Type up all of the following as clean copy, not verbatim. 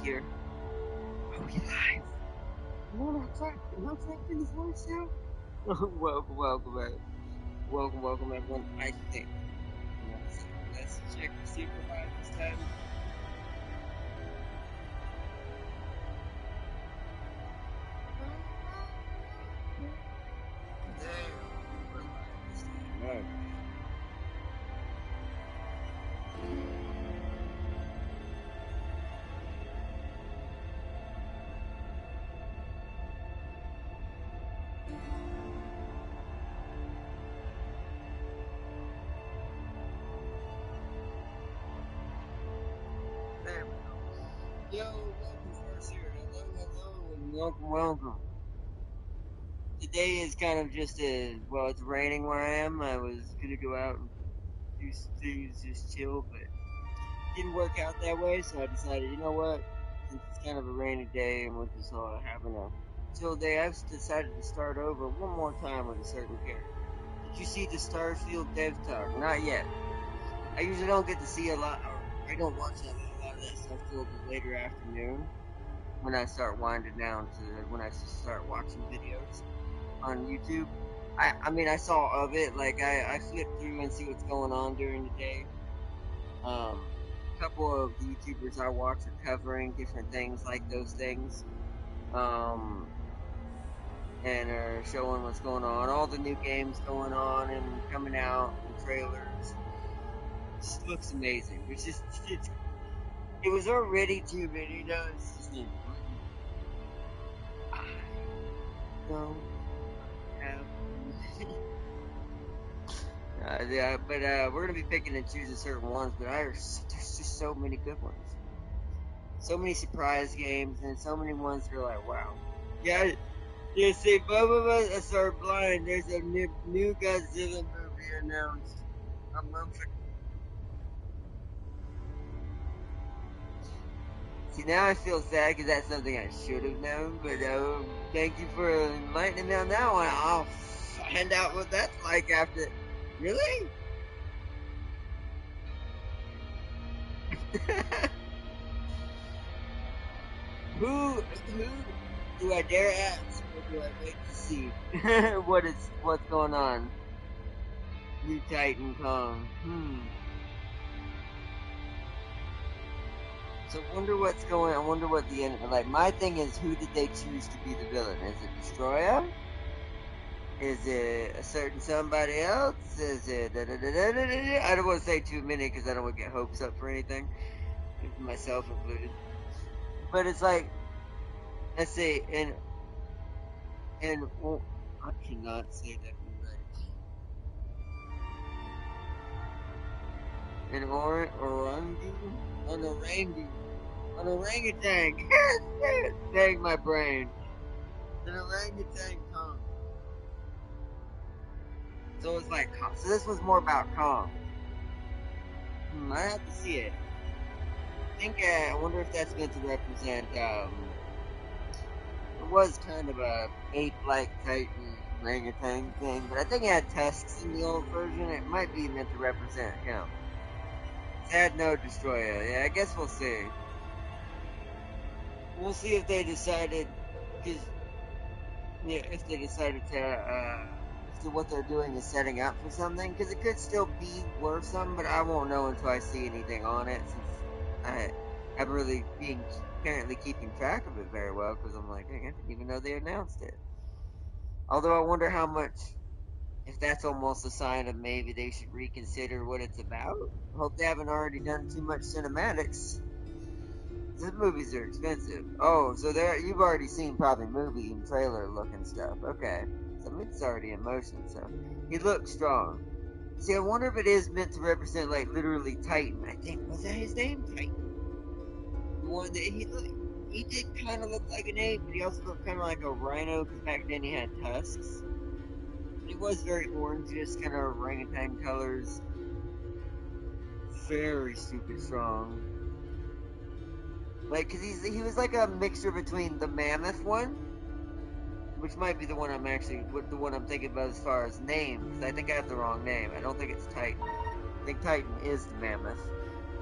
here. Are we live? No, not tracking his voice now. Welcome back. Welcome everyone. I think. One second. Let's check to see if we're live this time. There, we're live this time. Okay. There we go. Yo, welcome first here. Hello, and welcome. Today is kind of just it's raining where I am. I was gonna go out and do some things, just chill, but didn't work out that way, so I decided, you know what? Since it's kind of a rainy day and we're just all having a chill day, I've decided to start over one more time with a certain character. Did you see the Starfield Dev Talk? Not yet. I usually don't get to see a lot, or I don't watch a lot of that stuff till the later afternoon when I start winding down to when I start watching videos on YouTube. I mean, I saw of it, like, I flip through and see what's going on during the day. A couple of the YouTubers I watch are covering different things like those things, um, and are showing what's going on, all the new games going on and coming out, and trailers. Just looks amazing. It was already too many. Now it's just like, I don't have. Yeah, but we're gonna be picking and choosing certain ones. But there's just so many good ones, so many surprise games, and so many ones that are like, wow. Yeah, yeah. See, both of us are blind. There's a new Godzilla movie announced. See, now I feel sad because that's something I should have known. But thank you for enlightening me on that one. I'll find out what that's like after. Really? who do I dare ask, or do I wait to see what's going on? New Titan Kong. So wonder what's going. I wonder what the end. Like my thing is, who did they choose to be the villain? Is it Destroyer? Is it a certain somebody else? Is it? I don't want to say too many because I don't want to get hopes up for anything, myself included. But it's like, let's see, and well, I cannot say that right. An an orangutan. Dang my brain. An orangutan Kong. So it's like, so this was more about Kong. I have to see it. I wonder if that's meant to represent. It was kind of a ape-like Titan orangutan thing, but I think it had tusks in the old version. It might be meant to represent him. It had no destroyer. Yeah, I guess we'll see. We'll see if they decided, because yeah, if they decided to, if what they're doing is setting up for something, because it could still be worth something, but I won't know until I see anything on it, since I haven't really been apparently keeping track of it very well, because I'm like, dang, I didn't even know they announced it. Although I wonder how much, if that's almost a sign of maybe they should reconsider what it's about. Hope they haven't already done too much cinematics. These movies are expensive. Oh, so there you've already seen probably movie and trailer looking stuff. Okay, so it's already in motion. So he looks strong. See, I wonder if it is meant to represent like literally Titan. I think was that his name, Titan. The one that he did kind of look like an ape, but he also looked kind of like a rhino because back then he had tusks. But he was very orange, just kind of orangutan colors. Very stupid strong. Like, cause he was like a mixture between the mammoth one, which might be the one the one I'm thinking about as far as name, because I think I have the wrong name. I don't think it's Titan. I think Titan is the mammoth.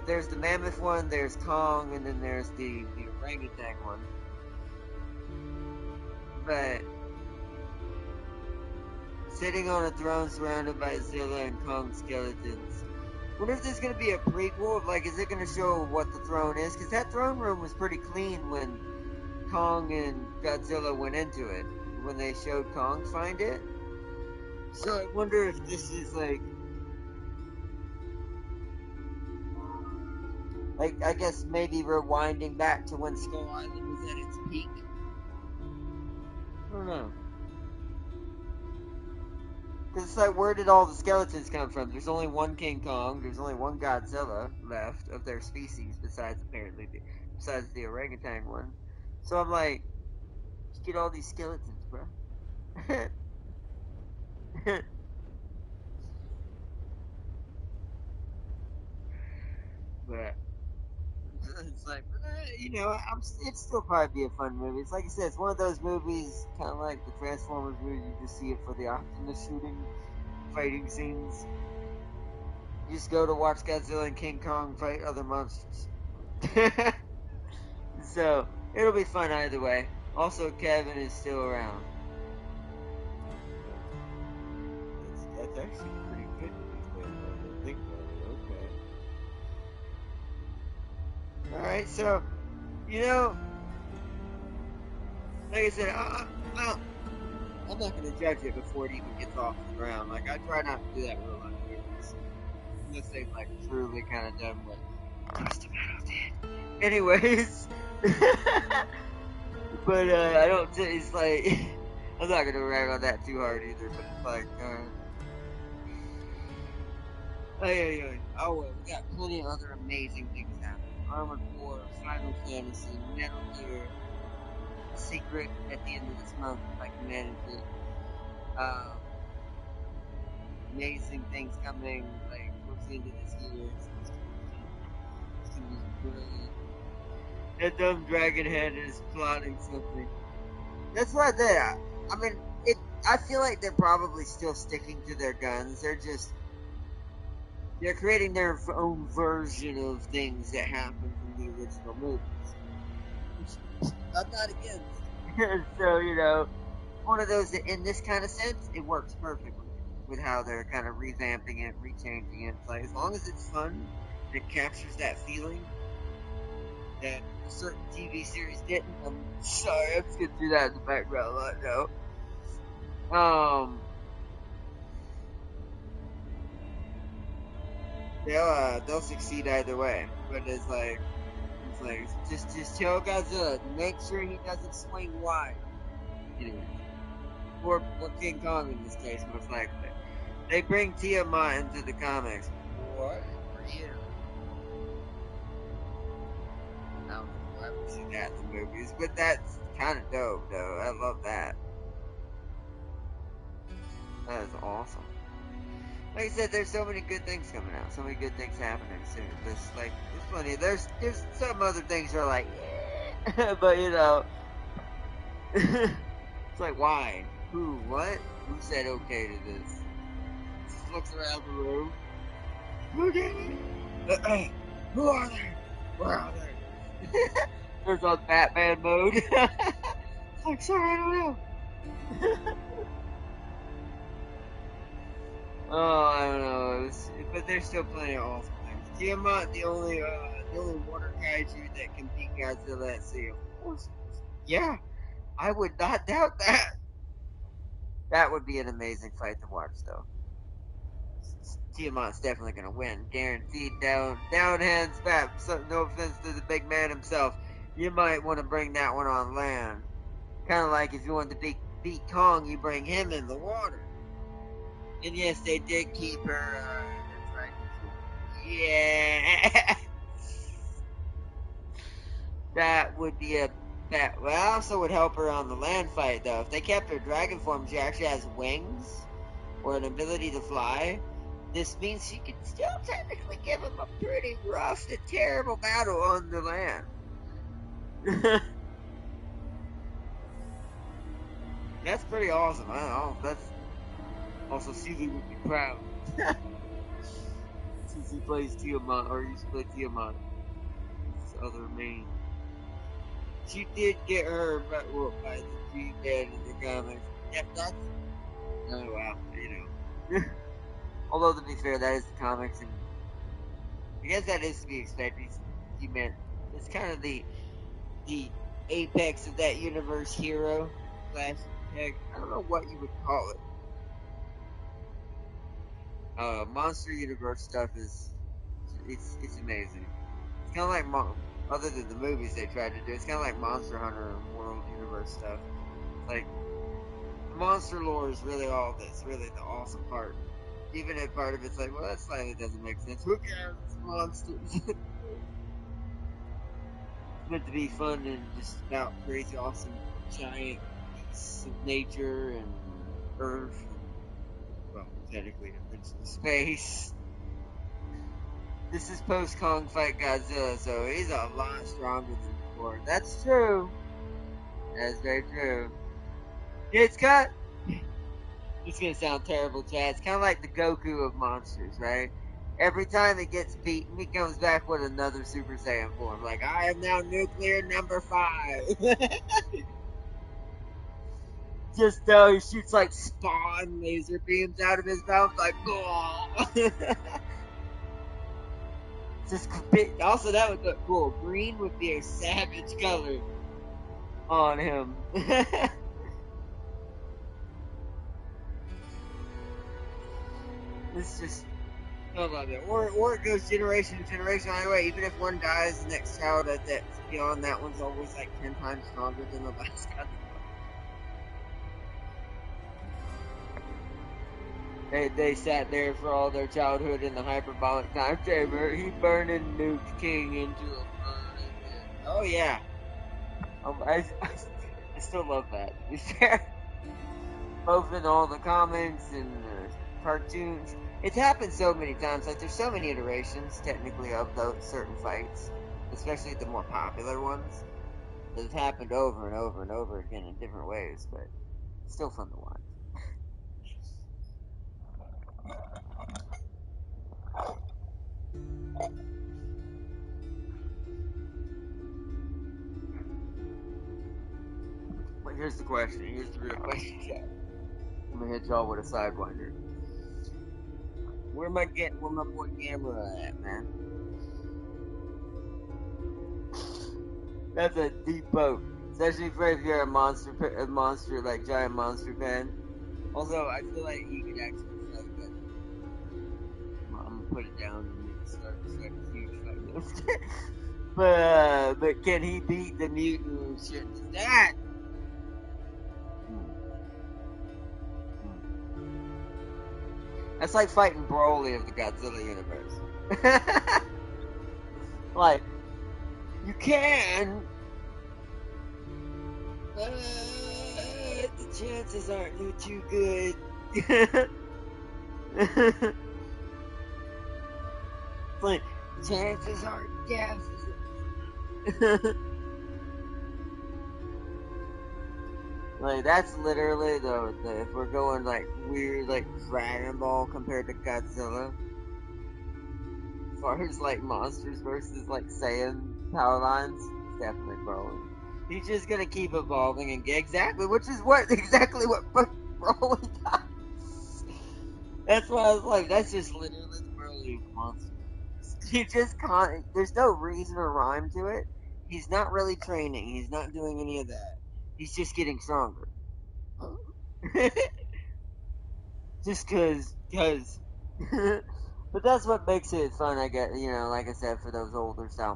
there's the mammoth one, there's Kong, and then there's the orangutan one. But sitting on a throne surrounded by Zilla and Kong skeletons. Wonder if there's gonna be a prequel of, like, is it gonna show what the throne is? Because that throne room was pretty clean when Kong and Godzilla went into it. When they showed Kong find it. So I wonder if this is like I guess maybe rewinding back to when Skull Island was at its peak. I don't know. Because it's like, where did all the skeletons come from? There's only one King Kong. There's only one Godzilla left of their species, besides the orangutan one. So I'm like, just get all these skeletons, bro. But it's like, it'd still probably be a fun movie. It's like I said, it's one of those movies, kind of like the Transformers movie. You just see it for the Optimus shooting, fighting scenes. You just go to watch Godzilla and King Kong fight other monsters. So it'll be fun either way. Also, Kevin is still around. That's actually pretty good news, man. I didn't think about it. Okay. All right, so like I said, I'm not going to judge it before it even gets off the ground. Like, I try not to do that with a lot of movies, unless they've like truly kind of done what Twisted Metal did. Anyways, but I don't. It's like I'm not going to rag on that too hard either. But it's like, oh well, we got plenty of other amazing things happening. Armored Core, Final Fantasy, Metal Gear, Secret at the end of this month if I can manage it. Amazing things coming like towards the end of this year. It's gonna be brilliant. That dumb dragon head is plotting something. That's right there. I mean, I feel like they're probably still sticking to their guns. They're creating their own version of things that happened from the original movies. Which I'm not against. So, one of those that in this kind of sense, it works perfectly with how they're kind of revamping it, rechanging it. It's like, as long as it's fun and it captures that feeling that a certain TV series didn't. I'm sorry, I'm just gonna do that in the background right now. They'll succeed either way, but it's like just tell Godzilla to make sure he doesn't swing wide. Anyway, or King Kong in this case, most likely. They bring Tiamat into the comics. What? Yeah. I don't know if I've ever seen that in the movies, but that's kind of dope, though. I love that. That is awesome. Like I said, there's so many good things coming out, so many good things happening soon. There's plenty. There's some other things that are like, yeah. But it's like, why? Who? What? Who said okay to this? Just looks around the room. Who did it? Who are they? Where are they? There's on Batman mode. It's like, sorry, I don't know. Oh, I don't know. But there's still plenty of awesome things. Tiamat, the only water kaiju that can beat Godzilla at sea. Of course. Yeah, I would not doubt that. That would be an amazing fight to watch, though. Tiamat's definitely gonna win, guaranteed. Down hands back. So, no offense to the big man himself. You might want to bring that one on land. Kind of like if you want to beat Kong, you bring him in the water. And yes, they did keep her. That's right. Yeah, that would be a that. Well, also would help her on the land fight though. If they kept her dragon form, she actually has wings or an ability to fly. This means she could still technically give him a pretty rough and terrible battle on the land. That's pretty awesome. I don't know. That's also Caesar would be proud. because he plays Tiamat, or used to play Tiamat. His other main. She did get her whooped by the G-Man in the comics. Yep, that's. Oh, wow. You know. Although, to be fair, that is the comics, and I guess that is to be expected. G-Man. It's kind of the apex of that universe hero. Slash, heck, I don't know what you would call it. Monster Universe stuff is. It's amazing. It's kind of like other than the movies they tried to do. It's kind of like Monster Hunter and World Universe stuff. Like the monster lore is really all that's really the awesome part. Even if part of it's like, well, that slightly doesn't make sense. Who cares? It's monsters. It's meant to be fun and just about crazy, awesome, giant beasts of nature and Earth and, well, technically, eventually space. This is post Kong fight Godzilla, so he's a lot stronger than before. That's true. That's very true. Yeah, it's gonna sound terrible, Chad. It's kind of like the Goku of monsters, right? Every time he gets beaten, he comes back with another Super Saiyan form. Like, I am now nuclear number 5. Just though he shoots like spawn laser beams out of his mouth, like, just also that would look cool. Green would be a savage color on him. It's just I love it. Or it goes generation to generation anyway. Even if one dies, the next child that's beyond that one's always like 10 times stronger than the last Godzilla. They sat there for all their childhood in the hyperbolic time chamber. He burning Nuked King into a burning pit. Oh yeah. I still love that. To be fair, both in all the comics and cartoons. It's happened so many times. Like there's so many iterations, technically, of those certain fights, especially the more popular ones. That have happened over and over and over again in different ways, but still fun to watch. But here's the question. Here's the real question, Chad. I'm gonna hit y'all with a sidewinder. Where my boy Gamera at, man? That's a deep poke, especially for if you're a monster like giant monster fan. Also, I feel like he could actually fight I'm gonna put it down and maybe start a huge fight. But can he beat the mutant shit? That that's like fighting Broly of the Godzilla universe. Like you can, but the chances aren't too good. It's like chances are definitely. Like that's literally the if we're going like weird like Dragon Ball compared to Godzilla, as far as like monsters versus like Saiyan power lines, it's definitely Broly. He's just gonna keep evolving and get exactly, which is exactly what Broly does. That's why I was like, that's just literally the Broly of the monster. He just can't. There's no reason or rhyme to it. He's not really training. He's not doing any of that. He's just getting stronger. Just cause. But that's what makes it fun. I get, like I said, for those older style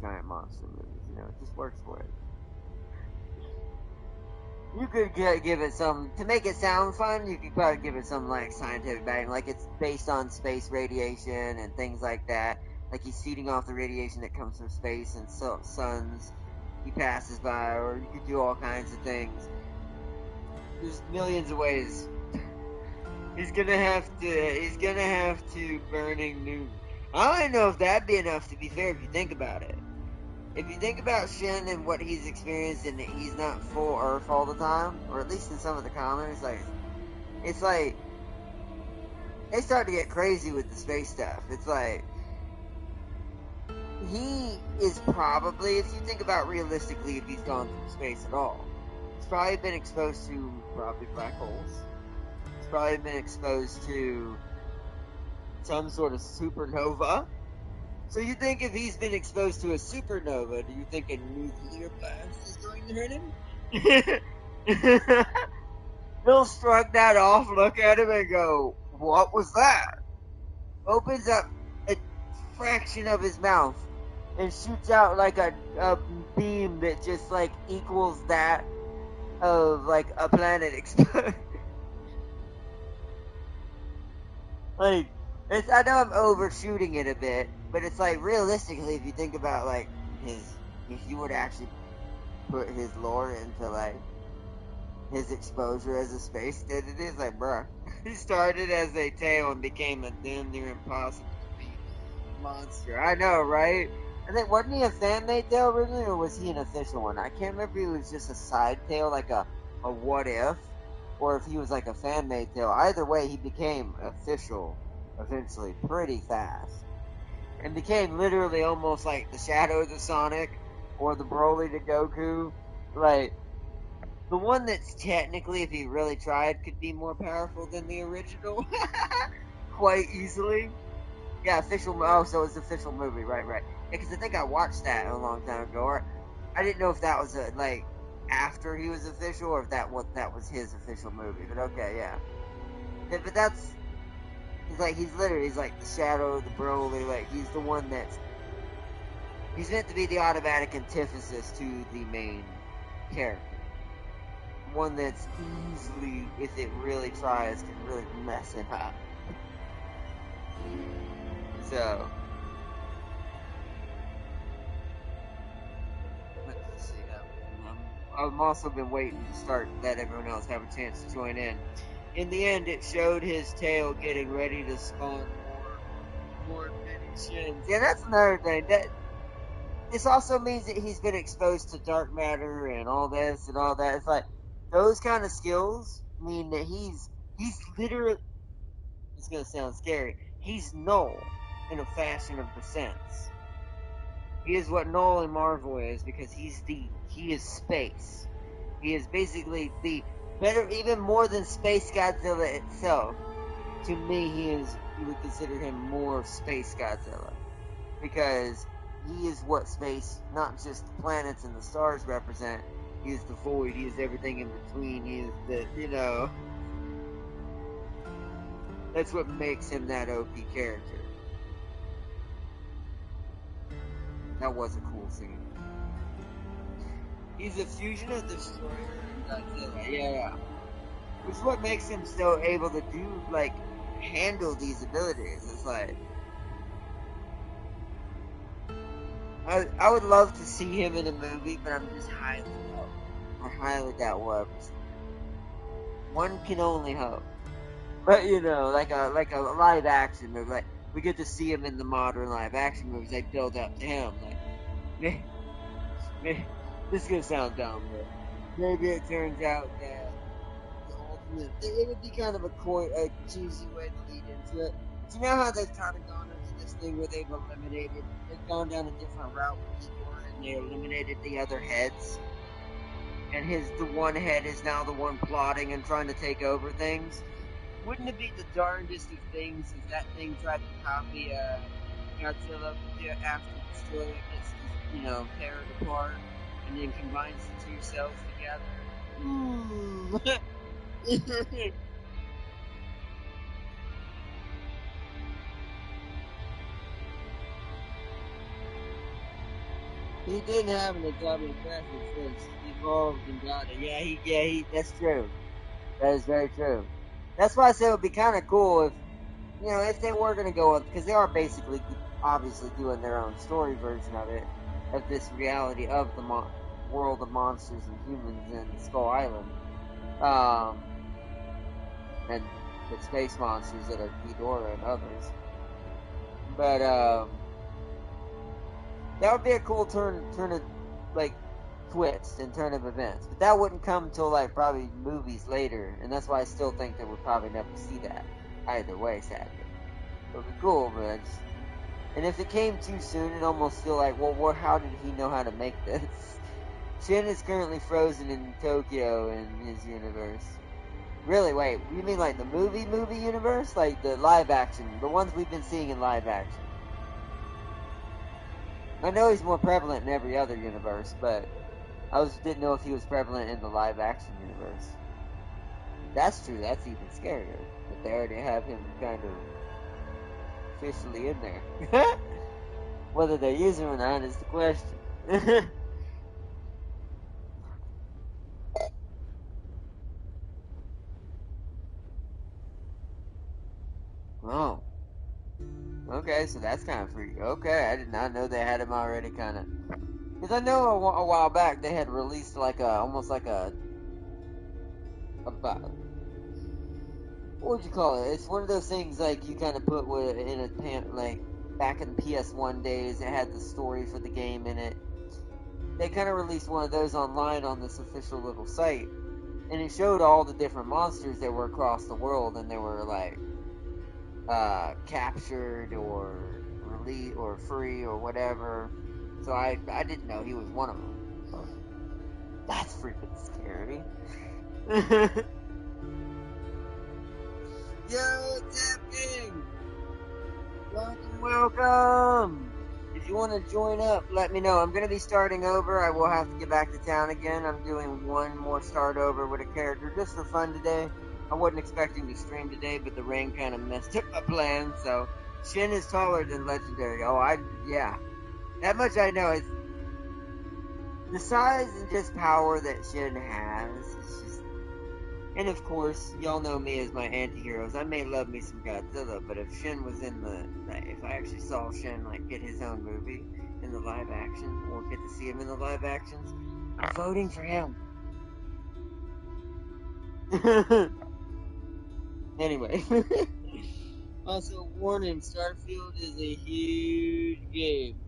giant monster movies. It just works for it. You could give it some to make it sound fun. You could probably give it some like scientific backing, like it's based on space radiation and things like that. Like he's feeding off the radiation that comes from space and suns he passes by, or you could do all kinds of things. There's millions of ways. He's gonna have to burning noon. I don't know if that'd be enough, to be fair, if you think about it. If you think about Shin and what he's experienced, and he's not full Earth all the time, or at least in some of the comics, like it's like they start to get crazy with the space stuff. It's like, he is probably, if you think about realistically, if he's gone through space at all, he's probably been exposed to probably black holes. He's probably been exposed to some sort of supernova. So you think if he's been exposed to a supernova, do you think a nuclear blast is going to hit him? He'll shrug that off, look at him, and go, "What was that?" Opens up a fraction of his mouth and shoots out like a beam that just like equals that of like a planet exploding. Like, it's, I know I'm overshooting it a bit, but it's like realistically, if you think about like his, if you would actually put his lore into like his exposure as a space entity, it's like, bruh, he started as a tail and became a damn near impossible to beat monster. I know, right? I think, wasn't he a fan-made tail originally, or was he an official one? I can't remember if he was just a side tail, like a what if, or if he was like a fan-made tail. Either way, he became official eventually pretty fast. And became literally almost like the Shadow to Sonic, or the Broly to Goku. Like, the one that's technically, if he really tried, could be more powerful than the original. Quite easily. Yeah, official. Oh, so it's official movie, right? Yeah, because I think I watched that a long time ago. Or I didn't know if that was like after he was official, or if that was his official movie. But okay, yeah. But that's, he's literally, he's like the Shadow, the Broly. Like, he's the one that's, he's meant to be the automatic antithesis to the main character. One that's easily, if it really tries, can really mess him up. So, let's see. I've also been waiting to start, let everyone else have a chance to join in. In the end, it showed his tail getting ready to spawn more mini shins. Yeah, that's another thing. That this also means that he's been exposed to dark matter and all this and all that. It's like those kind of skills mean that he's literally. It's gonna sound scary. He's Null in a fashion of the sense. He is what Null in Marvel is, because he is space. He is basically the better, even more than Space Godzilla itself. To me, you would consider him more Space Godzilla, because he is what space, not just the planets and the stars represent. He is the void. He is everything in between. He is that's what makes him that OP character. That was a cool scene. He's a fusion of Destroyer and Godzilla. Yeah. Which is what makes him still able to do, like, handle these abilities. It's like, I would love to see him in a movie, but I'm just highly doubt. I highly doubt we'll ever see him. One can only hope. But like a live action movie, like we get to see him in the modern live action movies. They build up to him. Like, this is gonna sound dumb, but maybe it turns out that the ultimate, it would be kind of a cheesy way to lead into it. But you know how they've kind of gone into this thing where they've gone down a different route with Igor, and they eliminated the other heads, and the one head is now the one plotting and trying to take over things. Wouldn't it be the darndest of things if that thing tried to copy Godzilla after Destroyer gets, tear it apart and then combines the two cells together? He didn't have an atomic graphic first. He evolved and got it. That's true. That is very true. That's why I said it would be kind of cool if they were going to go with, because they are basically obviously doing their own story version of it, of this reality of the world of monsters and humans in Skull Island, and the space monsters that are Ghidorah and others. But that would be a cool turn of, like, twist and turn of events. But that wouldn't come till like probably movies later, and that's why I still think that we'll probably never see that. either way, sadly. It would be cool, but and if it came too soon, it almost feel like, well, how did he know how to make this? Shin is currently frozen in Tokyo in his universe. Really? Wait, you mean like the movie universe? Like the live action, the ones we've been seeing in live action? I know he's more prevalent in every other universe, but didn't know if he was prevalent in the live action universe. That's true, that's even scarier. But they already have him kind of officially in there. Whether they use him or not is the question. Oh. Okay, so that's kind of freaky. Okay, I did not know they had him already kind of. Because I know a while back they had released like almost like a, what would you call it? It's one of those things like you kind of put in a like back in PS1 days. It had the story for the game in it. They kind of released one of those online on this official little site, and it showed all the different monsters that were across the world, and they were like captured or released or free or whatever. So I didn't know he was one of them. That's freaking scary. Yo, Tapping! Welcome! If you want to join up, let me know. I'm going to be starting over. I will have to get back to town again. I'm doing one more start over with a character just for fun today. I wasn't expecting to stream today, but the rain kind of messed up my plan, so Shin is taller than Legendary. Yeah. That much I know. It's the size and just power that Shin has. It's just, and of course, y'all know me as my anti-heroes. I may love me some Godzilla, but if Shin was in if I actually saw Shin like get his own movie in the live action, or get to see him in the live actions, I'm voting for him. Anyway, also warning: Starfield is a huge game.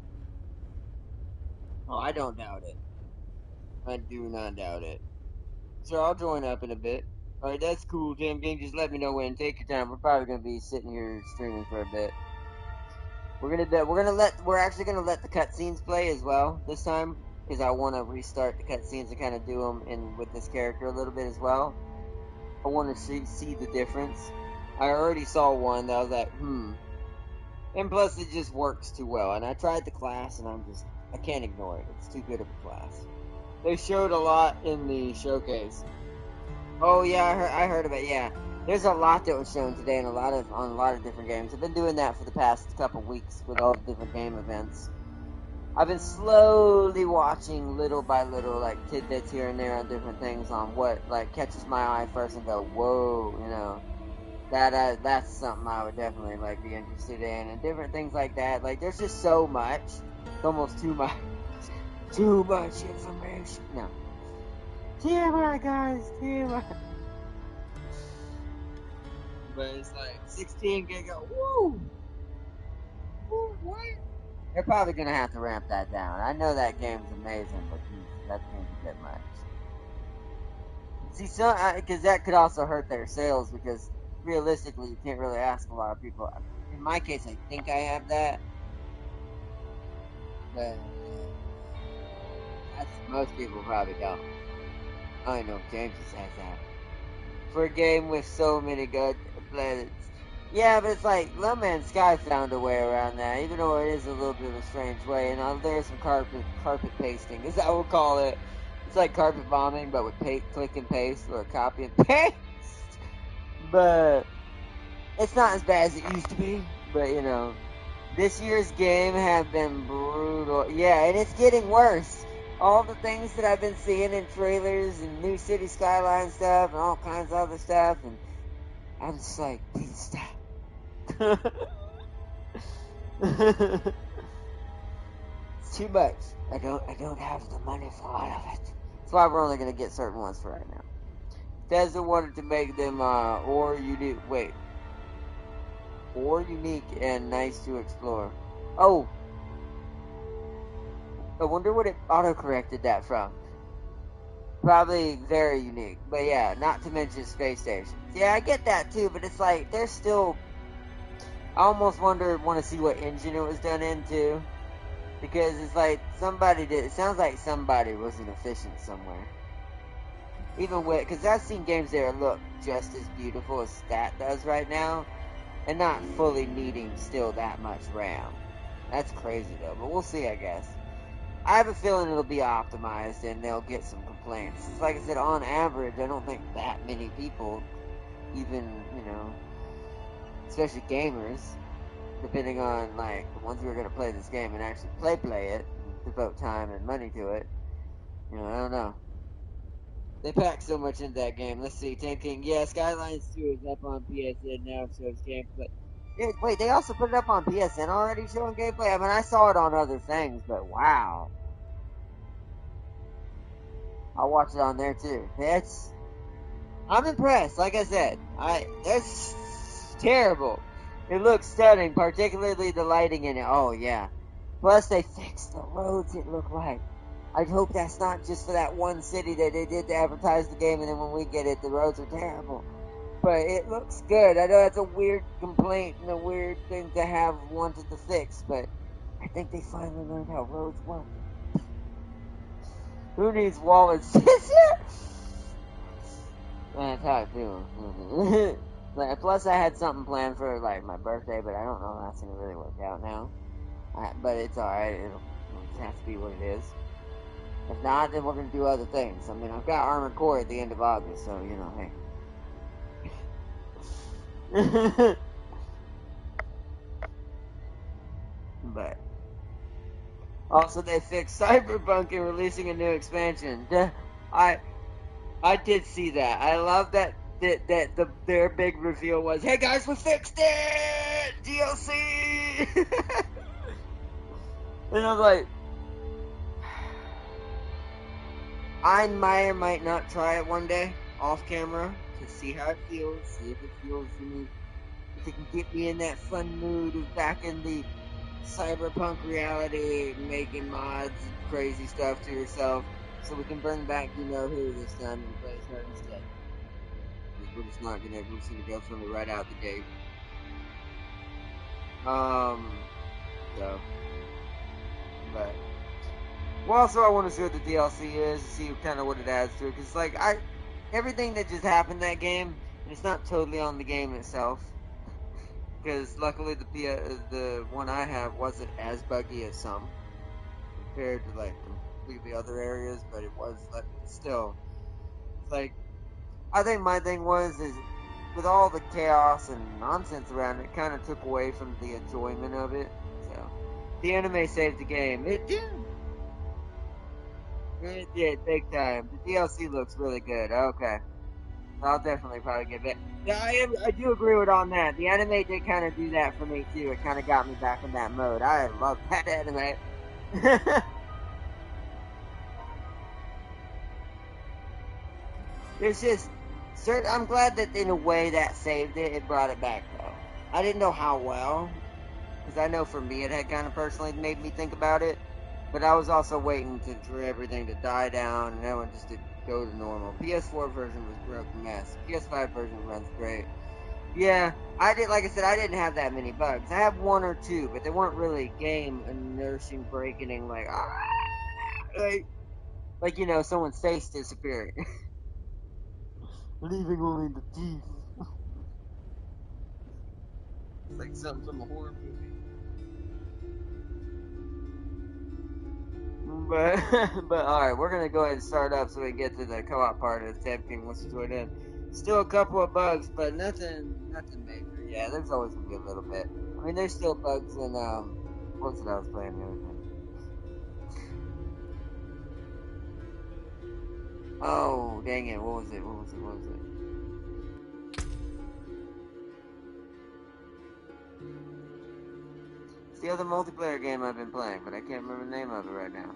Oh, I don't doubt it. I do not doubt it. So I'll join up in a bit. Alright, that's cool, Tim King. Just let me know when. Take your time. We're probably gonna be sitting here streaming for a bit. We're actually gonna let the cutscenes play as well this time because I want to restart the cutscenes and kind of do them in with this character a little bit as well. I want to see the difference. I already saw one that I was like, and plus it just works too well. And I tried the class and I can't ignore it. It's too good of a class. They showed a lot in the showcase. Oh yeah, I heard about it. Yeah. There's a lot that was shown today, and on a lot of different games. I've been doing that for the past couple weeks with all the different game events. I've been slowly watching little by little, like tidbits here and there on different things on what like catches my eye first and go, whoa, that's something I would definitely like be interested in, and different things like that. Like there's just so much, it's almost too much, too much information. No, TMI guys, TMI. But it's like 16 gig. Woo! Woo, what? They're probably gonna have to ramp that down. I know that game's amazing, but geez, that seems a bit much. See, because that could also hurt their sales. Because realistically, you can't really ask a lot of people. In my case, I think I have that, but most people probably don't. I know James just has that. For a game with so many good planets. Yeah, but it's like No Man's Sky found a way around that, even though it is a little bit of a strange way. And there's some carpet pasting, as I would call it. It's like carpet bombing, but with click and paste or copy and paste. But it's not as bad as it used to be. But this year's game have been brutal. Yeah, and it's getting worse. All the things that I've been seeing in trailers and new city skyline stuff and all kinds of other stuff, and I'm just like, please stop. It's too much. I don't have the money for all of it. That's why we're only gonna get certain ones for right now. Tesla wanted to make them or unique and nice to explore. Oh, I wonder what it auto corrected that from. Probably very unique. But yeah, not to mention space stations. Yeah, I get that too, but it's like, there's still... I almost want to see what engine it was done into. Because it's like, it sounds like somebody wasn't efficient somewhere. Even with, because I've seen games that look just as beautiful as Stat does right now, and not fully needing still that much RAM. That's crazy though, but we'll see, I guess. I have a feeling it'll be optimized and they'll get some complaints. It's like I said, on average, I don't think that many people, even, especially gamers, depending on, like, the ones who are going to play this game and actually play it, and devote time and money to it, I don't know. They packed so much into that game. Let's see, Ten King. Yeah, Skylines 2 is up on PSN now, shows gameplay. Yeah, wait, they also put it up on PSN already showing gameplay? I mean, I saw it on other things, but wow. I'll watch it on there too. I'm impressed, like I said. That's terrible. It looks stunning, particularly the lighting in it. Oh, yeah. Plus, they fixed the roads, it looked like. I hope that's not just for that one city that they did to advertise the game, and then when we get it, the roads are terrible. But it looks good. I know that's a weird complaint and a weird thing to have wanted to fix, but I think they finally learned how roads work. Who needs wallets this year? That's how I feel. Plus, I had something planned for like my birthday, but I don't know if that's gonna really work out now. But it's alright. It'll just have to be what it is. If not, then we're gonna do other things. I mean, I've got Armored Core at the end of August, so hey. But also, they fixed Cyberpunk and releasing a new expansion. I I did see that. I love that their big reveal was, "Hey guys, we fixed it! DLC!" And I was like, I might or might not try it one day off camera to see how it feels. See if it feels, if it can get me in that fun mood of back in the cyberpunk reality, making mods and crazy stuff to yourself, so we can bring back you know who this time and play as her instead. We're just not gonna we're just gonna go from it right out the gate. So, but well, also I want to see what the DLC is, see kind of what it adds to it, because like everything that just happened in that game, and it's not totally on the game itself, because luckily the one I have wasn't as buggy as some compared to like completely other areas, but it was like still, it's like I think my thing is with all the chaos and nonsense around it, kind of took away from the enjoyment of it. So the anime saved the game. It did. It did, big time. The DLC looks really good. Okay, I'll definitely probably get it. Yeah, I do agree with on that. The anime did kind of do that for me too. It kind of got me back in that mode. I love that anime. It's just certain. I'm glad that in a way that saved it. It brought it back though. I didn't know how well, because I know for me it had kind of personally made me think about it. But I was also waiting for everything to die down and everyone just to go to normal. PS4 version was broken mess. PS5 version runs great. Yeah, I did. Like I said, I didn't have that many bugs. I have one or two, but they weren't really game inerting breaking. Like, like someone's face disappearing, leaving only the teeth. It's like something from a horror movie. But but all right, we're gonna go ahead and start up so we get to the co-op part of Tab King wants to join in. Still a couple of bugs, but nothing major. Yeah, there's always gonna be a little bit. I mean, there's still bugs in what's it I was playing the other day? Oh dang it! What was it? What was it? What was it? It's the other multiplayer game I've been playing, but I can't remember the name of it right now.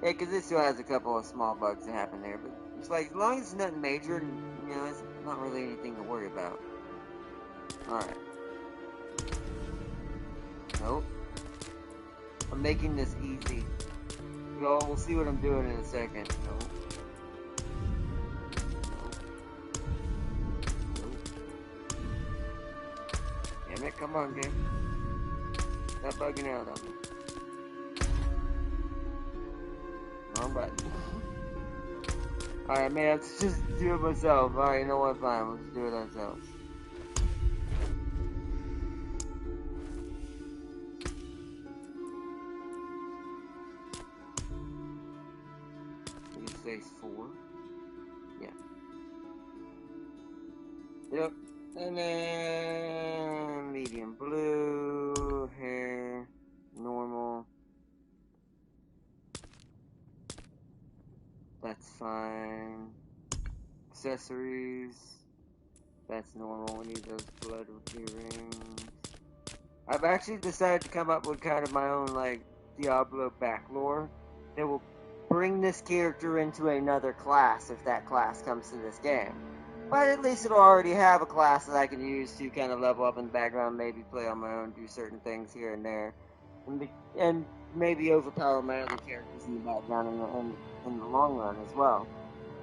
Yeah, because it still has a couple of small bugs that happen there, but it's like as long as it's nothing major, it's not really anything to worry about. All right. Nope. I'm making this easy. We'll see what I'm doing in a second. Nope. Come on, game. Stop bugging out on me. Wrong button. Alright, man, let's just do it myself. Alright, you know what? Fine, let's do it ourselves. You say 4. Yeah. Yep. And then medium blue, hair, normal. That's fine. Accessories. That's normal. We need those blood earrings. I've actually decided to come up with kind of my own, like, Diablo backlore that will bring this character into another class if that class comes to this game. But at least it'll already have a class that I can use to kind of level up in the background, maybe play on my own, do certain things here and there, and maybe overpower my other characters in the background in the long run as well.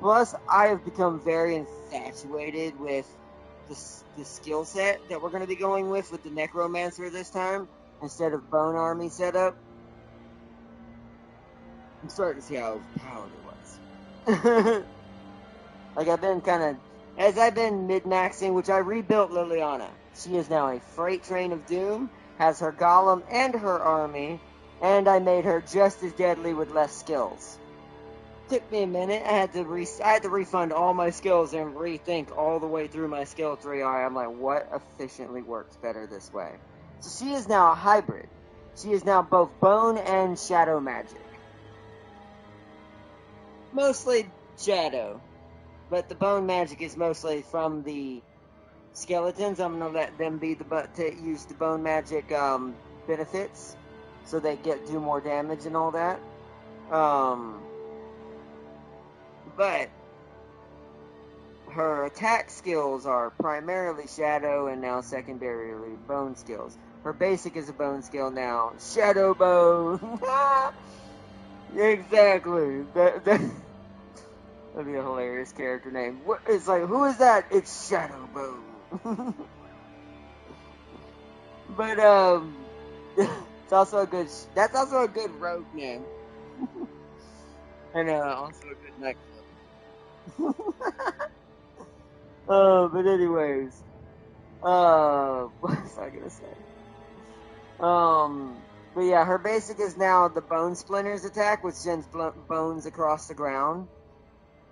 Plus, I have become very infatuated with the skill set that we're going to be going with the Necromancer this time, instead of Bone Army setup. I'm starting to see how overpowered it was. Like, as I've been mid-maxing, which I rebuilt Liliana. She is now a freight train of doom, has her golem and her army, and I made her just as deadly with less skills. Took me a minute. I had to refund all my skills and rethink all the way through my skill tree. I'm like, what efficiently works better this way? So she is now a hybrid. She is now both bone and shadow magic. Mostly shadow, but the bone magic is mostly from the skeletons. I'm gonna let them be use the bone magic benefits, so they do more damage and all that. But her attack skills are primarily shadow and now secondarily bone skills. Her basic is a bone skill now. Shadow Bone! Exactly. That'd be a hilarious character name. It's like, who is that? It's Shadow Bone. But, it's also a good, that's also a good rogue name. And, also a good nightclub. But anyways, what was I gonna say? But yeah, her basic is now the Bone Splinters attack, which sends bones across the ground.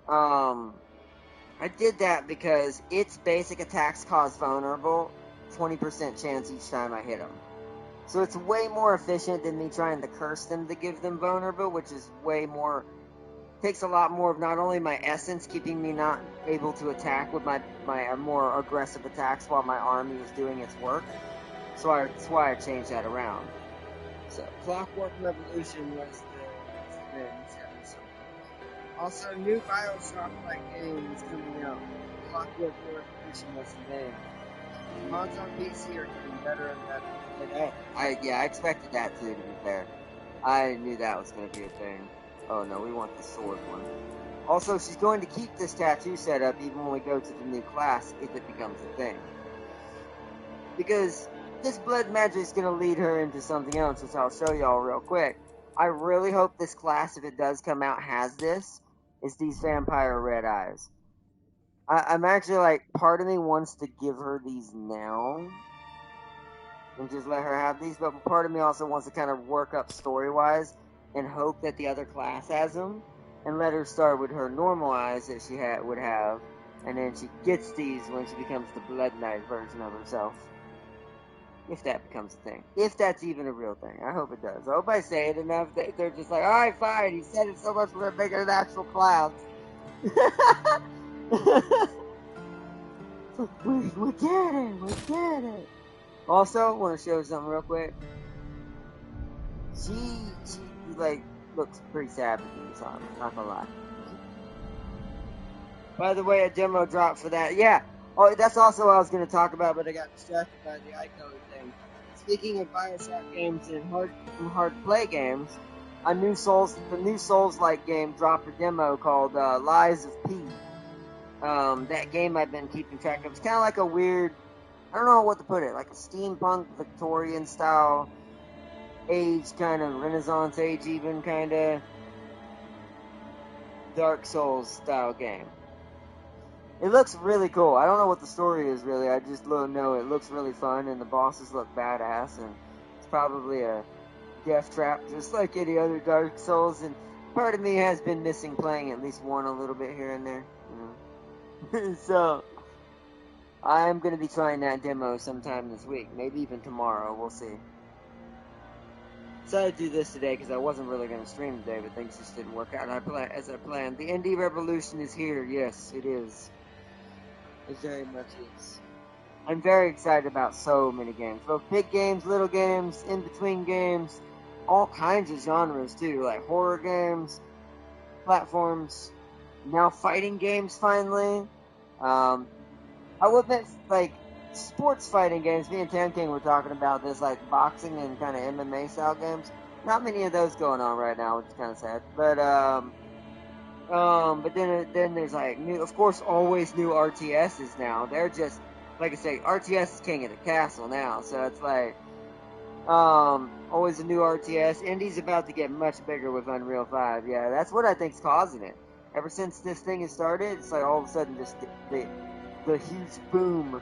I did that because its basic attacks cause vulnerable, 20% chance each time I hit them. So it's way more efficient than me trying to curse them to give them vulnerable, which is takes a lot more of not only my essence, keeping me not able to attack with my more aggressive attacks while my army is doing its work. So that's why I changed that around. So Clockwork Revolution was the name. Also, new Bioshock-like game is coming out. Clockwork Revolution was the name. Mods on PC are getting better and better. I expected that too, to be fair. I knew that was going to be a thing. Oh no, we want the sword one. Also, she's going to keep this tattoo setup even when we go to the new class, if it becomes a thing. Because this blood magic is going to lead her into something else, which I'll show y'all real quick. I really hope this class, if it does come out, has this. Is these vampire red eyes. I'm actually like, part of me wants to give her these now and just let her have these, but part of me also wants to kind of work up story-wise and hope that the other class has them, and let her start with her normal eyes that she would have, and then she gets these when she becomes the Blood Knight version of herself. If that becomes a thing. If that's even a real thing. I hope it does. I hope I say it enough that they're just like, alright, fine, he said it so much we're gonna make it an actual clown. we get it. Also, I want to show you something real quick. She like, looks pretty savage in this armor, not gonna lie. By the way, a demo dropped for that. Yeah. Oh, that's also what I was going to talk about, but I got distracted by the icon thing. Speaking of Bioshock games and hard play games, the new Souls-like game dropped a demo called Lies of P. That game I've been keeping track of. It's kind of like a weird I don't know what to put it, like a steampunk Victorian style age, kind of Renaissance age even, kind of Dark Souls style game. It looks really cool. I don't know what the story is really. I just know it looks really fun, and the bosses look badass, and it's probably a death trap, just like any other Dark Souls. And part of me has been missing playing at least one a little bit here and there, you know. So I'm gonna be trying that demo sometime this week, maybe even tomorrow. We'll see. Decided to do this today because I wasn't really going to stream today, but things just didn't work out as I planned. The indie revolution is here. Yes, it is. It very much is. I'm very excited about so many games. Both big games, little games, in-between games, all kinds of genres too, like horror games, platforms, now fighting games finally. I would admit, like, sports fighting games, me and Tam King were talking about this, like boxing and kind of MMA style games. Not many of those going on right now, which is kind of sad. But then there's like new, of course, always new RTSs now. They're just, like I say, RTS is king of the castle now. So it's like, always a new RTS. Indie's about to get much bigger with Unreal 5. Yeah, that's what I think's causing it. Ever since this thing has started, it's like all of a sudden just the huge boom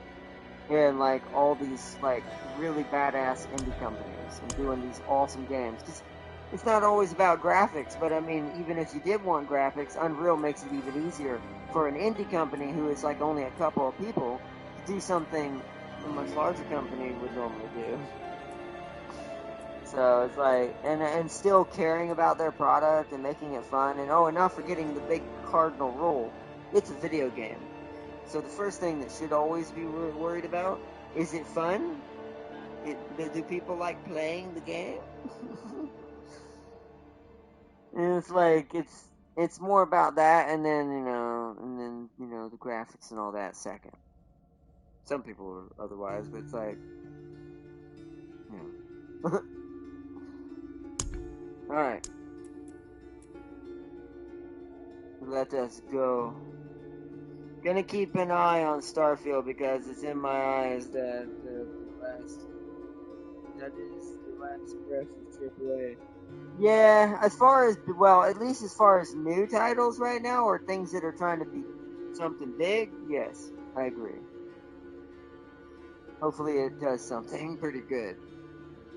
in like all these like really badass indie companies and doing these awesome games. Because it's not always about graphics, but I mean, even if you did want graphics, Unreal makes it even easier for an indie company who is like only a couple of people to do something a much larger company would normally do. So it's like, and still caring about their product and making it fun, and and not forgetting the big cardinal rule, it's a video game. So the first thing that should always be worried about, is it fun? Do people like playing the game? And it's like, it's more about that, and then, the graphics and all that second. Some people are otherwise, but it's like, you know. Alright. Let us go. Gonna keep an eye on Starfield because it's in my eyes that that is the last breath of AAA. Yeah, at least as far as new titles right now, or things that are trying to be something big, yes, I agree. Hopefully it does something pretty good.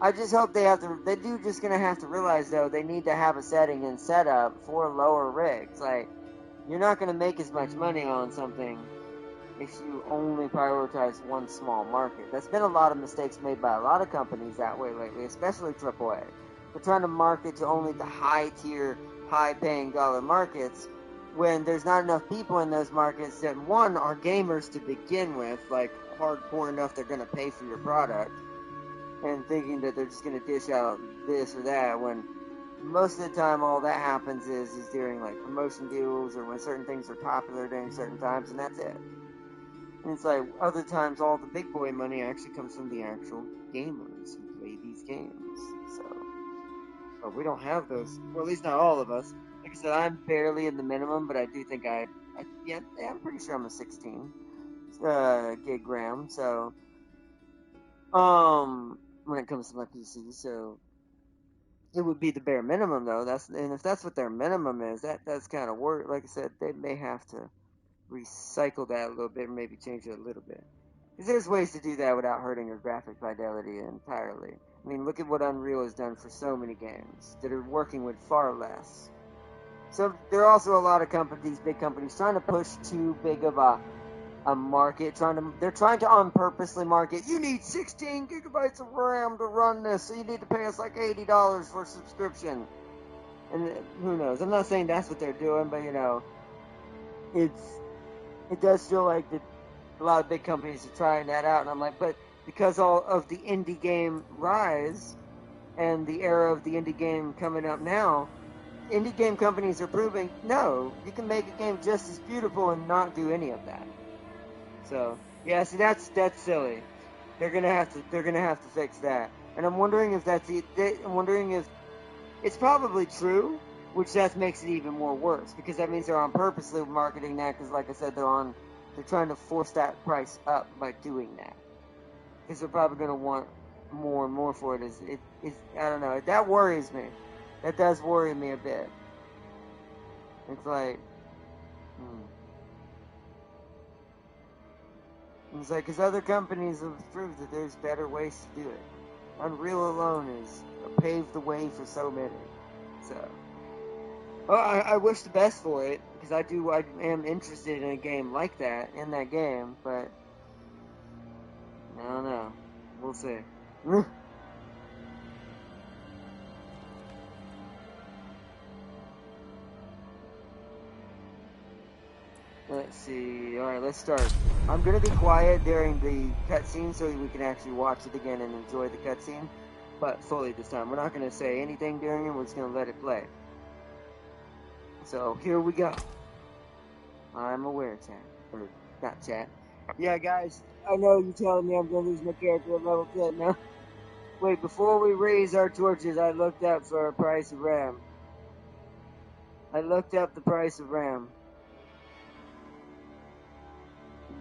I just hope they do just gonna have to realize though, they need to have a setting and setup for lower rigs. Like, you're not gonna make as much money on something if you only prioritize one small market. That's been a lot of mistakes made by a lot of companies that way lately, especially AAA. They're trying to market to only the high tier, high paying dollar markets when there's not enough people in those markets that, one, are gamers to begin with, like hardcore enough they're going to pay for your product, and thinking that they're just going to dish out this or that when most of the time all that happens is during like promotion deals or when certain things are popular during certain times, and that's it. And it's like, other times all the big boy money actually comes from the actual gamers who play these games. So, but we don't have those. Well, at least not all of us. Like I said, I'm barely in the minimum, but I do think yeah, I'm pretty sure I'm a 16 gig RAM. So, when it comes to my PC, so it would be the bare minimum though. And if that's what their minimum is, that's kind of work. Like I said, they may have to recycle that a little bit, or maybe change it a little bit. Because there's ways to do that without hurting your graphic fidelity entirely. I mean, look at what Unreal has done for so many games that are working with far less. So there are also a lot of companies, big companies, trying to push too big of a market. They're trying to on purposely market. You need 16 gigabytes of RAM to run this, so you need to pay us like $80 for a subscription. And who knows? I'm not saying that's what they're doing, but it does feel like that a lot of big companies are trying that out, and I'm like, but because all of the indie game rise and the era of the indie game coming up now, indie game companies are proving, no, you can make a game just as beautiful and not do any of that. So yeah, see, that's silly. They're gonna have to fix that. And I'm wondering if I'm wondering if it's probably true, which that makes it even more worse, because that means they're on purposely marketing that, because like I said, they're trying to force that price up by doing that. because they're probably going to want more and more for it. I don't know. That worries me. That does worry me a bit. It's like, It's like, because other companies have proved that there's better ways to do it. Unreal alone has paved the way for so many. So, well, I wish the best for it, because I am interested in a game like that, in that game, but I don't know. We'll see. Let's see. Alright, let's start. I'm gonna be quiet during the cutscene so we can actually watch it again and enjoy the cutscene, but fully this time. We're not gonna say anything during it, we're just gonna let it play. So, here we go. I'm aware, chat. Or, not chat. Yeah, guys, I know you're telling me I'm gonna lose my character at level 10 now. Wait, before we raise our torches, I looked up for a price of RAM. I looked up the price of RAM.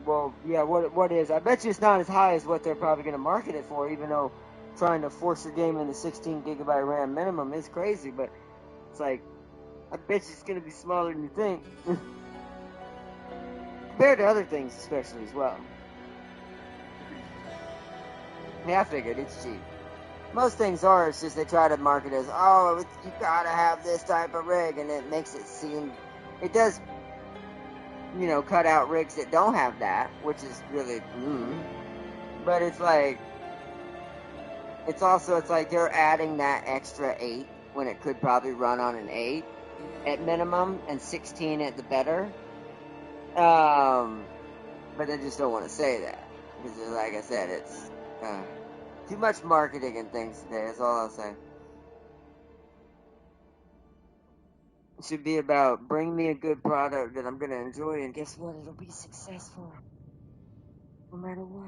Well, yeah, what is? I bet you it's not as high as what they're probably going to market it for, even though trying to force your game into 16 gigabyte RAM minimum is crazy, but it's like, I bet you it's going to be smaller than you think. Compared to other things, especially as well. Yeah, I figured, it's cheap. Most things are, it's just they try to market as, oh, you gotta have this type of rig, and it makes it seem, it does, you know, cut out rigs that don't have that, which is really, but it's like, it's like they're adding that extra 8 when it could probably run on an 8 at minimum and 16 at the better. But they just don't want to say that because, like I said, it's too much marketing and things today. That's all I'll say. It should be about bring me a good product that I'm gonna enjoy, and guess what? It'll be successful no matter what.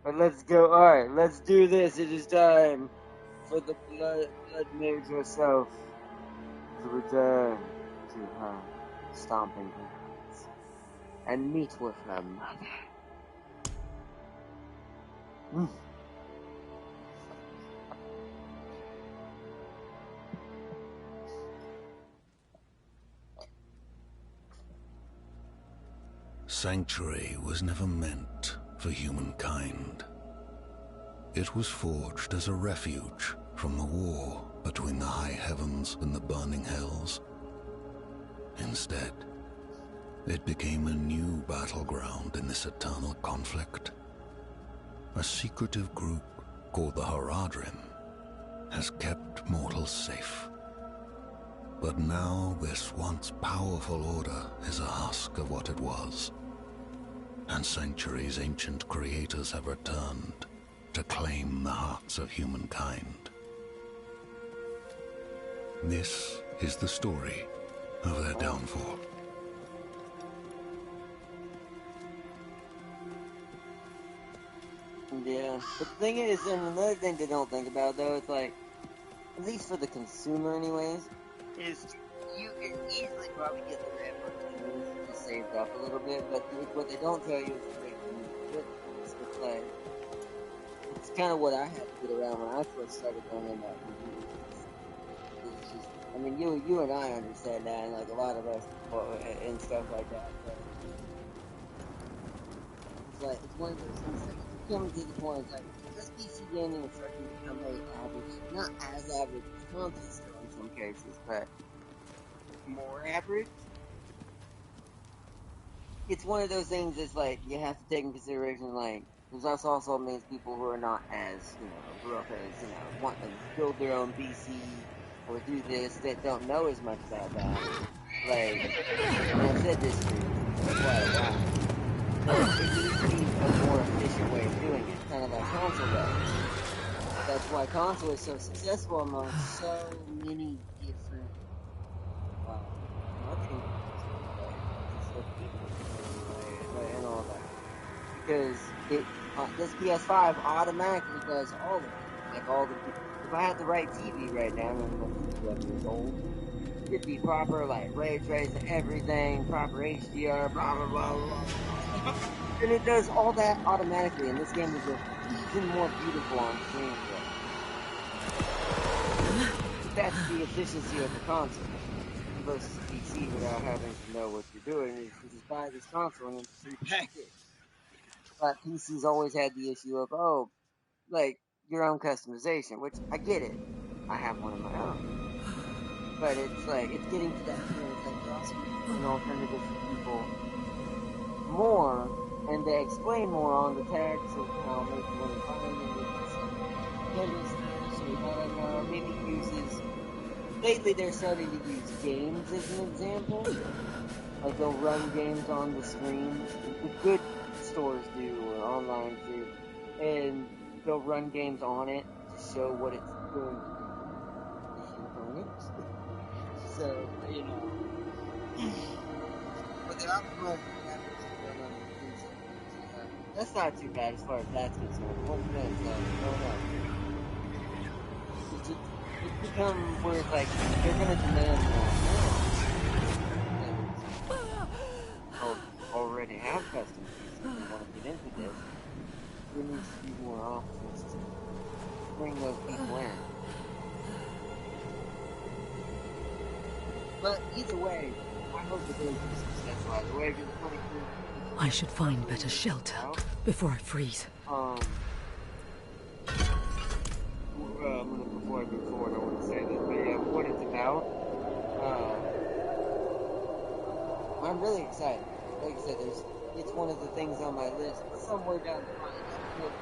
But let's go. Alright, let's do this. It is time for the blood mage herself to return to her stomping grounds and meet with her mother. Sanctuary was never meant for humankind. It was forged as a refuge from the war between the high heavens and the burning hells. Instead, it became a new battleground in this eternal conflict. A secretive group called the Haradrim has kept mortals safe. But now this once powerful order is a husk of what it was, and Sanctuary's ancient creators have returned to claim the hearts of humankind. This is the story of their downfall. Yeah, but the thing is, and another thing they don't think about though, it's like, at least for the consumer anyways, is you can easily probably get the RAM just saved up a little bit, but what they don't tell you is the way you get this. It's like, it's kind of what I had to get around when I first started going in that computer. It's just, I mean, you and I understand that, and like a lot of us, and stuff like that, but it's like, it's one of those things like, coming to the point, it's like, this PC gaming is starting to become very average, not as average as console still in some cases, but more average. It's one of those things that's like, you have to take in consideration, like, there's also means people who are not as, grew up as, want to build their own PC or do this, that don't know as much about that. Like, and I've said this for quite a while. But it needs to be a more efficient way of doing it, kind of like console does. That's why console is so successful among so many different marketing and all that. Because this PS5 automatically does all of it. Like all the, if I had the right TV right now, I'm 11 years old. should be proper, like, ray tracing, everything, proper HDR, blah, blah, blah, blah, blah. And it does all that automatically, and this game is just even more beautiful on screen for it. But that's the efficiency of the console versus a PC without having to know what you're doing. You can just buy this console and it's prepackaged. But PC's always had the issue of, oh, like, your own customization, which I get it. I have one of my own. But it's like, it's getting to that point. It's like, they're also an alternative for people more, and they explain more on the tags of how maybe when you're buying it, it's handle stuff, so you gotta maybe uses. Lately, they're starting to use games as an example. Like, they'll run games on the screen. The good stores do, or online too. And they'll run games on it to show what it's going to do. So, you know. But they're also going to that's not too bad as far as that's concerned. Once again, so, no. It's become where it's like, they're going to demand more. Already have custom PCs and want to get into this. There needs to be more options to bring those people in. But either way, I hope the game is successful either way, because it's pretty cool. I should find better shelter before I freeze. Before I move forward, I want to say this, but yeah, what it's about, I'm really excited. Like I said, it's one of the things on my list, somewhere down the line, it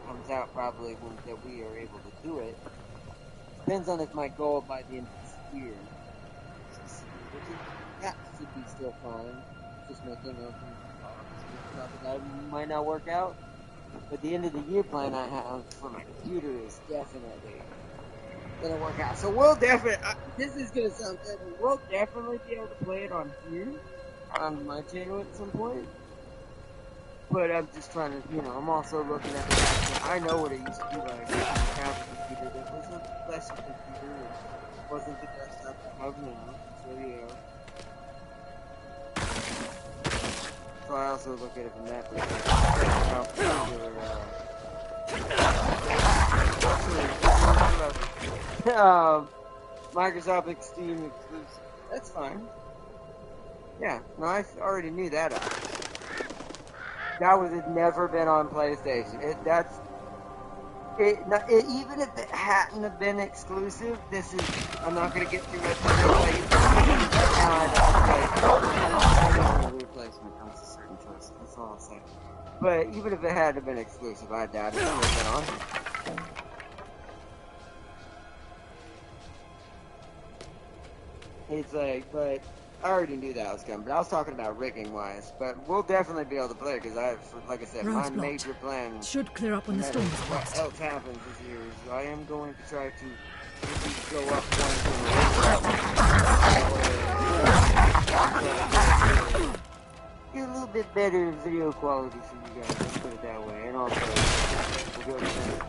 comes out probably that we are able to do it. Depends on if my goal by the end of this year, that should be still fine. Just making it that might not work out. But the end of the year plan I have for my computer is definitely gonna work out. So we'll definitely. This is gonna sound terrible. We'll definitely be able to play it on here, on my channel at some point. But I'm just trying to, I'm also looking at the fact that I know what it used to be like. I have a computer that was a lesser computer and wasn't the desktop I have now. So yeah. So I also look at it from that perspective. Microsoft Steam exclusive. That's fine. Yeah, no, I already knew that. That had never been on PlayStation. Even if it hadn't have been exclusive, I'm not going to get too much of it. Replacement comes to certain choices. That's all I'll say. But even if it hadn't been exclusive, I doubt it would have been on. It's like, but I already knew that was coming. But I was talking about rigging wise. But we'll definitely be able to play it because like I said, my major plan should clear up when the storm is what past. else happens this year is I am going to try to go up one. Get a little bit better video quality for you guys, let's put it that way. And also, we'll go to the next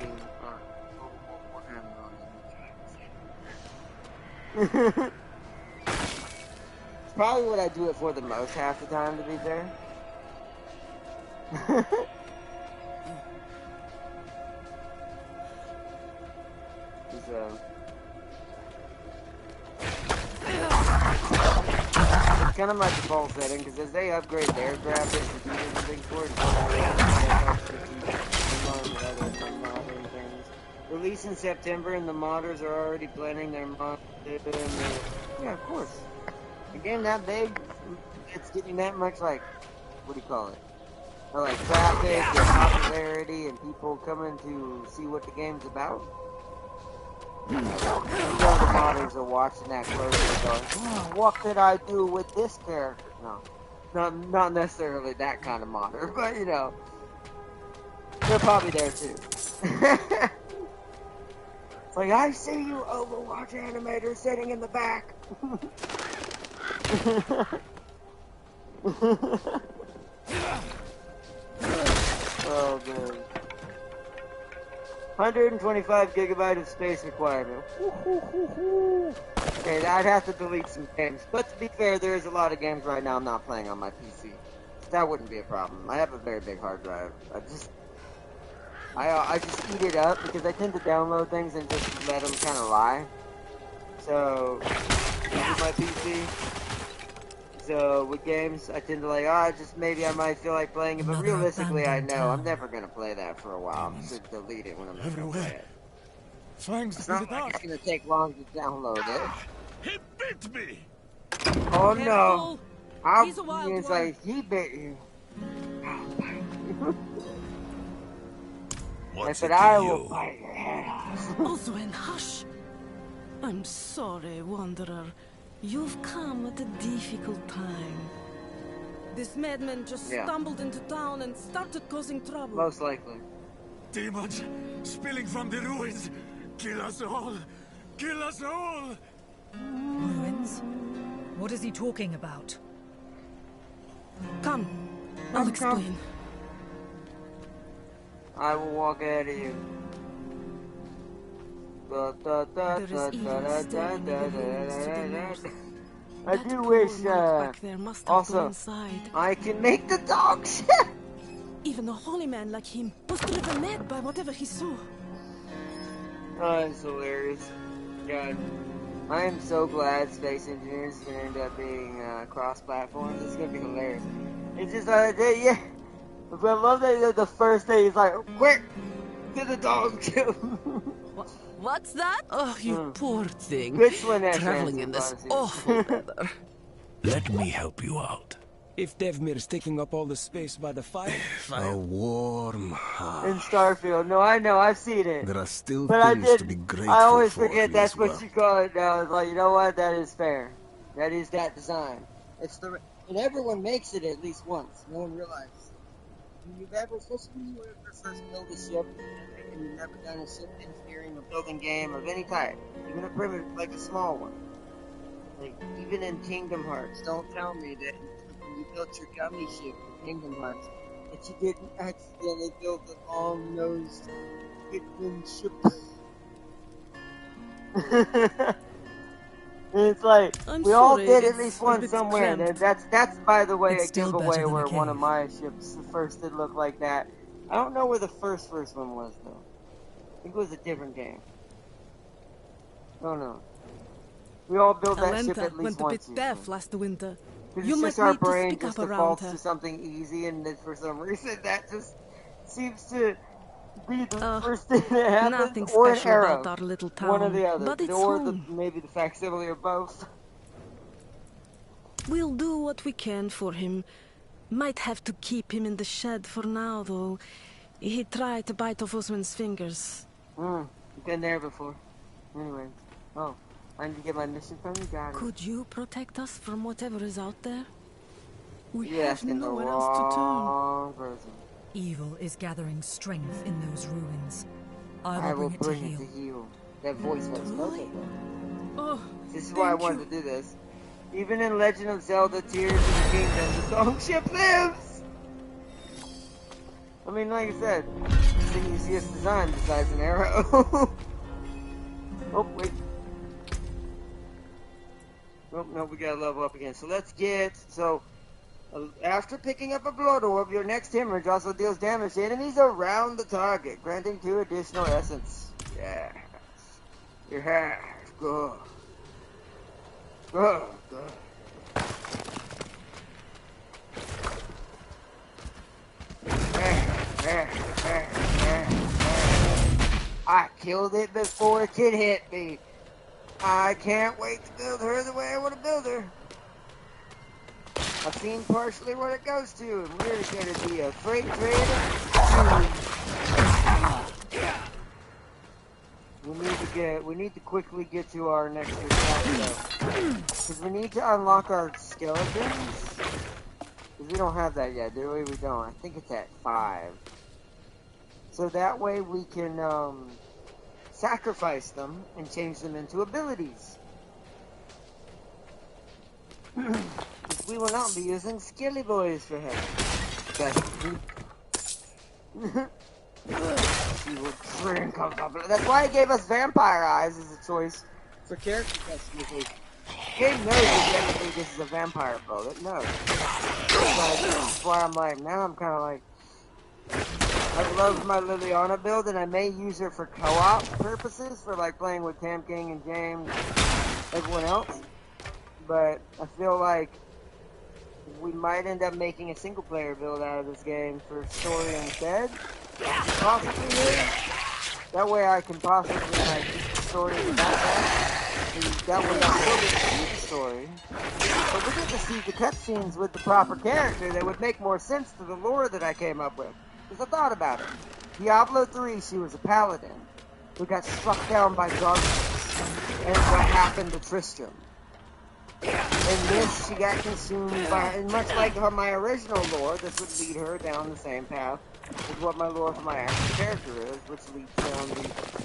game. It's probably what I do it for the most half the time, to be fair. It's kind of my default setting, because as they upgrade their graphics and do everything for it, release in September, and the modders are already planning their mod. Yeah, of course. A game that big, it's getting that much, like, what do you call it? Like traffic and popularity and people coming to see what the game's about. You know, the modders are watching that closely going, what could I do with this character? No. Not necessarily that kind of modder, but they're probably there too. It's like, I see you, Overwatch animator sitting in the back. Oh, man. 125 gigabyte of space requirement. Okay, I'd have to delete some games. But to be fair, there is a lot of games right now I'm not playing on my PC. That wouldn't be a problem. I have a very big hard drive. I just eat it up because I tend to download things and just let them kind of lie. So, with my PC. So, with games, I tend to like, just maybe I might feel like playing it. But Another realistically, I abandoned know I'm town. never going to play that for a while. I'm just going to delete it when I'm not going to play it. Fangs It's in the not like dark. it's going to take long to download it. He bit me. Oh no! Careful. He's a wild It's one. like, he bit you. I said, I will bite your head off. Oswen, hush. I'm sorry, Wanderer. You've come at a difficult time. This madman just stumbled into town and started causing trouble. Most likely. Demons spilling from the ruins. Kill us all. Kill us all. Ruins? What is he talking about? Come, I'll explain. I will walk ahead of you. There is evil staring in the ruins to the north. I That do poor wish, knight back there must have also, gone inside. I can make the dog shit! Even a holy man like him was driven mad by whatever he saw. Oh, that's hilarious. God. I am so glad Space Engineers is going to end up being cross-platform. It's going to be hilarious. It's just, yeah. But I love that the first day he's like, quick! Get the dog too! What's that? Oh, you poor thing. Good one, Traveling in this awful weather. Let me help you out. If Devmir's taking up all the space by the fire... A warm heart. In Starfield. No, I know, I've seen it. There are still But things to be grateful I always for forget here that's as what well. you call it now. It's like, you know what? That is fair. That is that design. And everyone makes it at least once. No one realizes. When you've ever, especially when you ever first build a ship, and you've never done a ship engineering or building game of any type, even a primitive, like a small one. Like, even in Kingdom Hearts, don't tell me that when you built your gummy ship in Kingdom Hearts, that you didn't accidentally build a long-nosed Hitman ship. And it's like, we all did at least one somewhere. And that's by the way, It's a still giveaway better than where a one of cave. my ships first did look like that. I don't know where the first one was, though. I think it was a different game. Oh no. We all built that ship at least went a once. bit deaf last winter. Because You it's might just our need to brain speak just up around defaults her. to something easy, and then for some reason that just seems to be the first thing that happens, Nothing or an special arrow. about our little town. One or the other, But it's or home. maybe the facsimile or both. We'll do what we can for him. Might have to keep him in the shed for now, though. He tried to bite off Osman's fingers. Been there before. Anyway. Oh, I need to get my mission from you, got it. Could you protect us from whatever is out there? We You're have asking the nowhere else to turn. wrong person. Evil is gathering strength in those ruins. I will bring bring it to it to heal. heal. That voice was perfect. Oh, This is why I wanted to do this. Even in Legend of Zelda Tears of the Kingdom, the song ship lives! I mean, like I said, it's the easiest design besides an arrow. Oh, wait. Oh, no, we gotta level up again. So let's get, after picking up a blood orb, your next hemorrhage also deals damage to enemies around the target, granting 2 additional essence. Yes. Yeah, good. Good, good. I killed it before it could hit me. I can't wait to build her the way I want to build her. I've seen partially what it goes to, and we're going to be a freight trader. We need to quickly get to our next attack, though. Because we need to unlock our skeletons. Because we don't have that yet, do we? We don't. I think it's at 5. So that way we can, sacrifice them and change them into abilities. We will not be using Skilly Boys for him. He will drink of the blood. That's why he gave us vampire eyes as a choice. for character customization. The game knows that technically this is a vampire build. It knows. That's why I'm like, now I'm kind of like, I love my Liliana build, and I may use her for co-op purposes, for like playing with Tam King and James, everyone else. But I feel like we might end up making a single player build out of this game for story instead. Possibly here. That way I can possibly like keep the story in the background. And that way I'll still get to see the story. But we get to see the cutscenes with the proper character that would make more sense to the lore that I came up with. Because I thought about it. Diablo 3, she was a paladin who got struck down by darkness. And what happened to Tristram. In this, she got consumed by, and much like my original lore, this would lead her down the same path as what my lore for my actual character is, which leads down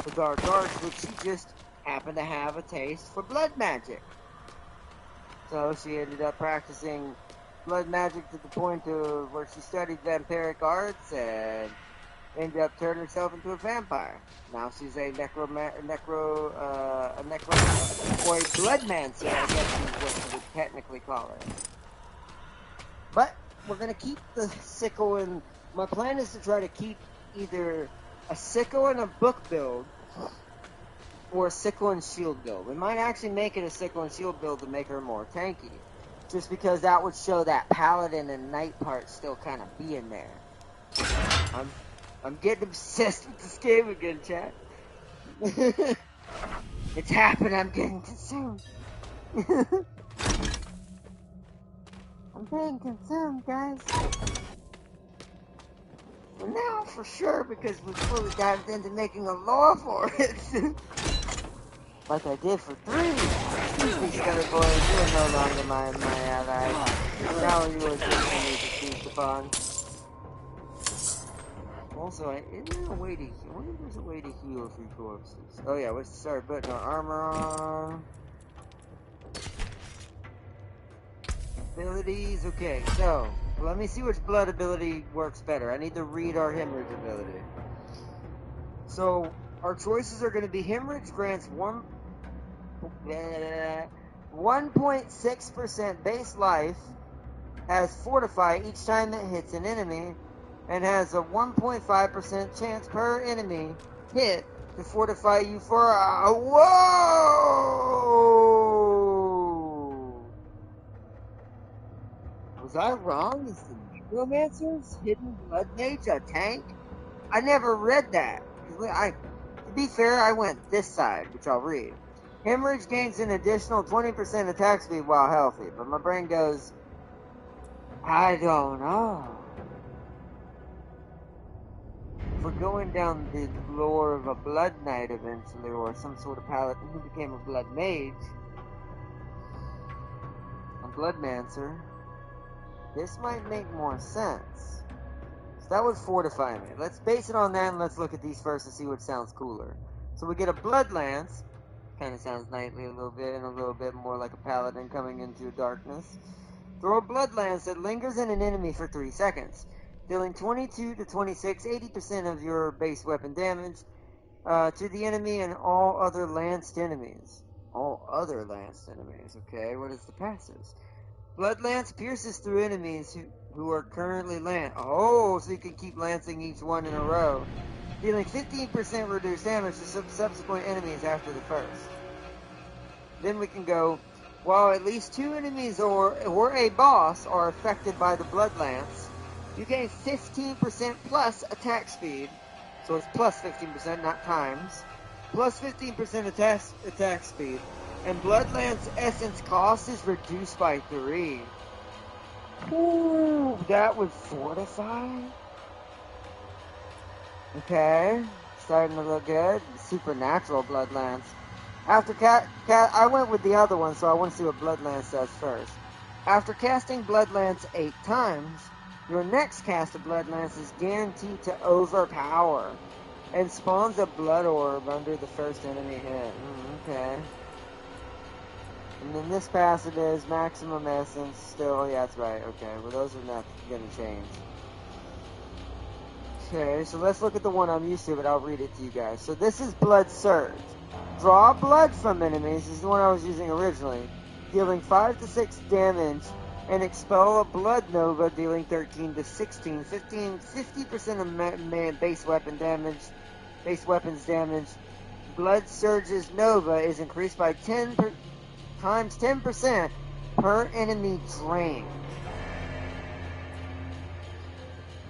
the dark arts, which she just happened to have a taste for blood magic. So she ended up practicing blood magic to the point of where she studied vampiric arts and ended up turning herself into a vampire. Now she's a bloodmancer, I guess is what you would technically call her. But we're gonna keep the sickle, and my plan is to try to keep either a sickle and a book build, or a sickle and shield build. We might actually make it a sickle and shield build to make her more tanky, just because that would show that paladin and knight part still kind of be in there. I'm getting obsessed with this game again, chat. It's happened, I'm getting consumed. I'm being consumed, guys. Well, now for sure, because we fully dived into making a lore for it. Like I did for 3. Excuse me, Skelly Boys, you are no longer my ally. Now you are just for me to feast upon. Also, isn't there a way to heal? I wonder if there's a way to heal 3 corpses. Oh yeah, let's start putting our armor on. Abilities, okay, so, let me see which blood ability works better. I need to read our hemorrhage ability. So, our choices are going to be hemorrhage grants 1.6% base life, has fortify each time it hits an enemy, and has a 1.5% chance per enemy hit to fortify you for a... Whoa! Was I wrong? Is the Necromancer's Hidden Blood Mage a tank? I never read that. To be fair, I went this side, which I'll read. Hemorrhage gains an additional 20% attack speed while healthy, but my brain goes, I don't know. If we're going down the lore of a Blood Knight eventually, or some sort of paladin who became a Blood Mage, a Bloodmancer, this might make more sense. So that would fortify me. Let's base it on that, and let's look at these first and see what sounds cooler. So we get a Blood Lance. Kind of sounds knightly a little bit, and a little bit more like a paladin coming into darkness. Throw a Blood Lance that lingers in an enemy for 3 seconds, dealing 22 to 26, 80% of your base weapon damage to the enemy and all other lanced enemies. All other lanced enemies, okay? What is the passives? Blood Lance pierces through enemies who are currently lanced. Oh, so you can keep lancing each one in a row. Dealing 15% reduced damage to subsequent enemies after the first. Then we can go, while at least 2 enemies or a boss are affected by the Blood Lance, you gain 15% plus attack speed. So it's plus 15%, not times. Plus 15% attack speed. And Blood Lance essence cost is reduced by 3. Ooh, that would fortify? Okay, starting to look good. Supernatural Blood Lance. After I went with the other one, so I want to see what Blood Lance does first. After casting Blood Lance 8 times, your next cast of Blood Lance is guaranteed to overpower, and spawns a blood orb under the first enemy hit. Okay. And then this passive is maximum essence. Still, yeah, that's right. Okay, well those are not going to change. Okay, so let's look at the one I'm used to, but I'll read it to you guys. So this is Blood Surge. Draw blood from enemies, this is the one I was using originally, dealing 5 to 6 damage, and expel a blood nova, dealing 13 to 16, 50% of base weapons damage. Blood Surge's nova is increased by 10% per enemy drain.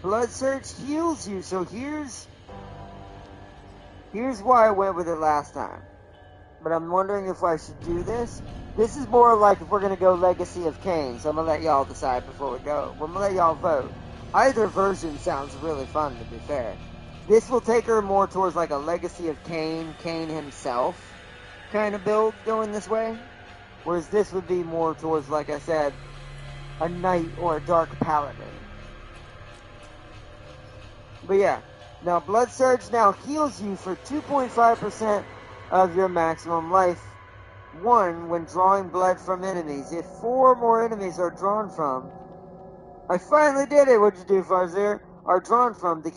Blood Surge heals you, so here's why I went with it last time. But I'm wondering if I should do this. This is more like if we're going to go Legacy of Kain, so I'm going to let y'all decide before we go. I'm going to let y'all vote. Either version sounds really fun, to be fair. This will take her more towards like a Legacy of Kain himself kind of build going this way. Whereas this would be more towards, like I said, a Knight or a Dark Paladin. But yeah, now Blood Surge now heals you for 2.5% of your maximum life. 1 when drawing blood from enemies. If 4 more enemies are drawn from, I finally did it. What'd you do, Farzir? Are drawn from the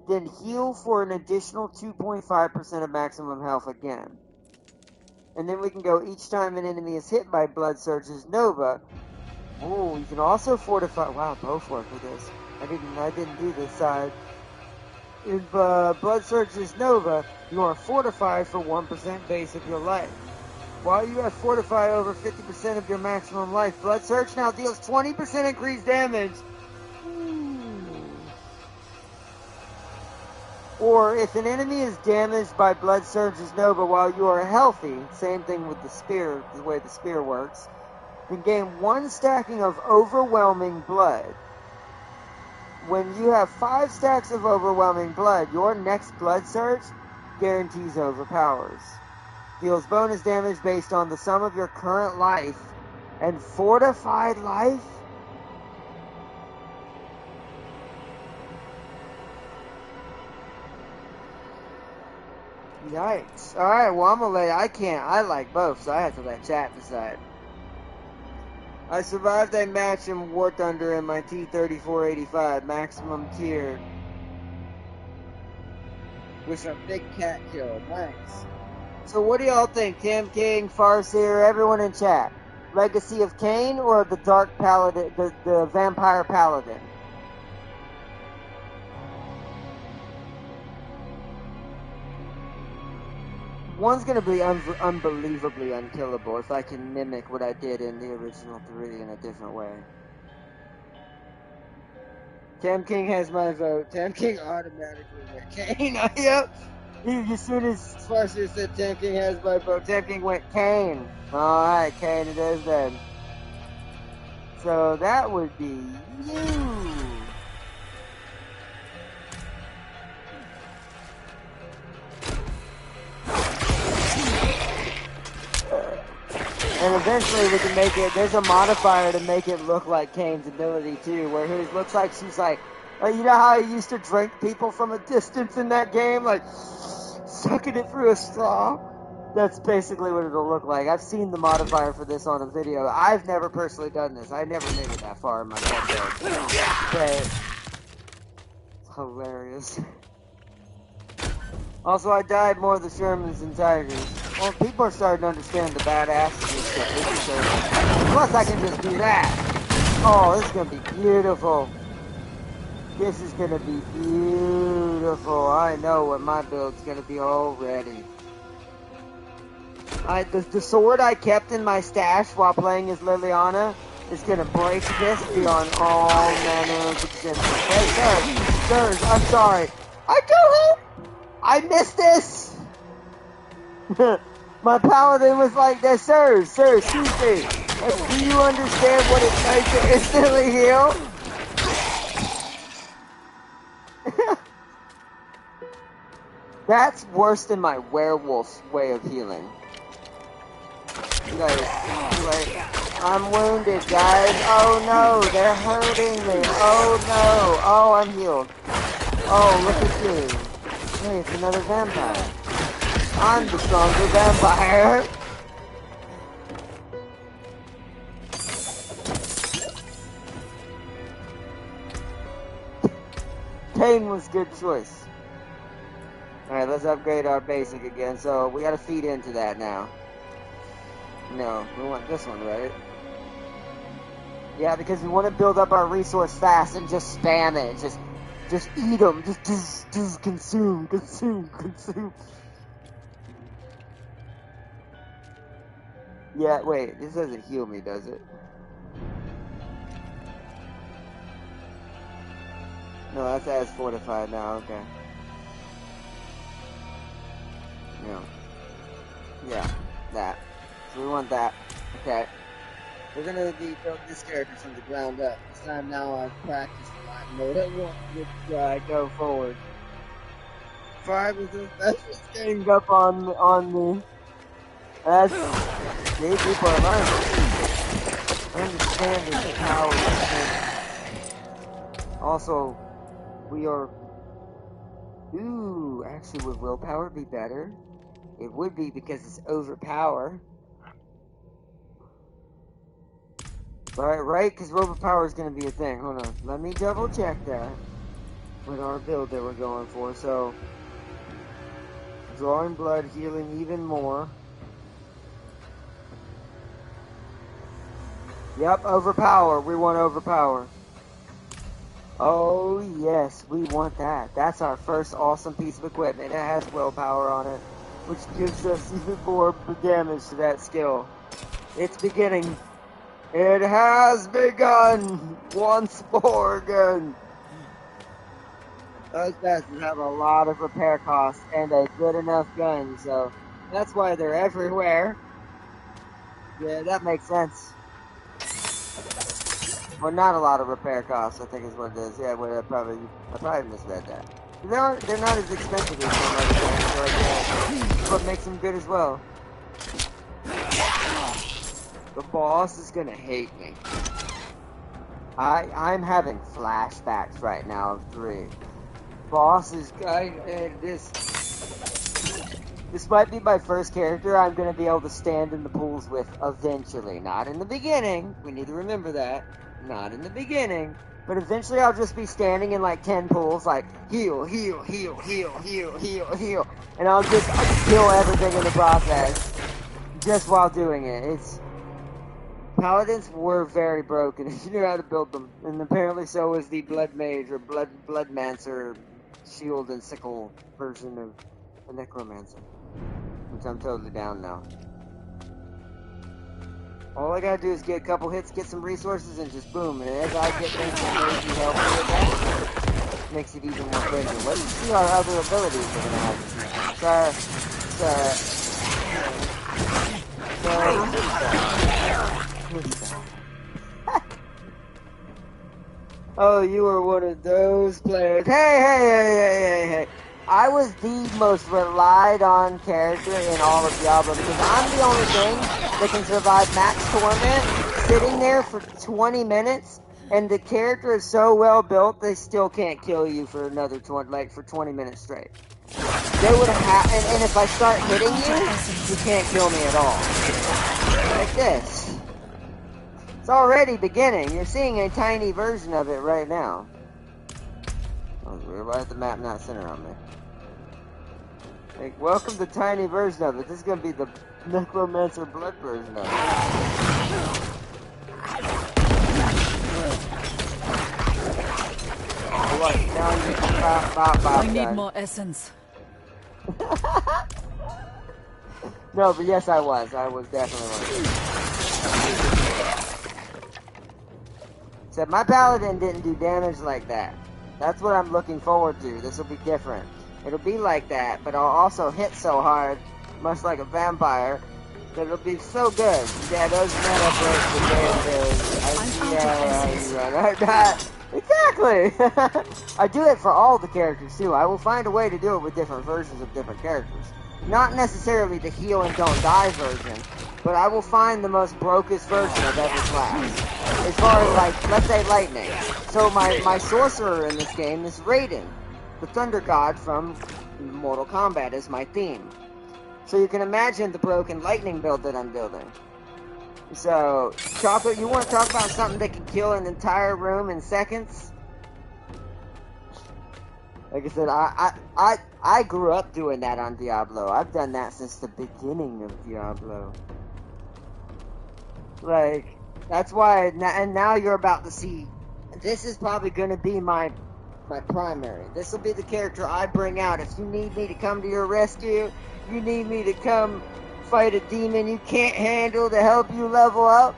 then heal for an additional 2.5% of maximum health again. And then we can go each time an enemy is hit by Blood Surge's Nova. Ooh, you can also fortify. Wow, both work with this. I didn't do this side. If Blood Surge's Nova, you are fortified for 1% base of your life. While you have fortified over 50% of your maximum life, Blood Surge now deals 20% increased damage. Or if an enemy is damaged by Blood Surge's Nova while you are healthy, same thing with the spear, the way the spear works, then gain 1 stacking of overwhelming blood. When you have 5 stacks of overwhelming blood, your next Blood Surge guarantees overpowers. Deals bonus damage based on the sum of your current life and fortified life. Yikes. Alright, well, I'm gonna I like both, so I have to let chat decide. I survived a match in War Thunder in my T-3485, maximum tier. With a big cat kill. Nice. So what do y'all think? Tam King, Farseer, everyone in chat. Legacy of Kain or the Dark Paladin, the Vampire Paladin? One's gonna be unbelievably unkillable if I can mimic what I did in the original 3 in a different way. Tam King has my vote. Tam King automatically went Kain. Yep. As soon as Farseer said Tam King has my vote, Tam King went Kain. Alright, Kain it is then. So that would be you. And eventually we can make it, there's a modifier to make it look like Kane's ability too, where it looks like she's like, you know how he used to drink people from a distance in that game? Like, sucking it through a straw? That's basically what it'll look like. I've seen the modifier for this on a video. I've never personally done this. I never made it that far in my build. But it's hilarious. Also, I died more of the Shermans than Tigers. Well, people are starting to understand the badasses that plus, I can just do that. Oh, this is going to be beautiful. This is going to be beautiful. I know what my build's going to be already. The sword I kept in my stash while playing as Liliana is going to break this beyond all manner of existence. Hey, sirs, I'm sorry. I missed this! My paladin was like this, sir, excuse me. Do you understand what it takes to instantly heal? That's worse than my werewolf's way of healing. Like, I'm wounded, guys. Oh no, they're hurting me. Oh no. Oh, I'm healed. Oh, look at you. Hey, it's another vampire. I'm the stronger vampire. Kain was good choice. Alright, let's upgrade our basic again. So, we gotta feed into that now. No, we want this one, right? Yeah, because we want to build up our resource fast and just spam it. Just eat them. Just consume. Yeah, wait, this doesn't heal me, does it? No, that's as fortified now, okay. No. Yeah, that. So we want that. Okay. We're gonna be building this character from the ground up. This time now I've practiced a lot more. I want to go forward. 5 is the best ganged up on me. That's these people are learning. Understanding the power of the Also, we are actually would willpower be better? It would be because it's overpower. Right? Because overpower is going to be a thing. Hold on. Let me double check that with our build that we're going for. So, drawing blood, healing even more. Yep, overpower. We want overpower. Oh, yes, we want that. That's our first awesome piece of equipment. It has willpower on it, which gives us even more damage to that skill. It's beginning. It has begun once more again. Those bastards have a lot of repair costs and a good enough gun, so that's why they're everywhere. Yeah, that makes sense. Well, not a lot of repair costs, I think is what it is. Yeah, well, I probably misread that. They're not as expensive as some other things, so that's what makes them good as well. The boss is gonna hate me. I'm having flashbacks right now of 3. Boss is this might be my first character I'm gonna be able to stand in the pools with eventually. Not in the beginning. We need to remember that. Not in the beginning. But eventually I'll just be standing in like 10 pools, like heal. And I'll kill everything in the process. Just while doing it. Paladins were very broken if you knew how to build them. And apparently so is the Blood Mage or Bloodmancer shield and sickle version of the Necromancer. Which I'm totally down now. All I gotta do is get a couple hits, get some resources, and just boom. And as I get things that maybe help me with that, makes it even more crazy. Let's see our other abilities we're gonna have. Oh, you were one of those players. Hey. I was the most relied on character in all of Diablo because I'm the only thing that can survive max torment sitting there for 20 minutes, and the character is so well built they still can't kill you for another 20 minutes straight. They would have, and if I start hitting you can't kill me at all. Like this. It's already beginning. You're seeing a tiny version of it right now. That was weird. Why is the map not center on me? Like, welcome to tiny version of it. This is gonna be the Necromancer blood version of it. I need more essence. No, but yes, I was. I was definitely one. Except my paladin didn't do damage like that. That's what I'm looking forward to. This will be different. It'll be like that, but I'll also hit so hard, much like a vampire, that it'll be so good. Yeah, those mana breaks are good. Exactly! I do it for all the characters, too. I will find a way to do it with different versions of different characters. Not necessarily the heal and don't die version, but I will find the most brokest version of every class. As far as, like, let's say lightning. So my sorcerer in this game is Raiden, the thunder god from Mortal Kombat, is my theme. So you can imagine the broken lightning build that I'm building. So, Chocolate, you want to talk about something that can kill an entire room in seconds? Like I said, I grew up doing that on Diablo. I've done that since the beginning of Diablo. Like, that's why, and now you're about to see, this is probably going to be my primary. This will be the character I bring out. If you need me to come to your rescue, you need me to come fight a demon you can't handle to help you level up,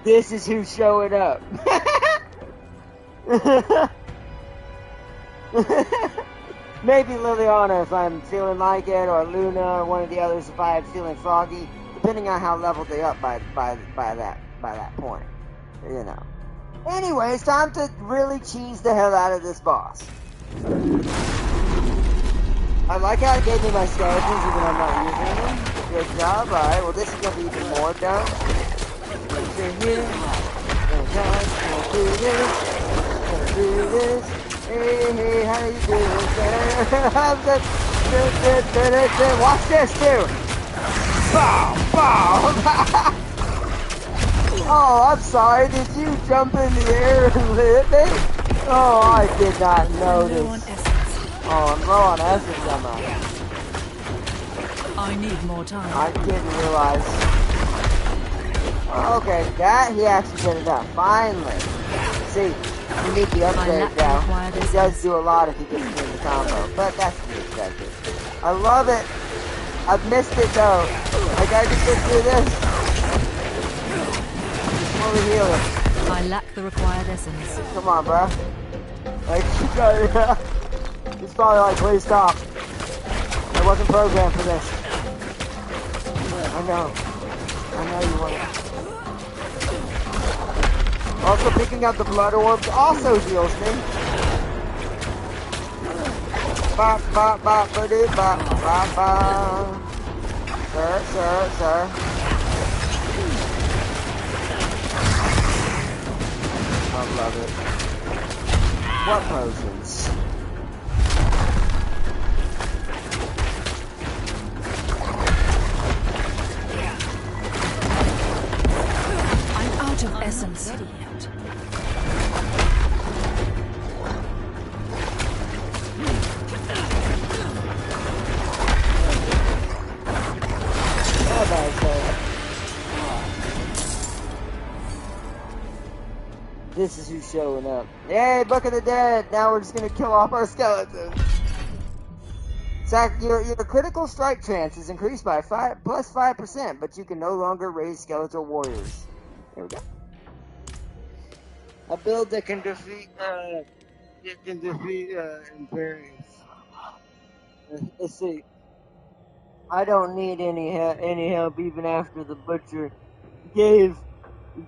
this is who's showing up. Maybe Liliana if I'm feeling like it, or Luna, or one of the others if I'm feeling froggy, depending on how leveled they up by that point, you know. Anyway, it's time to really cheese the hell out of this boss. I like how it gave me my skeletons even though I'm not using them. Good job. Alright, well this is gonna be even more done. Here, gonna do this. Gonna do this. Hey, how you doing, sir? Watch this too. Bow, bow. Oh, I'm sorry. Did you jump in the air and hit me? Oh, I did not notice. Oh, I'm low on essence, am I? I need more time. I didn't realize. Oh, okay, that he actually did it up. Finally. See. You need the upgrade now. It does do a lot if you get in the combo, but that's to be expected. I love it. I've missed it though. I gotta just get through this. Fully heal it. I lack the required essence. Come on, bro. Like, you got it. He's probably like, please stop. I wasn't programmed for this. I know you want it. Also, picking up the blood orbs also heals me. Bop, bop, bop, ba-doo, bop, bop, bop. Sir. I love it. What potions? I'm out of essence. This is who's showing up. Yay, Book of the Dead! Now we're just gonna kill off our skeletons. Your critical strike chance is increased by plus 5%, but you can no longer raise skeletal warriors. There we go. A build that can defeat Imperials. Let's see. I don't need any help even after the butcher gave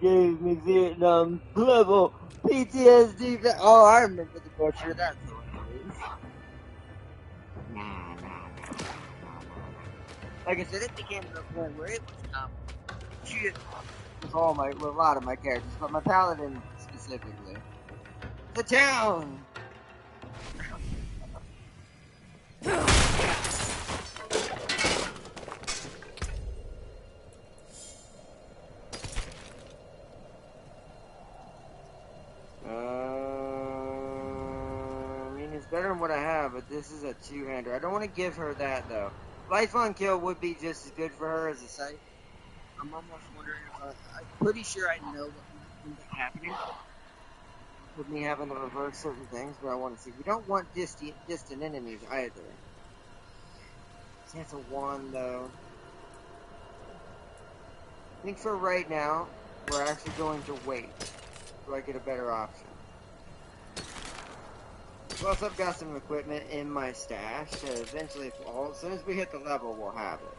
me Vietnam level PTSD. Oh, I remember the butcher. That's what it is. Like I said, it became to the point where it was shit with a lot of my characters, but my paladin specifically. The town. Better than what I have, but this is a two-hander. I don't want to give her that though. Life on kill would be just as good for her as a sight. I'm almost wondering if I'm pretty sure I know what ends up happening with me having to reverse certain things, but I want to see. We don't want distant enemies either. Chance of 1 though. I think for right now, we're actually going to wait so I get a better option. Plus, I've got some equipment in my stash, so eventually, as soon as we hit the level, we'll have it.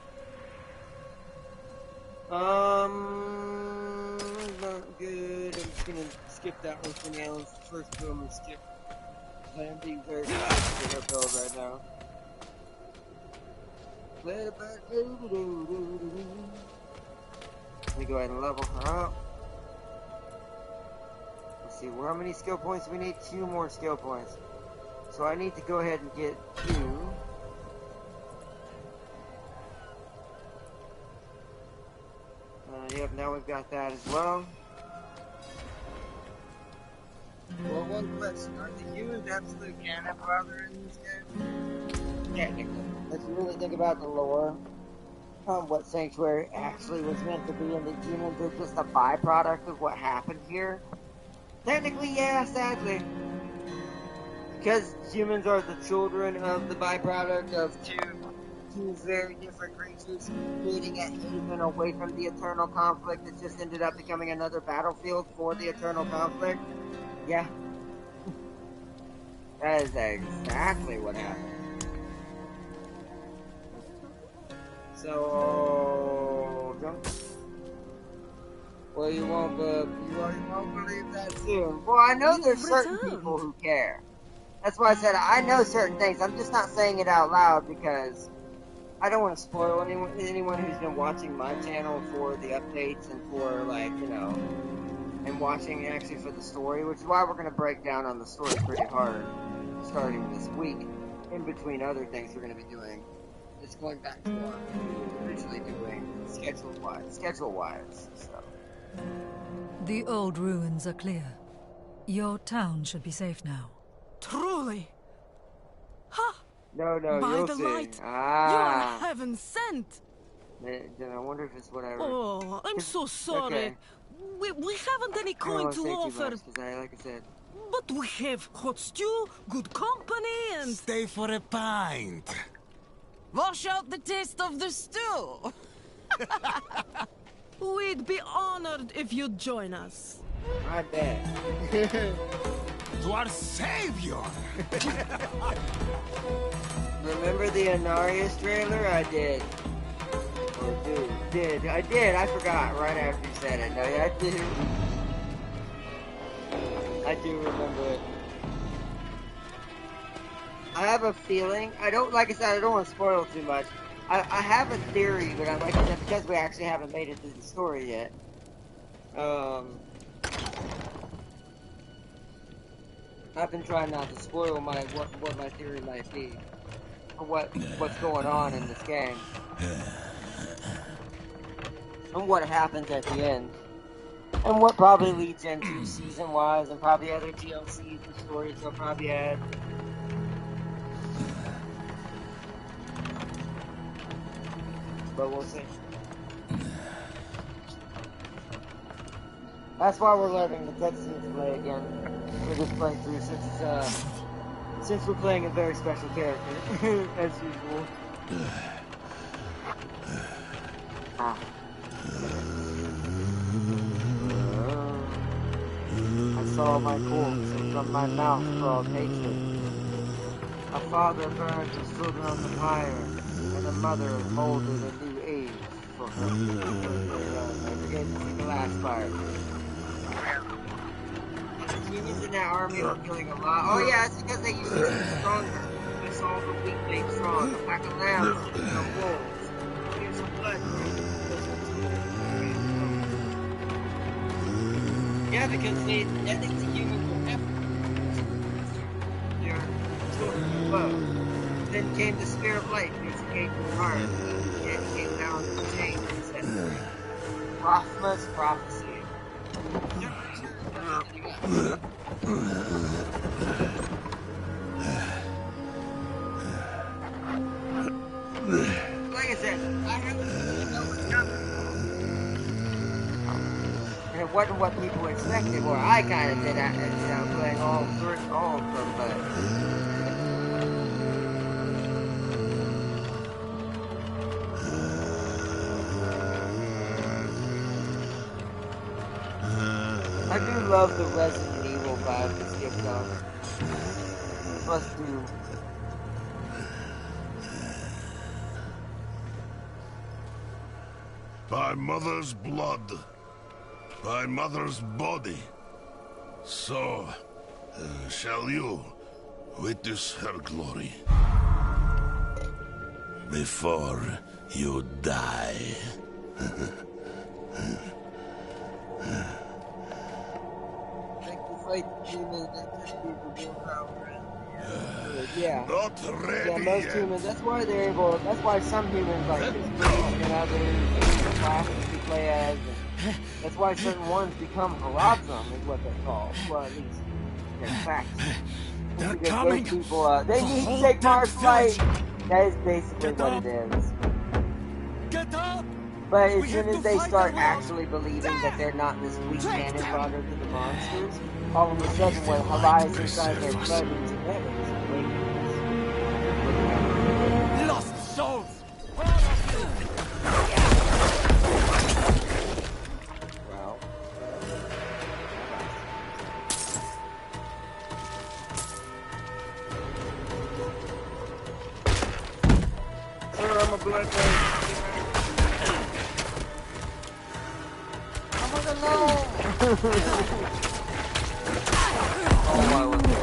Not good. I'm just gonna skip that one for now. It's the first build I'm gonna skip. I'm being very fast with our build right now. Let me go ahead and level her up. Let's see, how many skill points? We need 2 more skill points. So I need to go ahead and get 2. Yep, now we've got that as well. Well, one question. Are the humans absolute cannon fodder in this game? technically. If you really think about the lore, what Sanctuary actually was meant to be, and the humans are just a byproduct of what happened here. Technically, yeah, sadly. Because humans are the children of the byproduct of two very different creatures creating a haven away from the eternal conflict that just ended up becoming another battlefield for the eternal conflict. Yeah. That is exactly what happened. So, well, you won't believe that soon. Well, I know there's certain people who care. That's why I said I know certain things. I'm just not saying it out loud because I don't want to spoil anyone who's been watching my channel for the updates and for, like, you know, and watching actually for the story, which is why we're going to break down on the story pretty hard starting this week, in between other things we're going to be doing. It's going back to what we were originally doing schedule-wise. So. The old ruins are clear. Your town should be safe now. Truly? Ha! No, By you'll the see. light, you Ah. are heaven sent. Then I wonder if it's whatever. Oh, I'm so sorry. Okay. We haven't any coin to offer. Because like I said. But we have hot stew, good company, and... Stay for a pint. Wash out the taste of the stew. We'd be honored if you'd join us. I bet. To our savior. Remember the Anarius trailer? I did. Or did. I did. I forgot right after you said it. No, I did. I do remember it. I have a feeling, like I said, I don't want to spoil too much. I have a theory, but like I said, because we actually haven't made it through the story yet. I've been trying not to spoil what my theory might be, or what's going on in this game, and what happens at the end, and what probably leads into season-wise, and probably other DLCs and stories they'll probably add. But we'll see. That's why we're letting the cutscenes play again for this playthrough, since we're playing a very special character, as usual. I saw my corpse, and from my mouth crawled hatred. A father burned his children on the fire, and a mother molded a new age for her. I forget to see the last part. Humans in that army were killing a lot. Oh yeah, it's because they used to be stronger. They saw the weak made strong. A pack of lambs to become wolves. Here's some blood. Yeah, because I think the humans were effort. They're children of love. Then came the spear of light, which came from the heart. And came down to the chain and said, Rothma's prophecy. Like I said, I haven't really know what's coming. And it wasn't what people expected, or I kind of did that, playing all of them, but... I do love the Resident Evil vibe that's given off. Plus Doom. By mother's blood, by mother's body, so shall you witness her glory before you die. Fight the demons that just people build power in. Yeah. Not ready Yeah, most yet. humans, that's why they're able, that's why some humans like this Priest and others, different classes we play as, and that's why certain ones become Horazum is what they're called. Well, at least they're facts. They're Because coming. those people, they need to take Mars flight. That is basically Get what up. it is. Get up! But as We soon have as to they fight start our way out. actually believing that they're not this weak Take cannon them. fodder to the monsters, all of a sudden what the light lies inside their preserve us. blood and genetics awakens. Lost souls! Well, sir, I'm a blood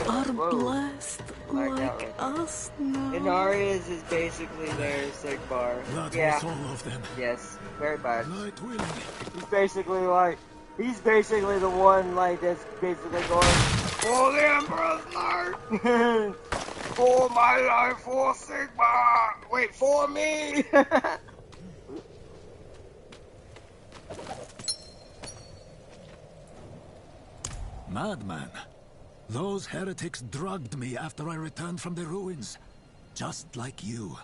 Are blessed like us now. Inarius is basically their Sigbar. That Yeah. was all of them. Yes, very bad. Light willing. He's basically the one, like, that's basically going, for the Emperor's life! For my life, for Sigma! Wait, for me! Madman. Those heretics drugged me after I returned from the ruins. Just like you.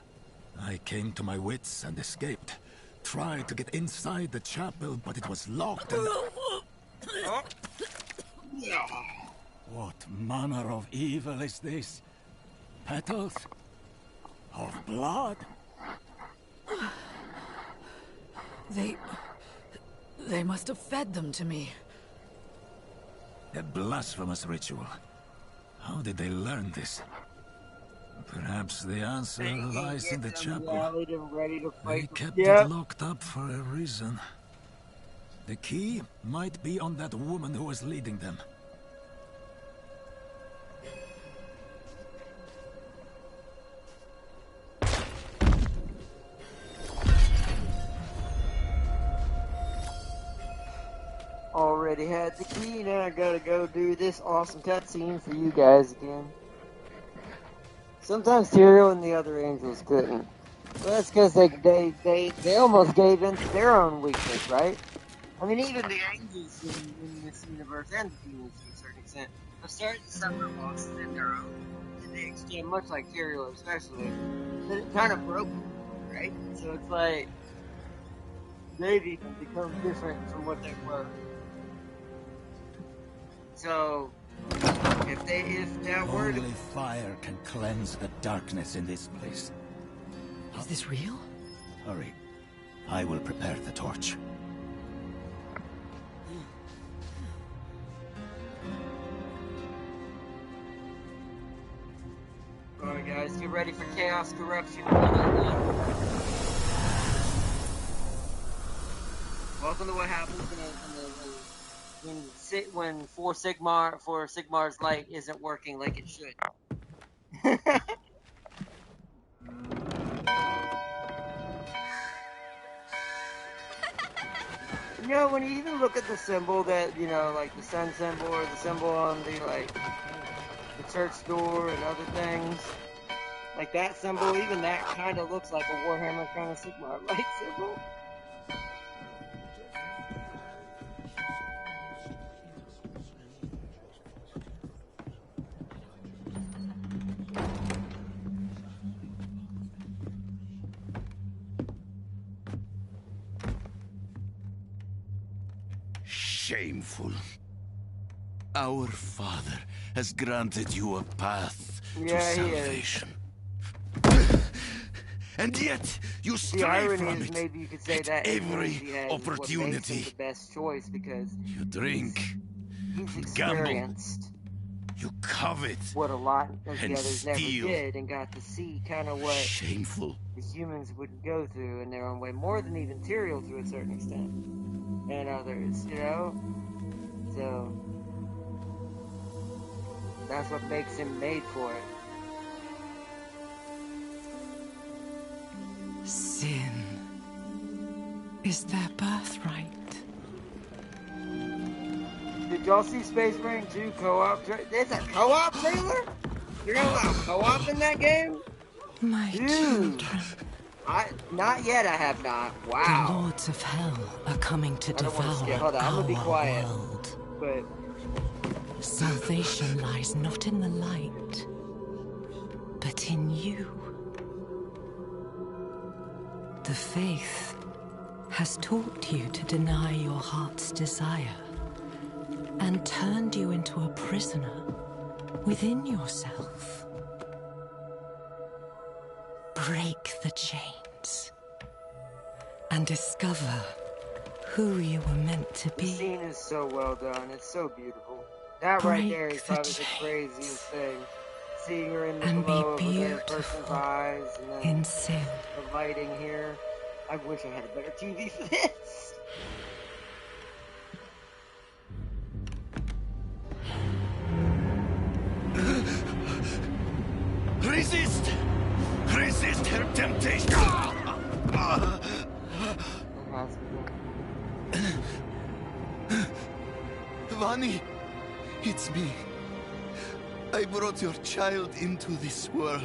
I came to my wits and escaped. Tried to get inside the chapel, but it was locked and... What manner of evil is this? Petals? Of blood? They must have fed them to me. A blasphemous ritual. How did they learn this? Perhaps the answer lies in the chapel. They kept it locked up for a reason. The key might be on that woman who was leading them. Already had the key, now I gotta go do this awesome cutscene for you guys again. Sometimes Tyrael and the other angels couldn't. Well, that's because they almost gave in to their own weakness, right? I mean, even the angels in this universe and the demons to a certain extent have started to suffer losses in their own. To the extent, much like Tyrael especially, that it kind of broke them, right? So it's like, they've even become different from what they were. So, if that were to... Only fire can cleanse the darkness in this place. Is this real? Hurry. I will prepare the torch. Alright guys, get ready for chaos, corruption, Welcome to what happens when for Sigmar's light isn't working like it should. You know, when you even look at the symbol that, you know, like the sun symbol or the symbol on the, like, the church door and other things, like that symbol, even that kind of looks like a Warhammer kind of Sigmar light symbol. Shameful. Our Father has granted you a path to salvation. And yet, you stray from it maybe you could say at that every opportunity. the best choice because You drink, he's gamble, experienced you covet, what a lot of the and others never steal. did and got to see kind of what Shameful. the humans would go through in their own way, more than even Tyrael to a certain extent, and others, you know? So, that's what makes him made for it. Sin is their birthright. Did y'all see Space Marine 2 co-op? There's a co-op trailer? You're gonna allow co-op in that game? My children. Not yet, I have not. Wow. The lords of hell are coming to devour Hold on, I'm gonna be quiet. world. But salvation lies not in the light, but in you. The faith has taught you to deny your heart's desire and turned you into a prisoner within yourself. Break the chains and discover who you were meant to be. The scene is so well done. It's so beautiful. That right there is probably the craziest thing. Seeing her in the glow of another person's eyes, and then the lighting here. I wish I had a better TV for this. Resist! Resist her temptation! Vani, it's me. I brought your child into this world.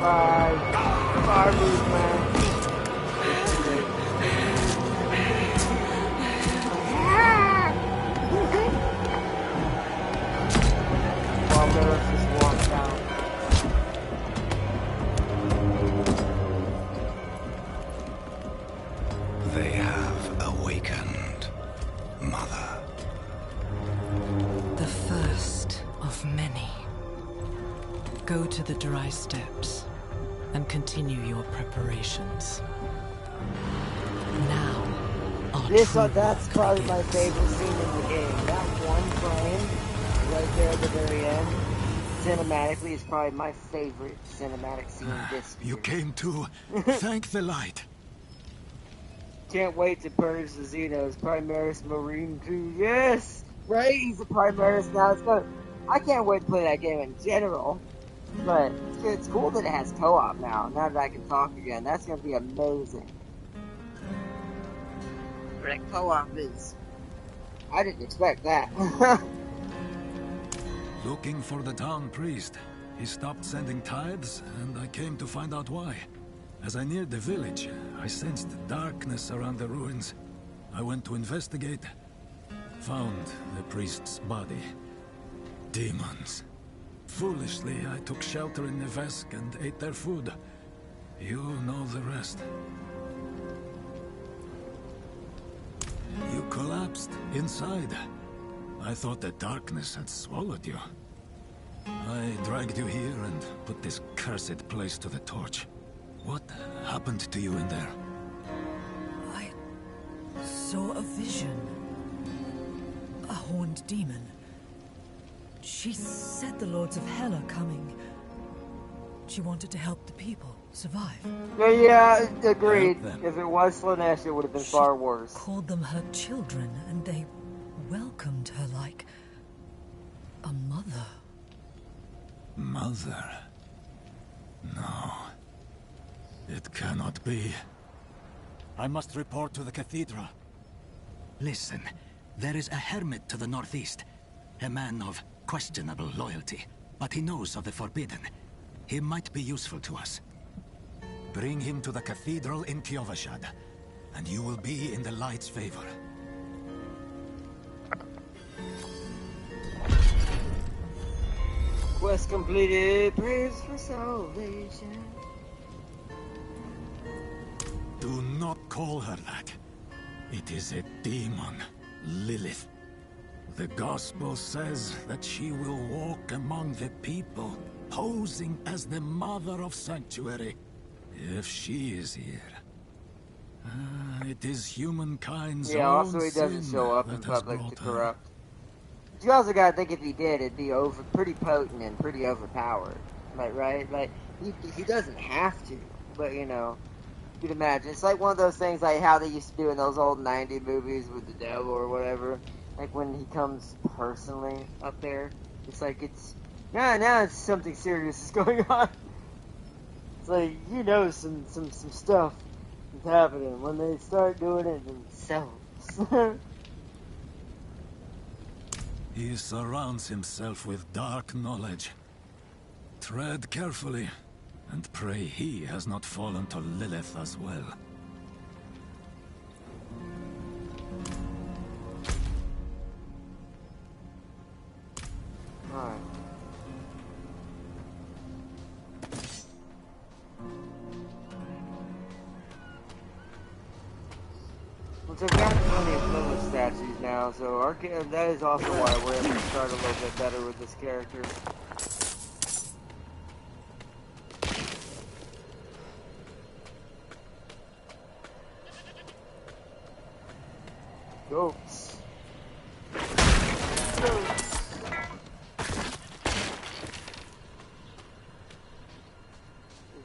Bye, man. Just walk down. They have awakened, Mother. The first of many. Go to the dry steps and continue your preparations. Now, that's probably my favorite scene in the game. That one frame right there at the very end, cinematically, is probably my favorite cinematic scene in this game. You came to thank the light. Can't wait to purge the Xenos. Primaris Marine 2. Yes! Right? He's a Primaris now. I can't wait to play that game in general. But it's cool that it has co-op now that I can talk again. That's going to be amazing. But co-op is... I didn't expect that. Looking for the town priest. He stopped sending tithes, and I came to find out why. As I neared the village, I sensed darkness around the ruins. I went to investigate. Found the priest's body. Demons. Foolishly, I took shelter in Nevesk and ate their food. You know the rest. You collapsed inside. I thought the darkness had swallowed you. I dragged you here and put this cursed place to the torch. What happened to you in there? I saw a vision. A horned demon. She said the Lords of Hell are coming. She wanted to help the people survive. Yeah, agreed. If it was Slanesh, it would have been far worse. Called them her children, and they welcomed her like a mother. Mother? No. It cannot be. I must report to the cathedral. Listen, there is a hermit to the northeast. A man of questionable loyalty, but he knows of the forbidden. He might be useful to us. Bring him to the cathedral in Kiovashad, and you will be in the light's favor. Quest completed. Praise for salvation. Do not call her that. It is a demon, Lilith. The Gospel says that she will walk among the people, posing as the Mother of Sanctuary. If she is here. It is humankind's own also he doesn't sin show up in that has public brought to her. corrupt. But you also gotta think if he did, it'd be pretty potent and pretty overpowered. Right? Like, he doesn't have to, but you know, you'd imagine. It's like one of those things like how they used to do in those old 90 movies with the devil or whatever. Like when he comes personally up there, it's like now it's something serious is going on. It's like, you know, some stuff is happening when they start doing it themselves. He surrounds himself with dark knowledge. Tread carefully, and pray he has not fallen to Lilith as well. I've got plenty of Lilith statues now, so that is also why we're able to start a little bit better with this character. Goats.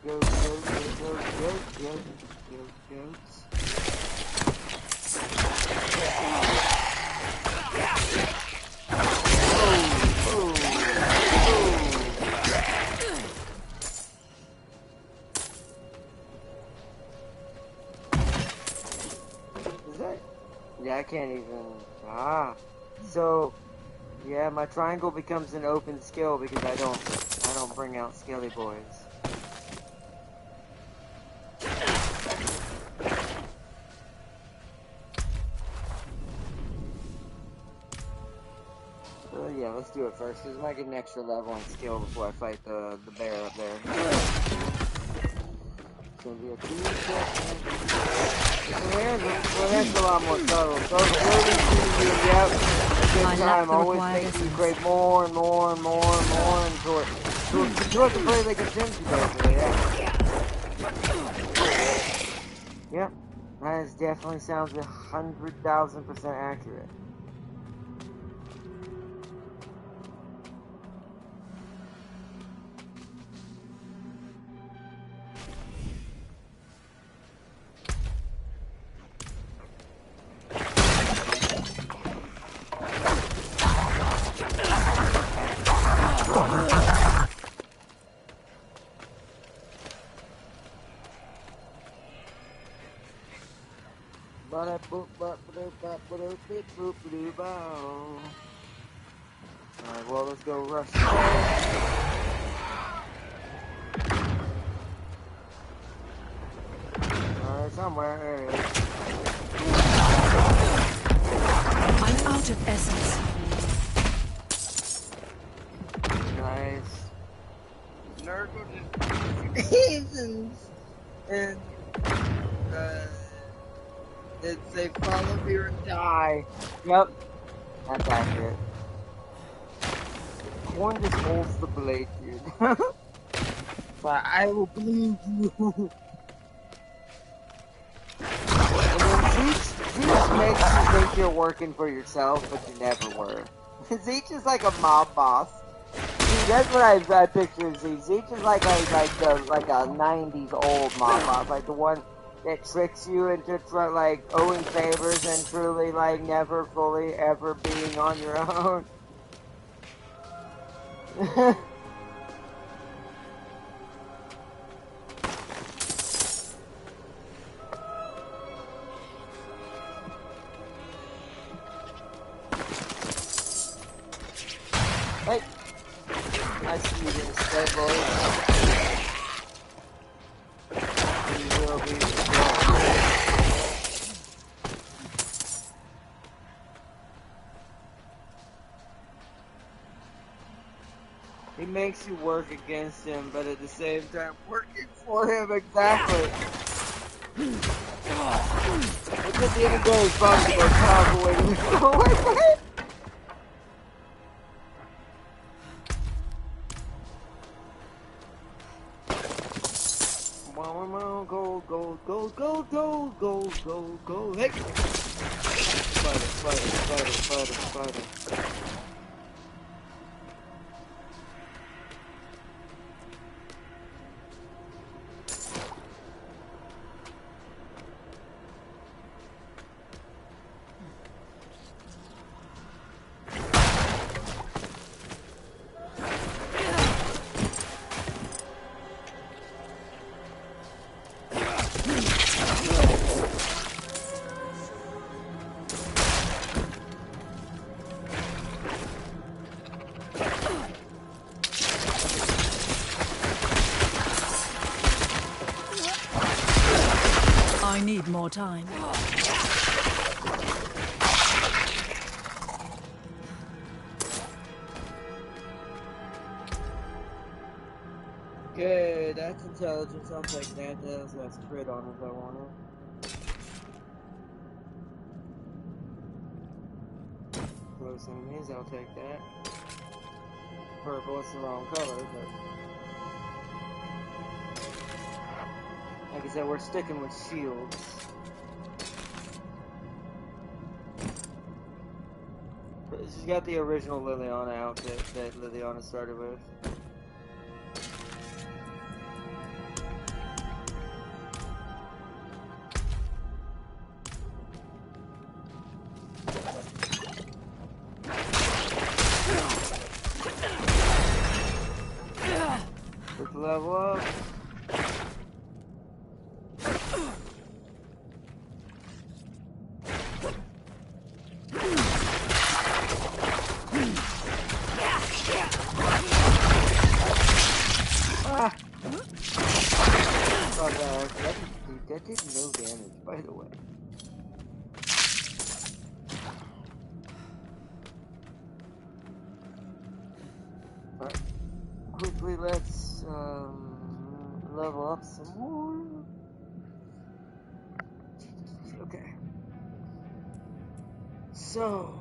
Goats. Goats. Is that? Yeah, I can't even. So, yeah, my triangle becomes an open skill because I don't bring out Skelly boys. Yeah, let's do it first, because I might get an extra level on skill before I fight the bear up there. It's gonna be a 2-step. Well, that's a lot more subtle. So, yep, a good time. Always making you crave more and more and more and more until it completely consumes you, basically, yeah. Yep, that definitely sounds 100,000% accurate. Alright, well, let's go rush. Alright, somewhere. There it is. I'm out of essence. Nice. And it's they follow me or die. Yep. That's accurate. Corn just holds the blade, dude. But I will believe you. And then Zeech makes you think you're working for yourself, but you never were. Zeech is like a mob boss. Dude, that's what I picture Zeech. Zeech is like a 90s old mob boss, like the one that tricks you into owing favors and truly never fully ever being on your own. Hey, I see you didn't stay, boys. You will be destroyed. He makes you work against him, but at the same time, working for him, exactly. Which at the end of the day is probably the most powerful way to go with it. Gold, gold, gold, gold, gold, gold, gold, gold. Hey! Spider. I need more time. Okay, that's intelligence. I'll take that. That was less crit on it if I wanted. most enemies. I'll take that. Purple, it's the wrong color, but like I said, we're sticking with shields. She's got the original Liliana outfit that Liliana started with. Quick level up. That did no damage, by the way. Alright. Quickly, let's level up some more. Okay. So,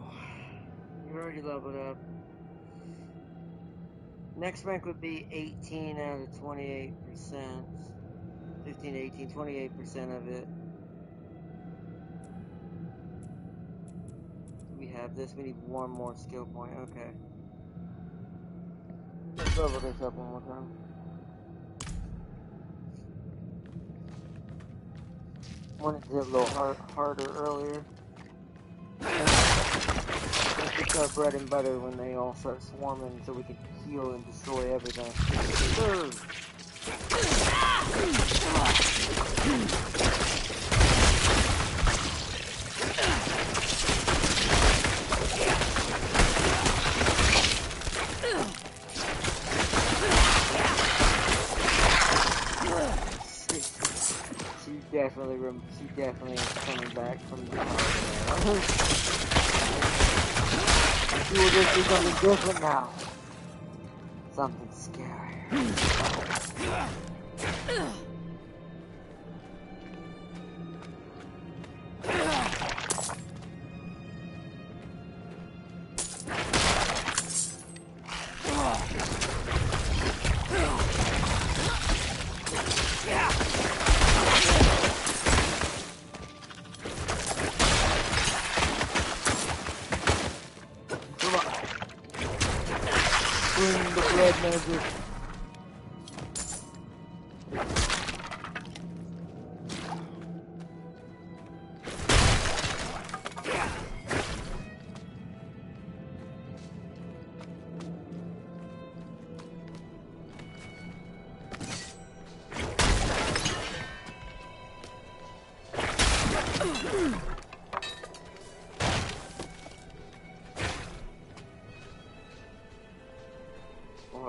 you're already leveled up. Next rank would be 18 out of 28%. 15, 18, 28% of it. We have this. We need one more skill point. Okay. Let's level this up one more time. Wanted to hit a little harder earlier. It's our bread and butter when they all start swarming so we can heal and destroy everything. She definitely is coming back from the power. She will just do something different now. Something scary. Magic.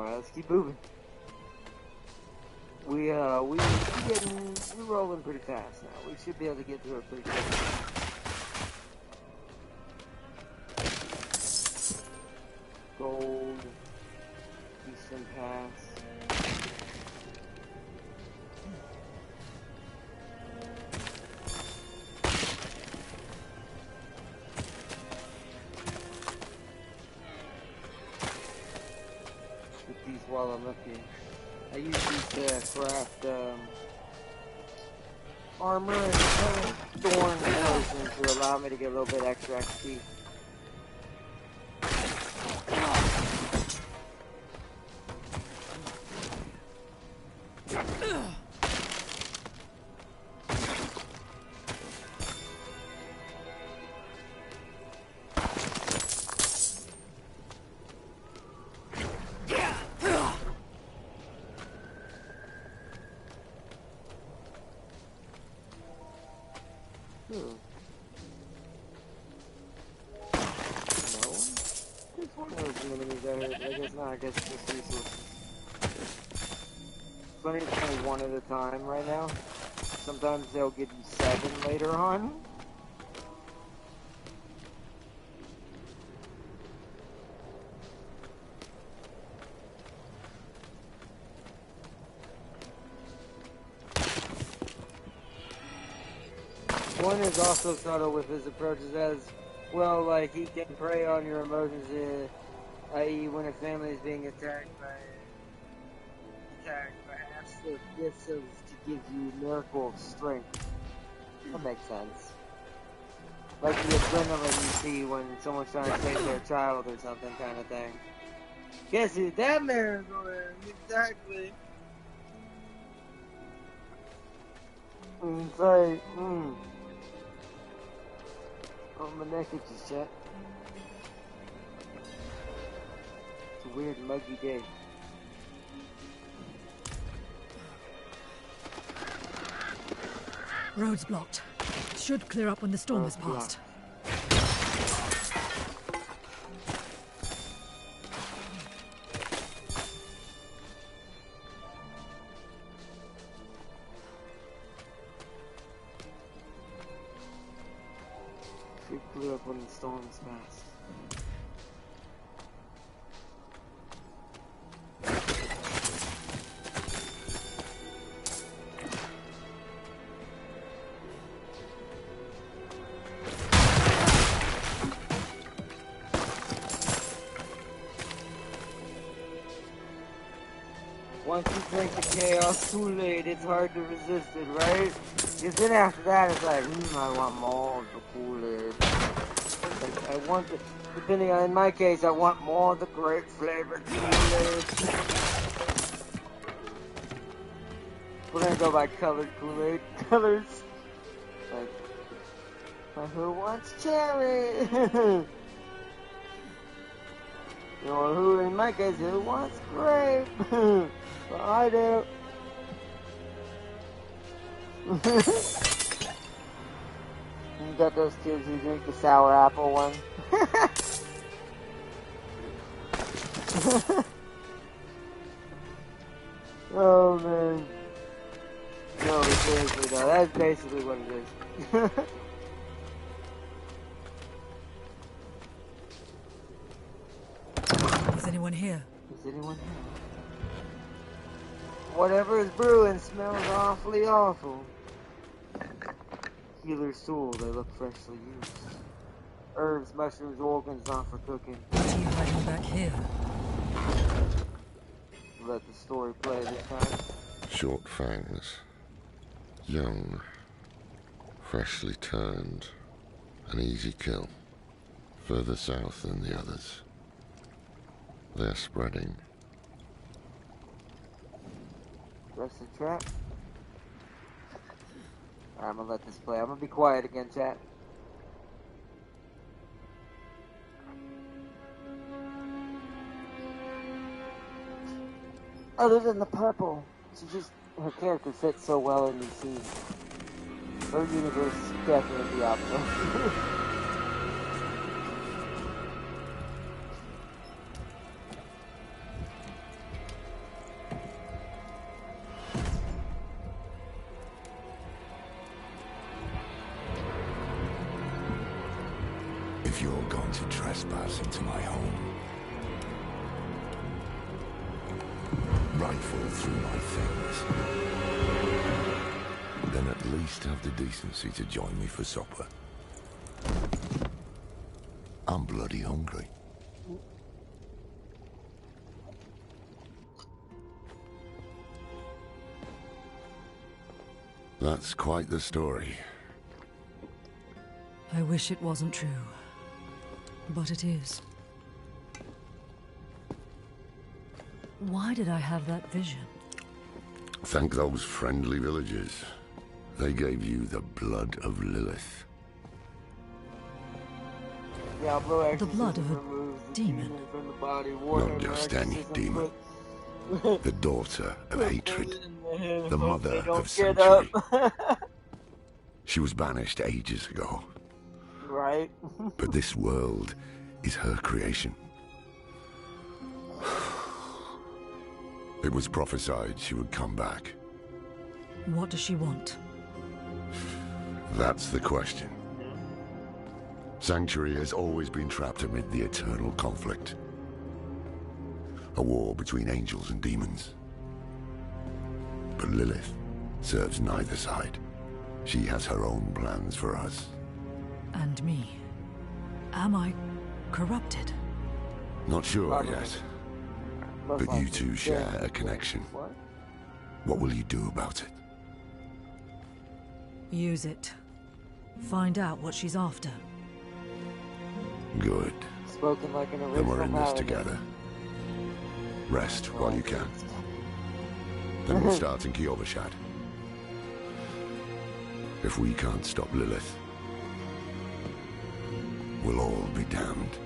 Let's keep moving. We're rolling pretty fast now. We should be able to get through it pretty quick. Gold, Eastern Pass. While I'm looking, I use these to craft armor and thorn potions to allow me to get a little bit extra XP. I guess it's just resources. It's only 21 at a time right now. Sometimes they'll give you 7 later on. One is also subtle with his approaches as Well, like, he can prey on your emotions, i.e. when a family is being attacked by ask for gifts to give you miracle of strength. That makes sense. Like the adrenaline you see when someone's trying to save their child or something kind of thing. Guess who that miracle is? Exactly. It's like, oh, my neck itches, chat. It's a weird, muggy day. Road's blocked. Should clear up when the storm is passed. Should clear up when the storm is passed. Once you drink the Chaos Kool-Aid, it's hard to resist it, right? Because then after that, it's like, I want more of the Kool-Aid. Like, I want the, depending on, in my case, I want more of the grape flavored Kool-Aid. We're gonna go by colored Kool-Aid colors. Like who wants cherry? Or who, in my case, who wants grape? Well, I do. You got those kids who drink the sour apple one. Oh man. No, seriously though, that's basically what it is. Is anyone here? Is anyone here? Whatever is brewing smells awfully awful. Healer's tool, they look freshly used. Herbs, mushrooms, organs, not for cooking. What's he hiding back here? Let the story play this time. Short fangs. Young. Freshly turned. An easy kill. Further south than the others. They're spreading. Rest the trap. Alright, I'm gonna let this play. I'm gonna be quiet again, chat. Other than the purple, her character fits so well in these scenes. Her universe is definitely Diablo. If you're going to trespass into my home, rifle through my things, then at least have the decency to join me for supper. I'm bloody hungry. That's quite the story. I wish it wasn't true. But it is. Why did I have that vision? Thank those friendly villagers. They gave you the blood of Lilith. The blood of a demon. Not just any demon. The daughter of hatred. The mother of sanctuary. She was banished ages ago. Right? But this world is her creation. It was prophesied she would come back. What does she want? That's the question. Sanctuary has always been trapped amid the eternal conflict. A war between angels and demons. But Lilith serves neither side. She has her own plans for us. And me. Am I corrupted? Not sure yet. But you two share a connection. What will you do about it? Use it. Find out what she's after. Good. Spoken like an original then we're in this paladin. together. Rest while you can. Then we'll start in Kyovashad. If we can't stop Lilith, we'll all be damned.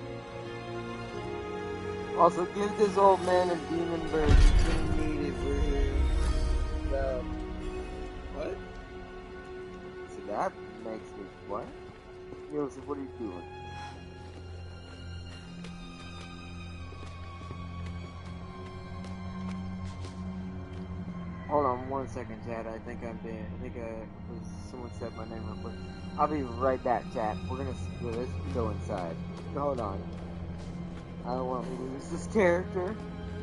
Also, give this old man a demon bird. He's gonna need it for his, what? So that makes me, what? Joseph, what are you doing? Hold on 1 second, chat. I think someone said my name real quick. I'll be right back, chat. Let's go inside. Hold on. I don't want to lose this character.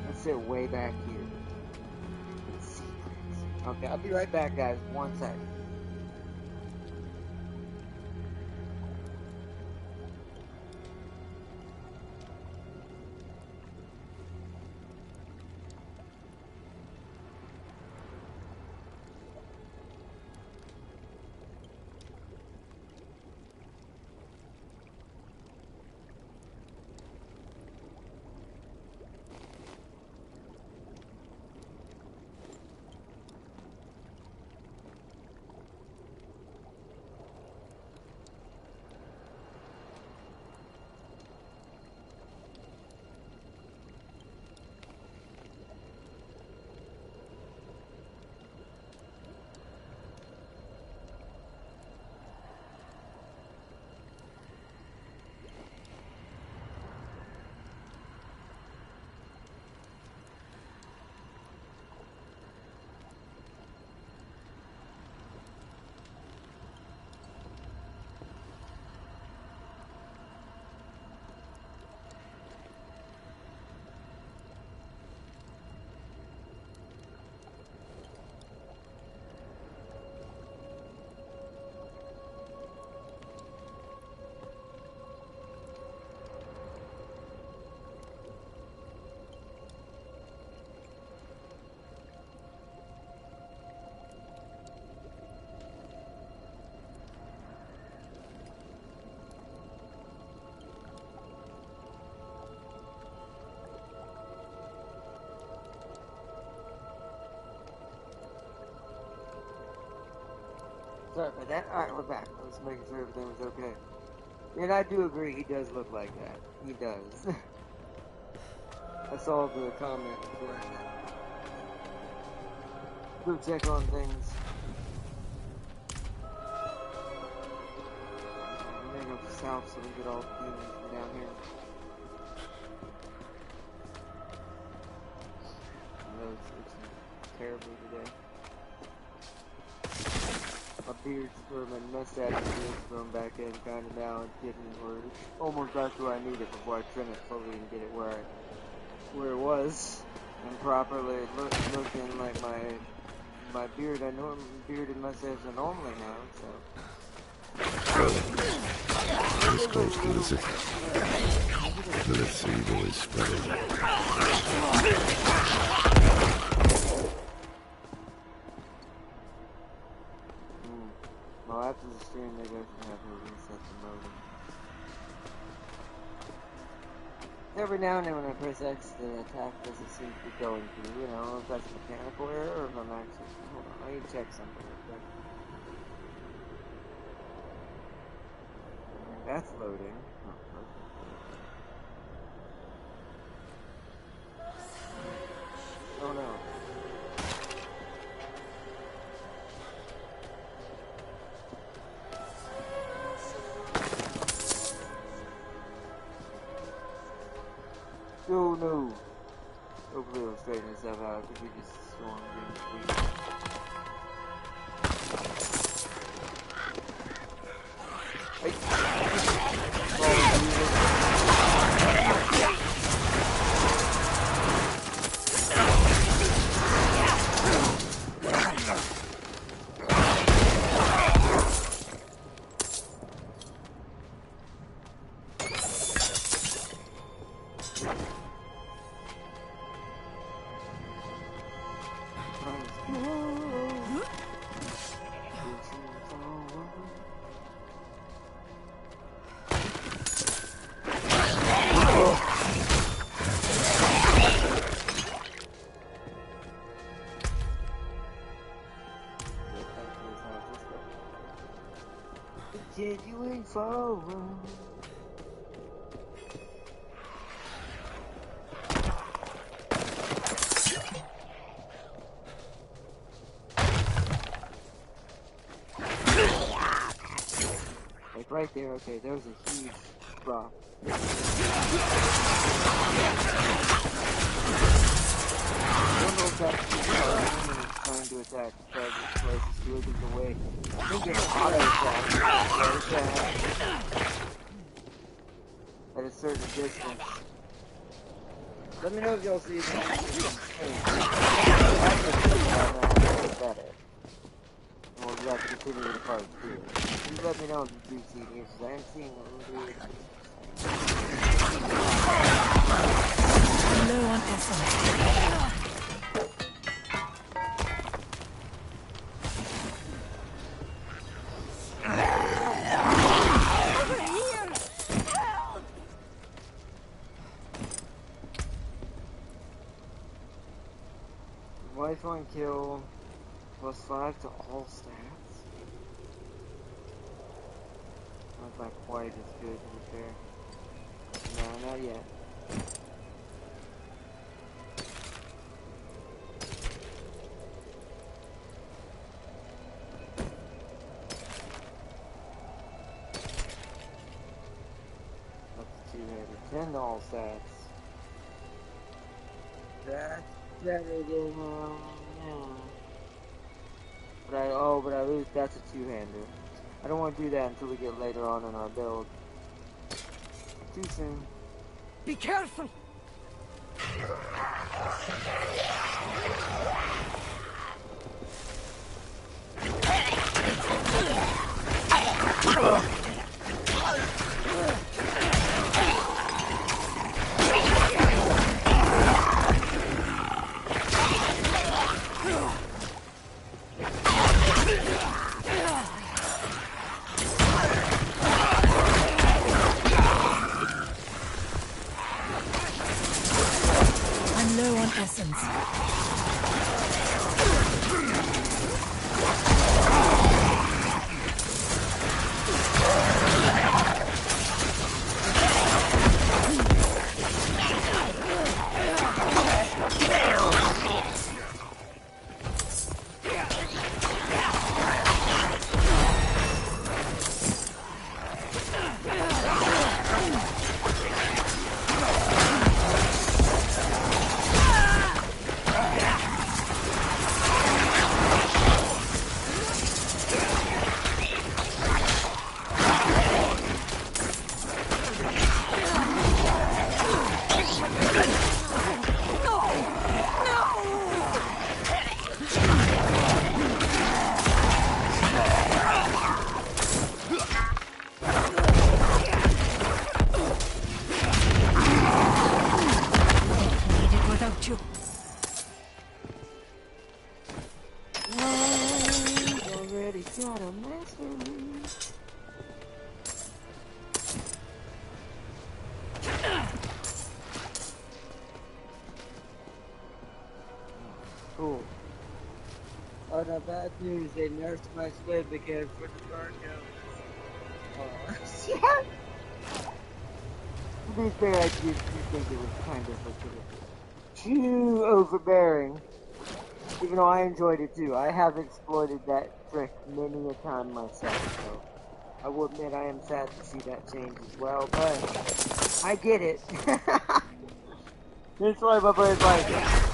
Let's sit way back here. Okay, I'll be right back, guys. 1 second. Sorry about that. Alright, we're back. I was making sure everything was okay. And I do agree, he does look like that. He does. I saw the comment before. Go check on things. I'm gonna go south so we get all the demons from down here. I know it's terrible today. My beard's growing, my mustache is growing back in kind of now. It's getting almost back to where I need it before I trim it slowly and get it where it was and properly looking like my beard. I know beard and mustache are normally now, so. This close to the city. Lilith's evil is spreading. Well, after the stream, maybe I should have her reset the modem. Every now and then when I press X, the attack doesn't seem to be going through. I don't know if that's a mechanical error or if I'm actually... Hold on, I need to check something real quick. That's loading. Oh, perfect. Oh no. Oh no. Hopefully it'll straighten itself out because we just stormed in. forward. Like right there, okay, there was a huge rock. I don't know if that's trying to attack the target closest to it in the way. I think it's auto attack at a certain distance. Let me know if y'all see it. We'll have to continue with the part 2. Please let me know if you do see it here, because I am seeing a little bit. Low on essence. Lifeline kill +5 to all stats. That's not quite as good to be fair. No, not yet. That's 200. 10 to all stats. That's better than but I lose. That's a two-hander. I don't want to do that until we get later on in our build. Too soon. Be careful. Cool. Oh, the bad news, they nerfed my squid because for the cargo. Oh, shit! To be fair, I do think it was kind of too overbearing. Even though I enjoyed it too. I have exploited that trick many a time myself, so I will admit I am sad to see that change as well, but I get it. That's why my brain's like, yeah,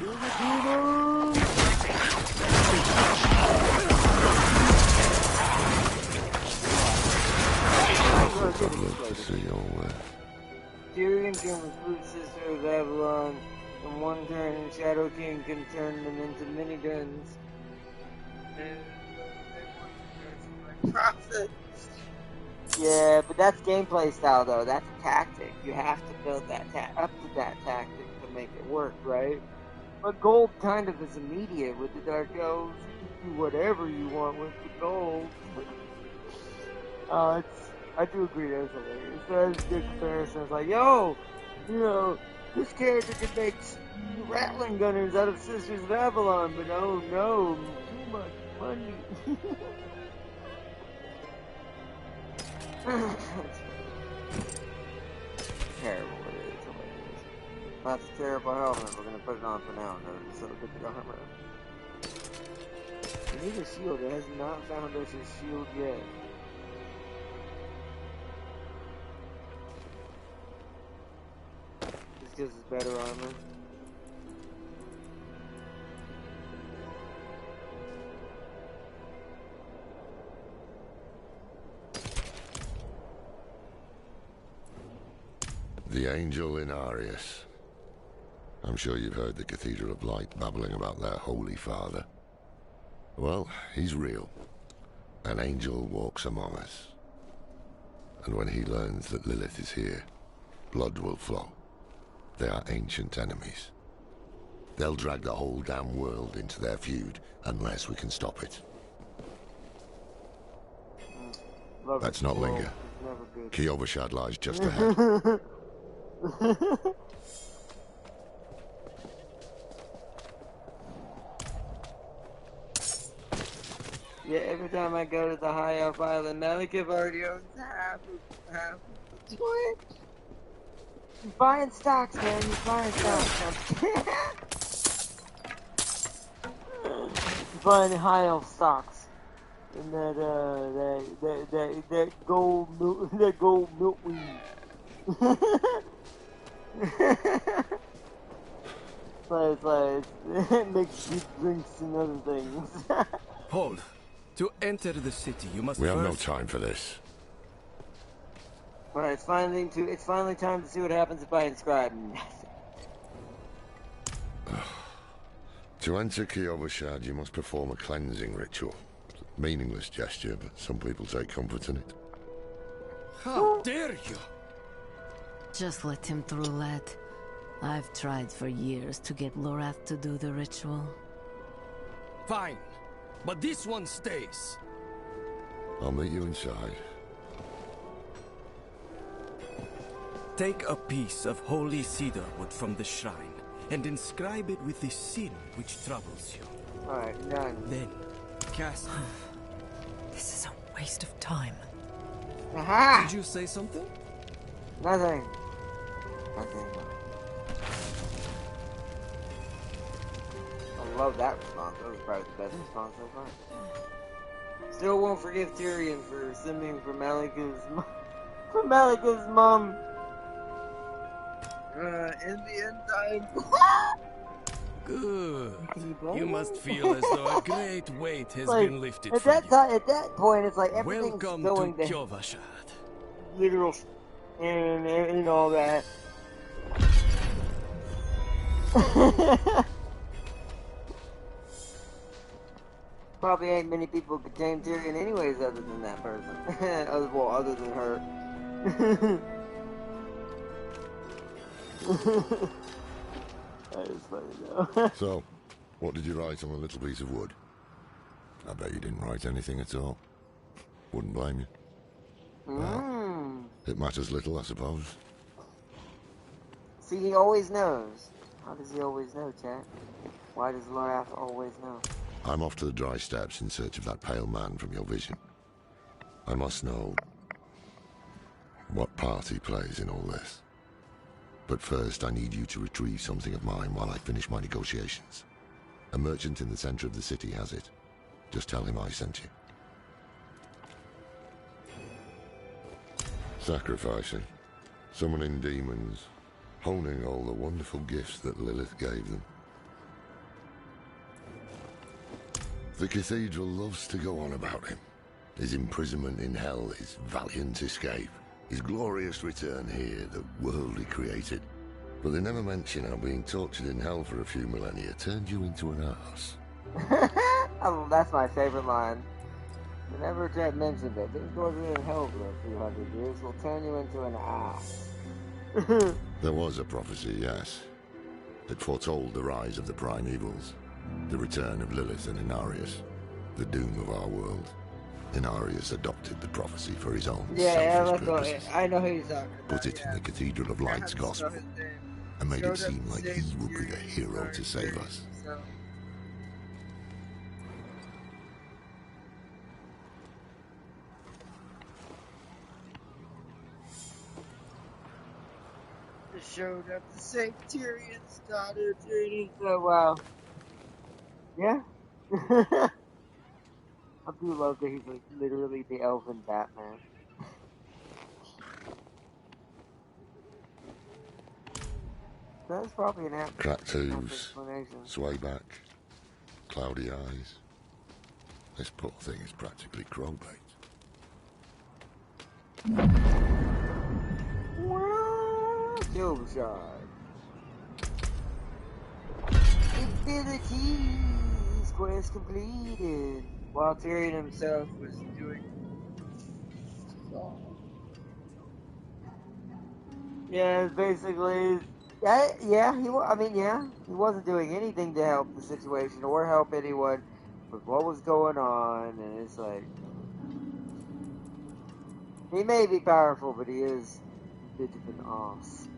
I'd love to see all this. Tyrion can recruit Sister of Avalon. In one turn, Shadow King can turn them into miniguns. Profit. Yeah, but that's gameplay style though. That's a tactic. You have to build that up to that tactic to make it work, right? But gold kind of is immediate with the Dark Elves. You can do whatever you want with the gold. I do agree that's hilarious. That's a good comparison. It's like, yo, you know, this character could make rattling gunners out of Sisters of Avalon, but oh no, too much money. Terrible it is, hilarious. That's a terrible helmet, we're gonna put it on for now, though, so good to armor. We need a shield, it has not found us a shield yet. This gives us better armor. The Angel in Arius. I'm sure you've heard the Cathedral of Light babbling about their Holy Father. Well, he's real. An angel walks among us. And when he learns that Lilith is here, blood will flow. They are ancient enemies. They'll drag the whole damn world into their feud unless we can stop it. Let's not linger. Kiovashad lies just ahead. Yeah, every time I go to the High Elf Island, Malekith already owns half of the joint. You're buying stocks, man. You're buying stocks. You're buying High Elf stocks. And that gold milkweed. It makes you drinks and other things. Hold. To enter the city, you must. We have no time for this. Alright, it's finally time to see what happens if I inscribe nothing. To enter Kiovashad, you must perform a cleansing ritual. Meaningless gesture, but some people take comfort in it. How dare you! Just let him through, lad. I've tried for years to get Lorath to do the ritual. Fine, but this one stays. I'll meet you inside. Take a piece of holy cedar wood from the shrine and inscribe it with the sin which troubles you. Alright, done. Then, cast. This is a waste of time. Aha! Did you say something? Nothing. Nothing. I love that response. That was probably the best response so far. Still won't forgive Tyrion for simming for Malekith's mom. In the end time. Good. You must feel as though a great weight has been lifted at from that you. time, at that point, it's like everything's Welcome going to Kiovashad. Literal and all that. Probably ain't many people could tame Tyrion anyways other than that person. other than her. That is funny though. So, what did you write on a little piece of wood? I bet you didn't write anything at all. Wouldn't blame you. Well, it matters little, I suppose. See, he always knows. How does he always know, chat? Why does Lorath always know? I'm off to the dry steppes in search of that pale man from your vision. I must know what part he plays in all this. But first, I need you to retrieve something of mine while I finish my negotiations. A merchant in the center of the city has it. Just tell him I sent you. Sacrificing. Summoning demons. Honing all the wonderful gifts that Lilith gave them. The cathedral loves to go on about him. His imprisonment in hell, his valiant escape, his glorious return here, the world he created. But they never mention how being tortured in hell for a few millennia turned you into an ass. Oh, that's my favorite line. They never mentioned that being tortured in hell for a few hundred years will turn you into an ass. There was a prophecy, yes. It foretold the rise of the primevals, the return of Lilith and Inarius, the doom of our world. Inarius adopted the prophecy for his own selfish purposes. I know who you're talking about. Put it in the Cathedral of Light's gospel, and made it seem like he would be the hero to save us. Showed up to save Tyrion's daughter. Tyrion, so wow. Yeah. I do love that he's like literally the elven Batman. That's probably an apt cracked hooves, explanation. sway back, cloudy eyes. This poor thing is practically crowbait. Kill shot. Abilities quest completed. While Tyrion himself was doing. Yeah, basically. He wasn't doing anything to help the situation or help anyone with what was going on, and it's like he may be powerful, but he is a bit of an ass.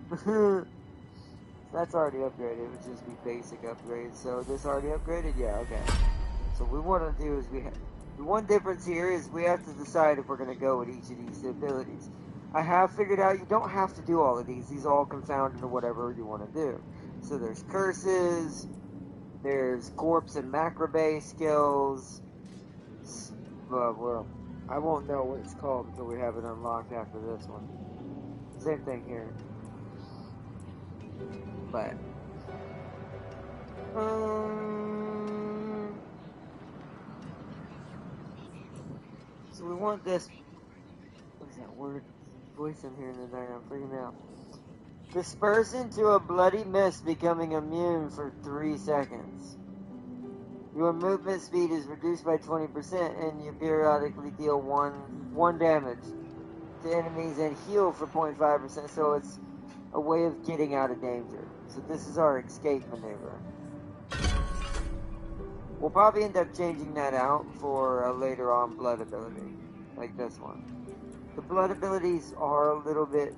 That's already upgraded. It would just be basic upgrades. So this already upgraded? Yeah, okay. So what we want to do is the one difference here is we have to decide if we're going to go with each of these abilities. I have figured out you don't have to do all of these. These all confound into whatever you want to do. So there's curses, there's corpse and macrobay skills. Well, I won't know what it's called until we have it unlocked after this one. Same thing here. But so we want this. What is that word? Voice I'm hearing in there. I'm freaking out. Disperse into a bloody mist, becoming immune for 3 seconds. Your movement speed is reduced by 20%, and you periodically deal one damage to enemies and heal for 0.5%. So it's a way of getting out of danger. So this is our escape maneuver. We'll probably end up changing that out for a later on blood ability, like this one. The blood abilities are a little bit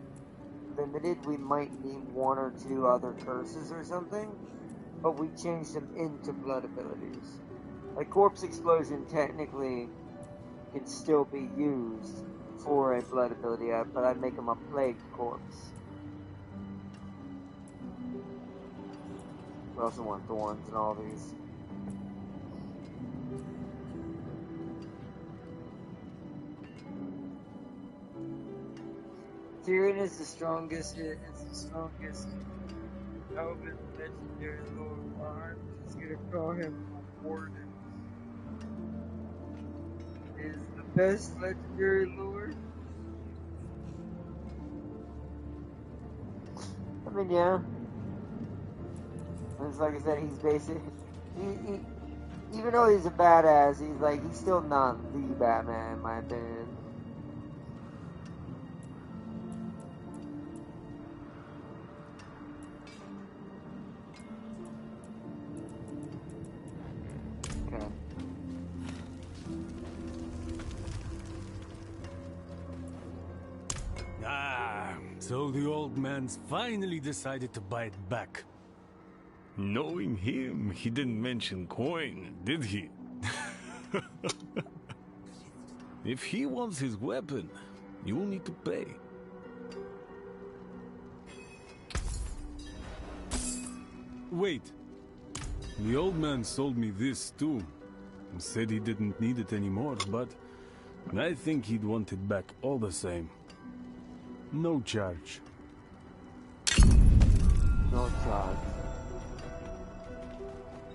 limited. We might need 1 or 2 other curses or something, but we changed them into blood abilities. Like Corpse Explosion technically can still be used for a blood ability, but I'd make him a plagued corpse. We also want thorns and all these. Tyrion is the strongest. It's the strongest. Elven legendary lord. I'm just gonna call him Warden. Is the best legendary lord. I mean, yeah. It's like I said, he's basic. Even though he's a badass, he's still not the Batman, in my opinion. Okay. So the old man's finally decided to buy it back. Knowing him, he didn't mention coin, did he? If he wants his weapon, you will need to pay. Wait. The old man sold me this too. Said he didn't need it anymore, but I think he'd want it back all the same. No charge. No charge.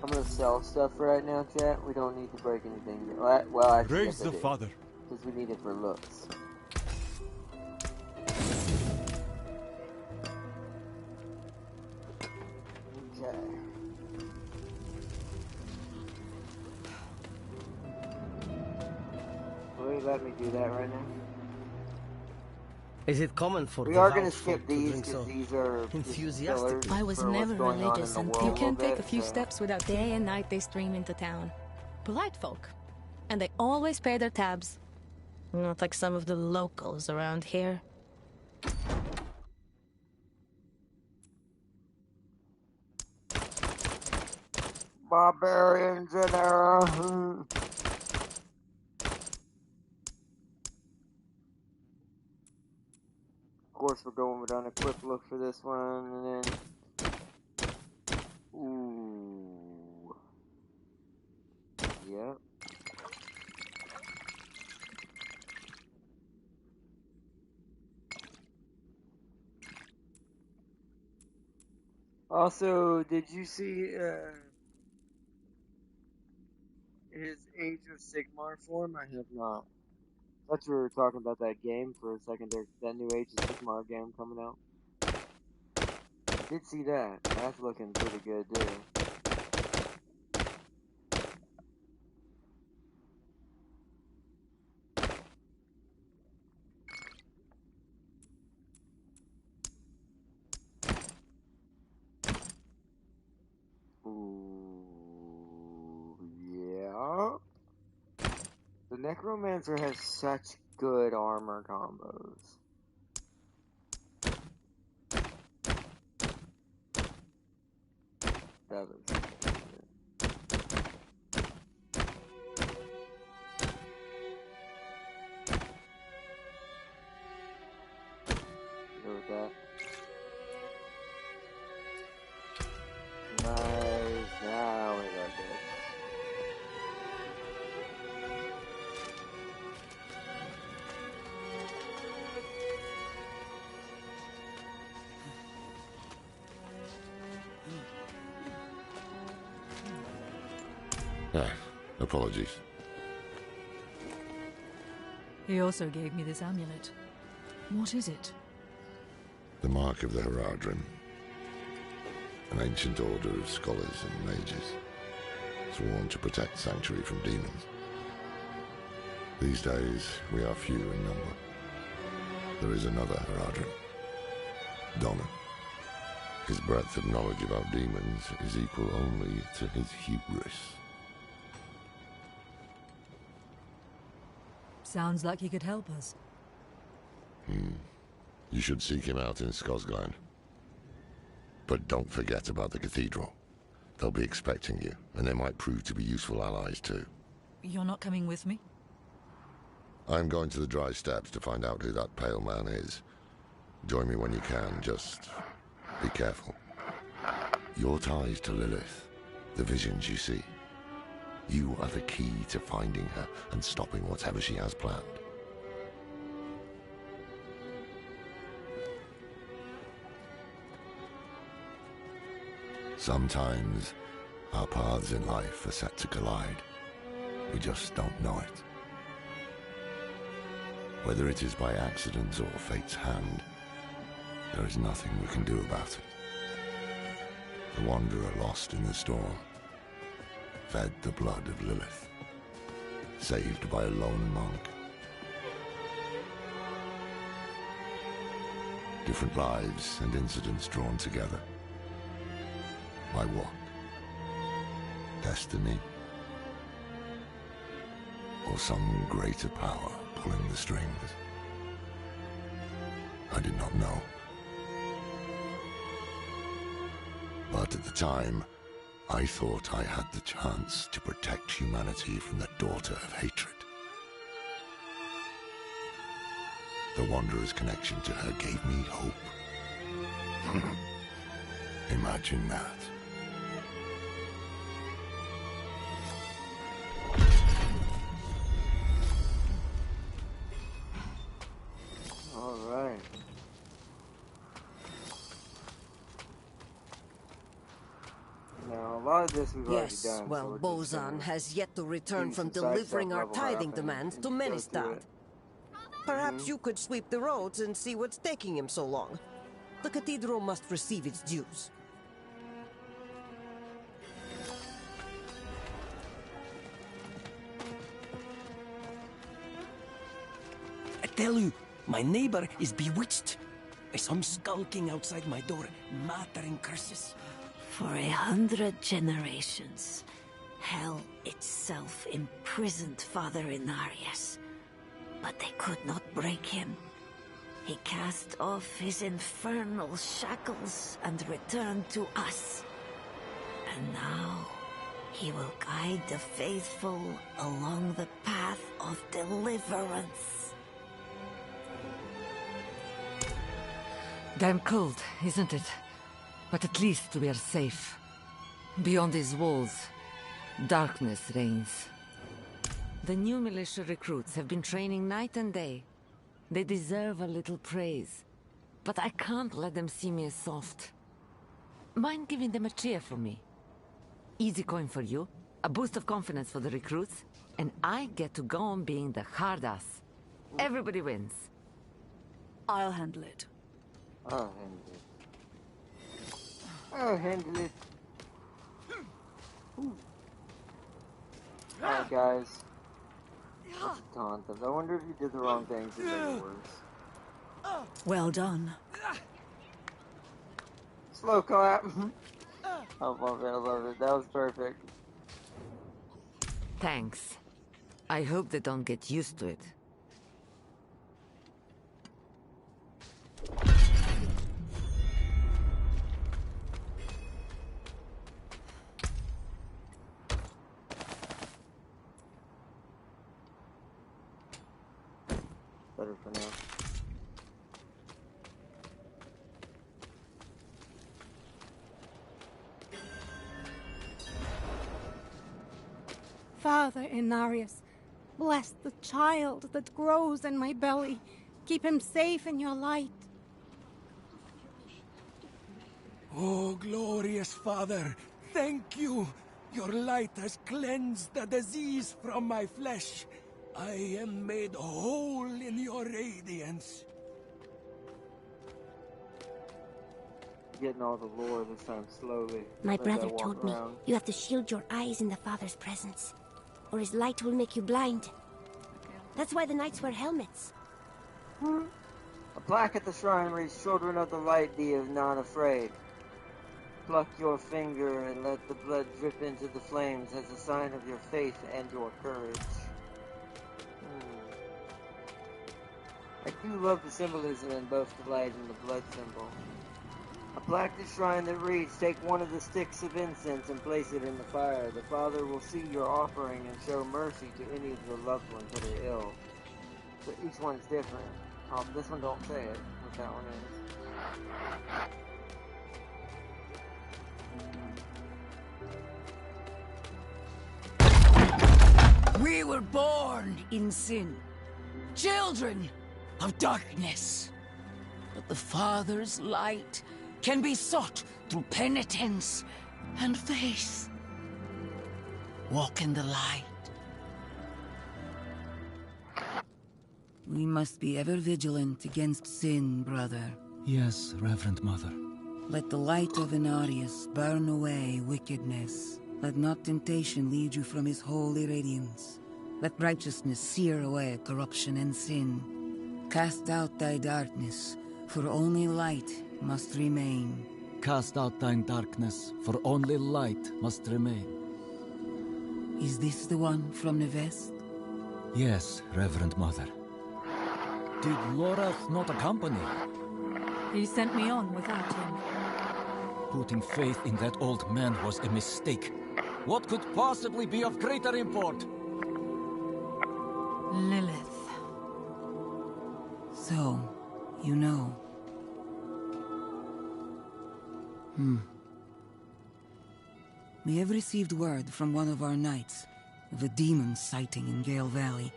I'm gonna sell stuff right now, chat. We don't need to break anything. Well, actually, yes, I do. Father. Because we need it for looks. Okay. Will you let me do that right now? Is it common for we are going to skip these because these are enthusiastic. I was never religious until you can't take a few steps without day and night they stream into town. Polite folk. And they always pay their tabs. Not like some of the locals around here. Barbarians in there. Of course, we're going with unequipped look for this one, and then... Ooh. Yep. Also, did you see, his Age of Sigmar form? I have not. I thought we were talking about that game for a second there. That new Age of Sigmar game coming out. I did see that. That's looking pretty good, too. Ooh, yeah. The Necromancer has such good armor combos. That looks good. Go with that. Nice. Now we got this. Apologies. He also gave me this amulet. What is it? The Mark of the Heradrim. An ancient order of scholars and mages, sworn to protect Sanctuary from demons. These days, we are few in number. There is another Heradrim, Donan. His breadth of knowledge about demons is equal only to his hubris. Sounds like he could help us. You should seek him out in Skosglen. But don't forget about the cathedral. They'll be expecting you, and they might prove to be useful allies too. You're not coming with me? I'm going to the Dry Steppes to find out who that pale man is. Join me when you can, just be careful. Your ties to Lilith, the visions you see. You are the key to finding her and stopping whatever she has planned. Sometimes, our paths in life are set to collide. We just don't know it. Whether it is by accident or fate's hand, there is nothing we can do about it. The wanderer lost in the storm, fed the blood of Lilith, saved by a lone monk. Different lives and incidents drawn together. By what? Destiny? Or some greater power pulling the strings? I did not know. But at the time, I thought I had the chance to protect humanity from the daughter of hatred. The Wanderer's connection to her gave me hope. Imagine that. Alright. Now lot of this we've already Yes, done. well, So Bozan has yet to return from some side delivering stuff, our level her tithing up, and demands to go to Menestad. it. Perhaps you could sweep the roads and see what's taking him so long. The cathedral must receive its dues. I tell you, my neighbor is bewitched. I saw him skulking outside my door, muttering curses. For 100 generations, hell itself imprisoned Father Inarius. But they could not break him. He cast off his infernal shackles and returned to us. And now, he will guide the faithful along the path of deliverance. Damn cold, isn't it? But at least we are safe. Beyond these walls, darkness reigns. The new militia recruits have been training night and day. They deserve a little praise. But I can't let them see me as soft. Mind giving them a cheer for me? Easy coin for you, a boost of confidence for the recruits, and I get to go on being the hard ass. Everybody wins. I'll handle it. I'll handle it. I'll handle it. Alright, guys. That's a taunt. I wonder if you did the wrong things to make it worse. Well done. Slow clap. I love it, I love it. That was perfect. Thanks. I hope they don't get used to it. Better for now. Father Inarius, bless the child that grows in my belly. Keep him safe in your light. Oh, glorious Father, thank you. Your light has cleansed the disease from my flesh. I am made whole in your radiance. Getting all the lore this time slowly. My as I brother walk told me around. you have to shield your eyes in the Father's presence, or his light will make you blind. That's why the knights wear helmets. A plaque at the shrine reads, "Children of the light, be of not afraid. Pluck your finger and let the blood drip into the flames as a sign of your faith and your courage." I do love the symbolism in both the light and the blood symbol. A plaque at the shrine that reads, "Take one of the sticks of incense and place it in the fire. The Father will see your offering and show mercy to any of your loved ones that are ill." So each one's different. This one don't say it, what that one is. We were born in sin, children of darkness. But the Father's light can be sought through penitence and faith. Walk in the light. We must be ever vigilant against sin, brother. Yes, Reverend Mother. Let the light of Inarius burn away wickedness. Let not temptation lead you from his holy radiance. Let righteousness sear away corruption and sin. Cast out thy darkness, for only light must remain. Cast out thine darkness, for only light must remain. Is this the one from the west? Yes, Reverend Mother. Did Lorath not accompany? He sent me on without him. Putting faith in that old man was a mistake. What could possibly be of greater import? Lilith. So, you know. We have received word from one of our knights of a demon sighting in Gale Valley.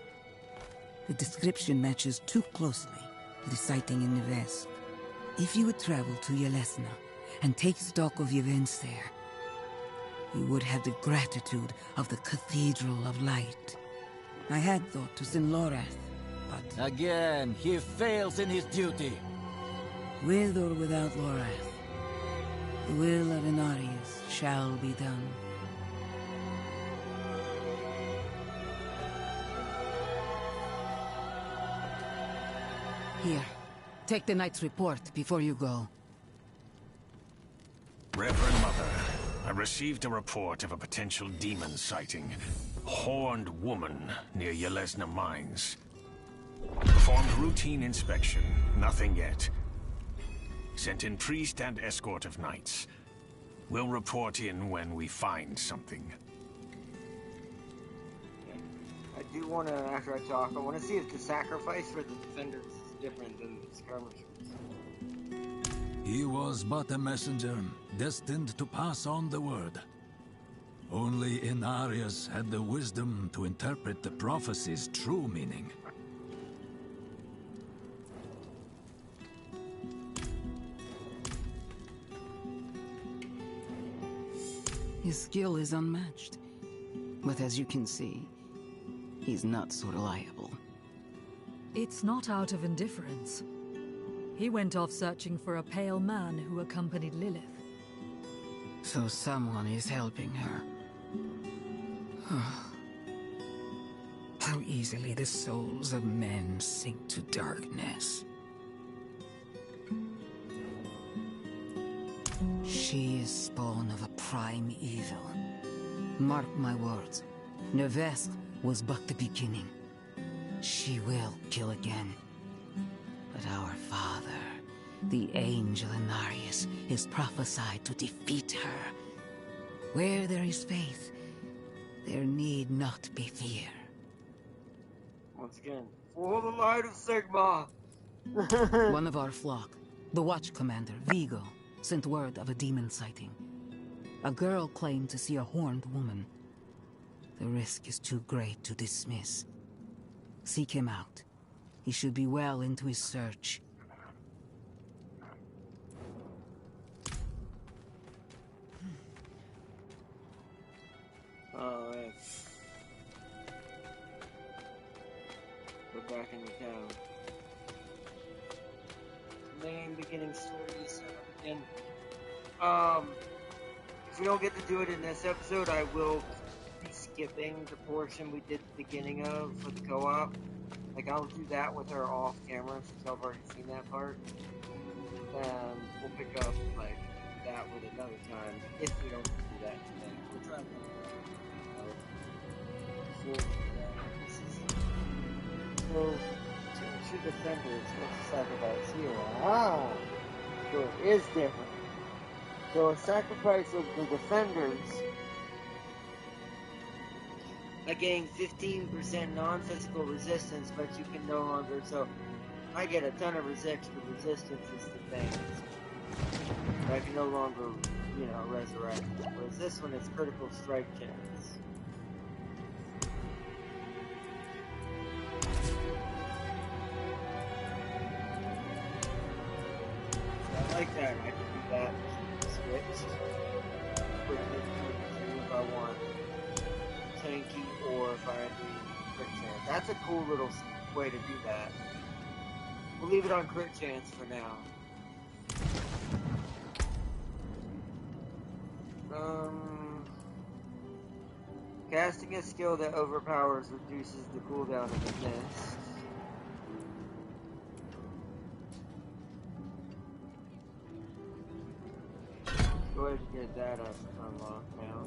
The description matches too closely to the sighting in the west. If you would travel to Yelesna and take stock of events there, you would have the gratitude of the Cathedral of Light. I had thought to send Lorath, but... Again, he fails in his duty. With or without Lorath, the will of Inarius shall be done. Here, take the Knight's report before you go. Reverend Mother, I received a report of a potential demon sighting. Horned woman near Yelesna Mines. Performed routine inspection. Nothing yet. Sent in priest and escort of knights. We'll report in when we find something. I do want to, after I talk, I want to see if the sacrifice for the defenders is different than the skirmishers. He was but a messenger, destined to pass on the word. Only Inarius had the wisdom to interpret the prophecy's true meaning. His skill is unmatched. But as you can see, he's not so reliable. It's not out of indifference. He went off searching for a pale man who accompanied Lilith. So someone is helping her. How easily the souls of men sink to darkness. She is spawn of a prime evil. Mark my words, Nevest was but the beginning. She will kill again. But our father, the angel Inarius, is prophesied to defeat her. Where there is faith, there need not be fear. Once again, for the light of Sigma! One of our flock, the Watch Commander, Vigo, sent word of a demon sighting. A girl claimed to see a horned woman. The risk is too great to dismiss. Seek him out. He should be well into his search. Alright. We're back in the town. Main beginning story is set up again. If we don't get to do it in this episode, I will be skipping the portion we did the beginning of for the co-op. Like, I'll do that with her off camera since I've already seen that part. And we'll pick up, like, that with another time if we don't do that today. We'll try to so, two defenders, what's the sacrifice here? Ah! So it is different. So a sacrifice of the defenders, I gain 15% non-physical resistance, but you can no longer, so I get a ton of resistance is the thing. I can no longer, resurrect. Whereas this one is critical strike chance. So I like that. I can do that. Switch. If I want tanky or if I need crit chance. That's a cool little way to do that. We'll leave it on crit chance for now. Casting a skill that overpowers reduces the cooldown of the mist. Go ahead and get that unlocked now.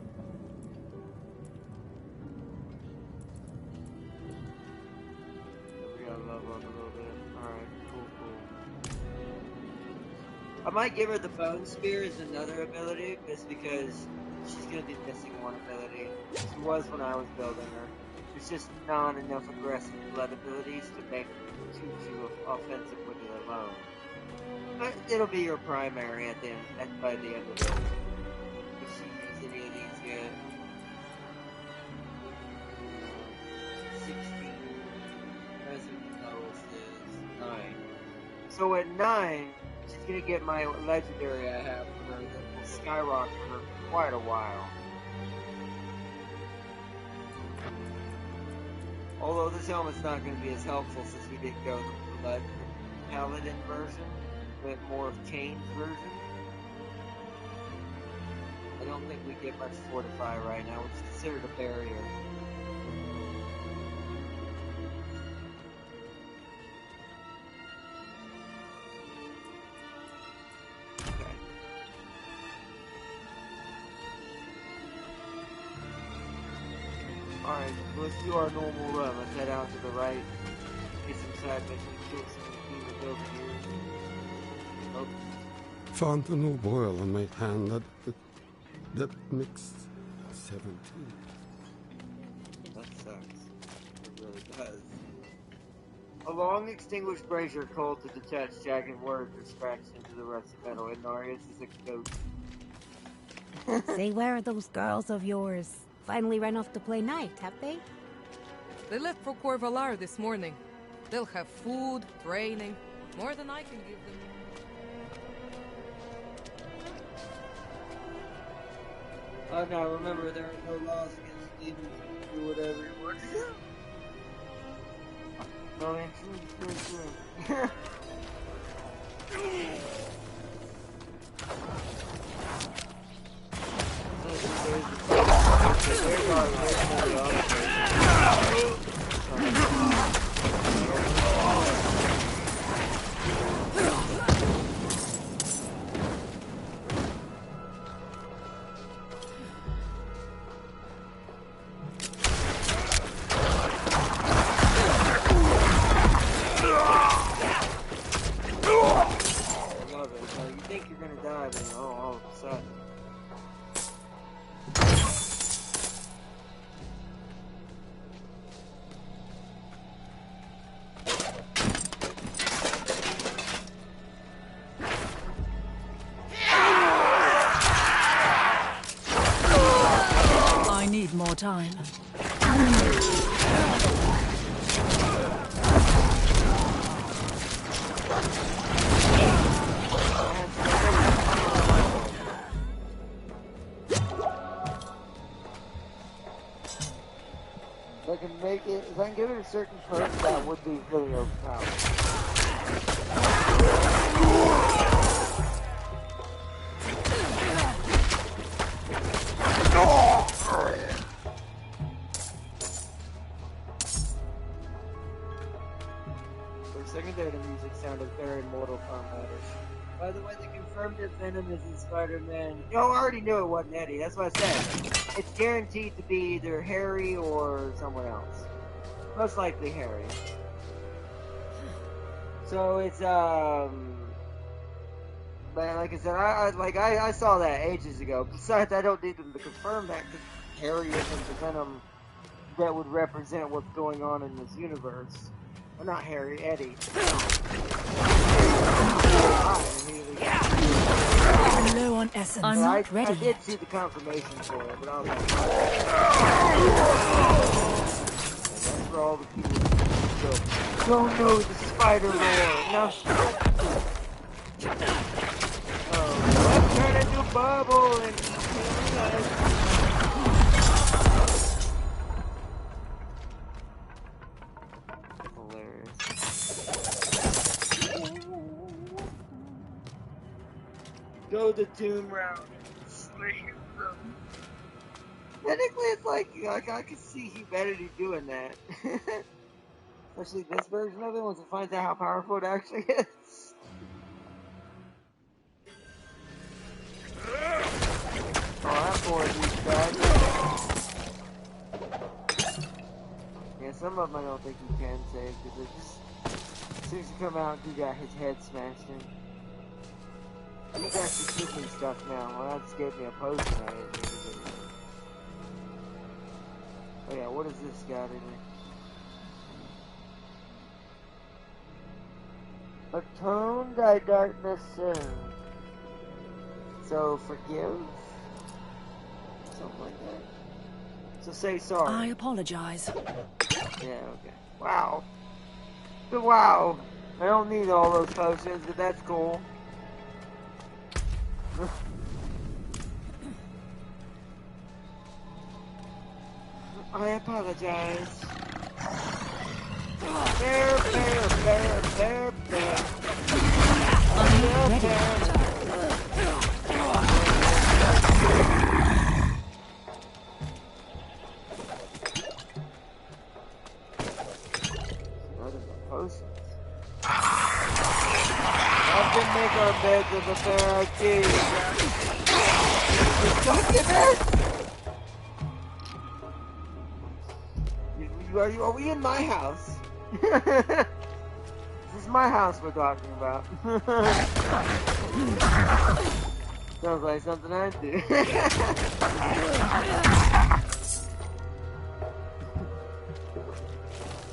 We gotta level up a little bit. Alright, cool. I might give her the Bone Spear as another ability, just because she's gonna be missing one ability. She was when I was building her. There's just not enough aggressive blood abilities to make too offensive with it alone. But it'll be your primary by the end of it. If she uses any of these yet. 16. That's what the lowest is. 9. So at 9, she's gonna get my legendary I have for her that will skyrocket her for quite a while. Although this helmet's not going to be as helpful since we didn't go the blood paladin version, but more of Kane's version. I don't think we get much fortify right now. It's considered a barrier. Okay. Alright, let's do our normal run. Let's head out to the right, get some side missions, kill some demons over here. Oh. Found a new boil on my hand that makes 17. That sucks. It really does. A long extinguished brazier cold to detach jagged words are scratched into the rusty metal. Inarius is a goat. Say, where are those girls of yours? Finally ran off to play night, have they? They left for Corvalar this morning. They'll have food, training, more than I can give them. Oh no, remember there are no laws against demons to do whatever you want to do. No entry, I need more time. If I can make it, if I can give it a certain perk, that would be really overpowered. For a second there, the music sounded very Mortal Kombat-ish. By the way, they confirmed that Venom is in Spider-Man. I already knew it wasn't Eddie. That's what I said. It's guaranteed to be either Harry or someone else. Most likely Harry. So it's but like I said, I saw that ages ago. Besides, I don't need them to confirm that because Harry isn't the Venom that would represent what's going on in this universe. Well, not Harry, Eddie. I'm low on essence. I'm not ready I did see the confirmation for it, but I was like, that's for all the people who don't know the spider lore. Now, let's turn into a bubble and go the Tomb route and slay them. Technically, it's like I could see humanity doing that. Especially this version of it, once it finds out how powerful it actually is. Oh, that boy is bad. Yeah, some of them I don't think you can save, because it just, as soon as you come out, you got his head smashed in. He's actually shooting stuff now. Well, that just gave me a potion I didn't need to do. Oh yeah, what does this got in it? Atone thy darkness sin. So forgive? Something like that. So say sorry. I apologize. Yeah, okay. Wow. Wow. I don't need all those potions, but that's cool. I apologize. Bear, bear, bear, bear, bear. Ready. Often make our beds of the fair our keys. Are we in my house? This is my house we're talking about. Sounds like something I do.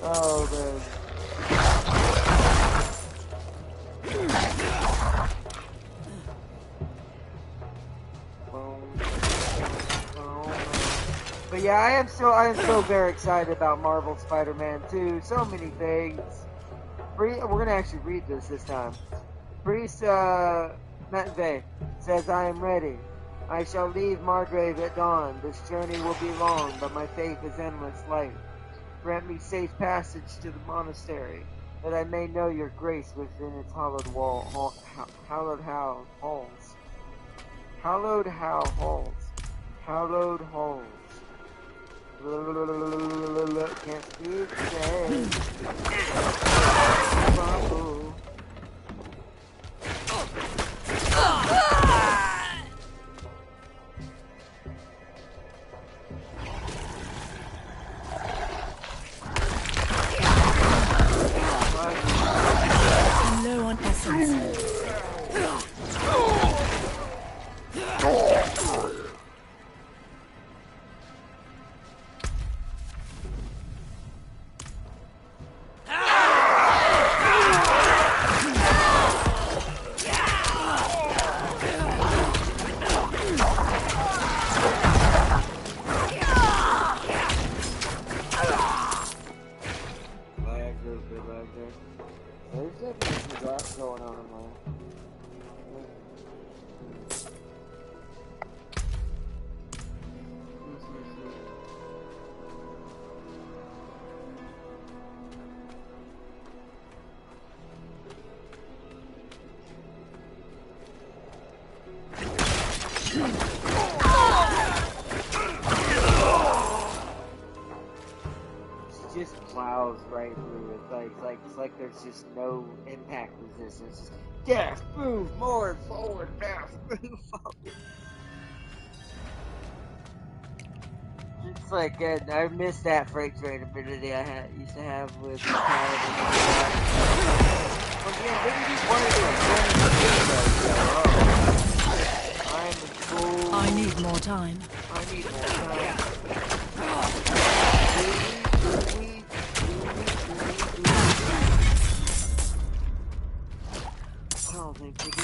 Oh, man. But yeah, I am so very excited about Marvel Spider-Man 2. So many things. We're gonna actually read this time. Priest Matvey says, I am ready. I shall leave Margrave at dawn. This journey will be long, but my faith is endless light. Grant me safe passage to the monastery, that I may know your grace within its hallowed halls. Hallowed halls. Can't speak today. I'm low on essence. There's definitely some drops going on in mine. Just plows right through it. It's like there's just no impact resistance. Just death, move, more forward, death, move forward. It's like I missed that freight train ability I used to have with Paladin. Again, maybe these one I'm a fool. I need more time. I need more time. I don't think we do.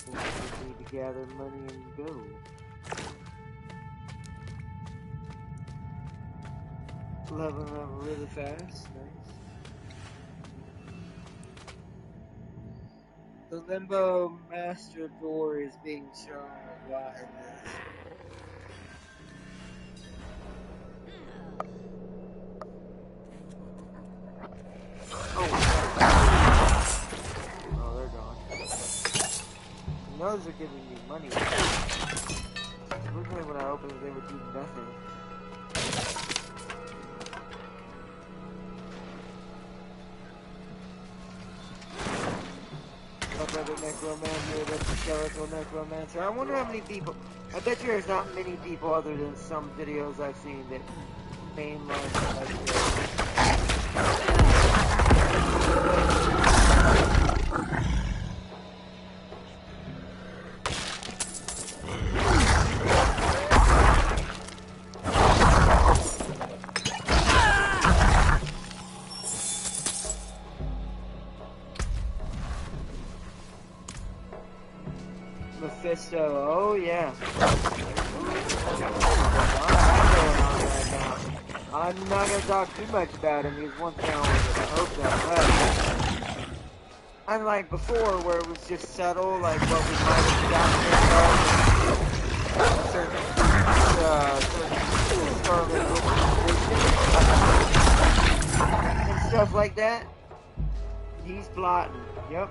We need to gather money and go. Leveling up really fast, nice. The Limbo Master Door is being shown live. Oh, they're gone. And those are giving me money. Originally when I opened it, they would do nothing. Brother Necromancer, that's the Skeletal Necromancer. I wonder how many people. I bet you there's not many people other than some videos I've seen that mainline like Mephisto, oh yeah. I'm not gonna talk too much about him because one thing I hope that unlike before where it was just subtle, like what we might have gotten certain Scarlet Witch. stuff like that, he's plotting. Yep.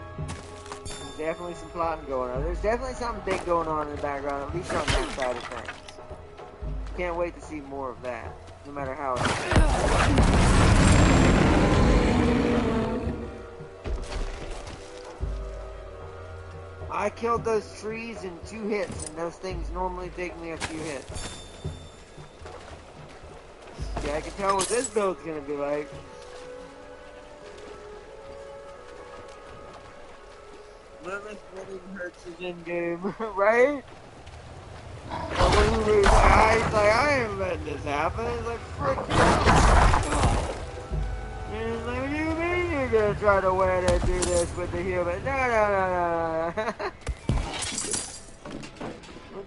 There's definitely some plotting going on. There's definitely something big going on in the background, at least on that side of things. Can't wait to see more of that, no matter how it is. I killed those trees in 2 hits, and those things normally take me a few hits. Yeah, I can tell what this build's gonna be like. Lilith really hurts his in-game, right? He's like, I ain't letting this happen. He's like, frick you. And he's like, what do you mean you're gonna try to win and do this with the human? No.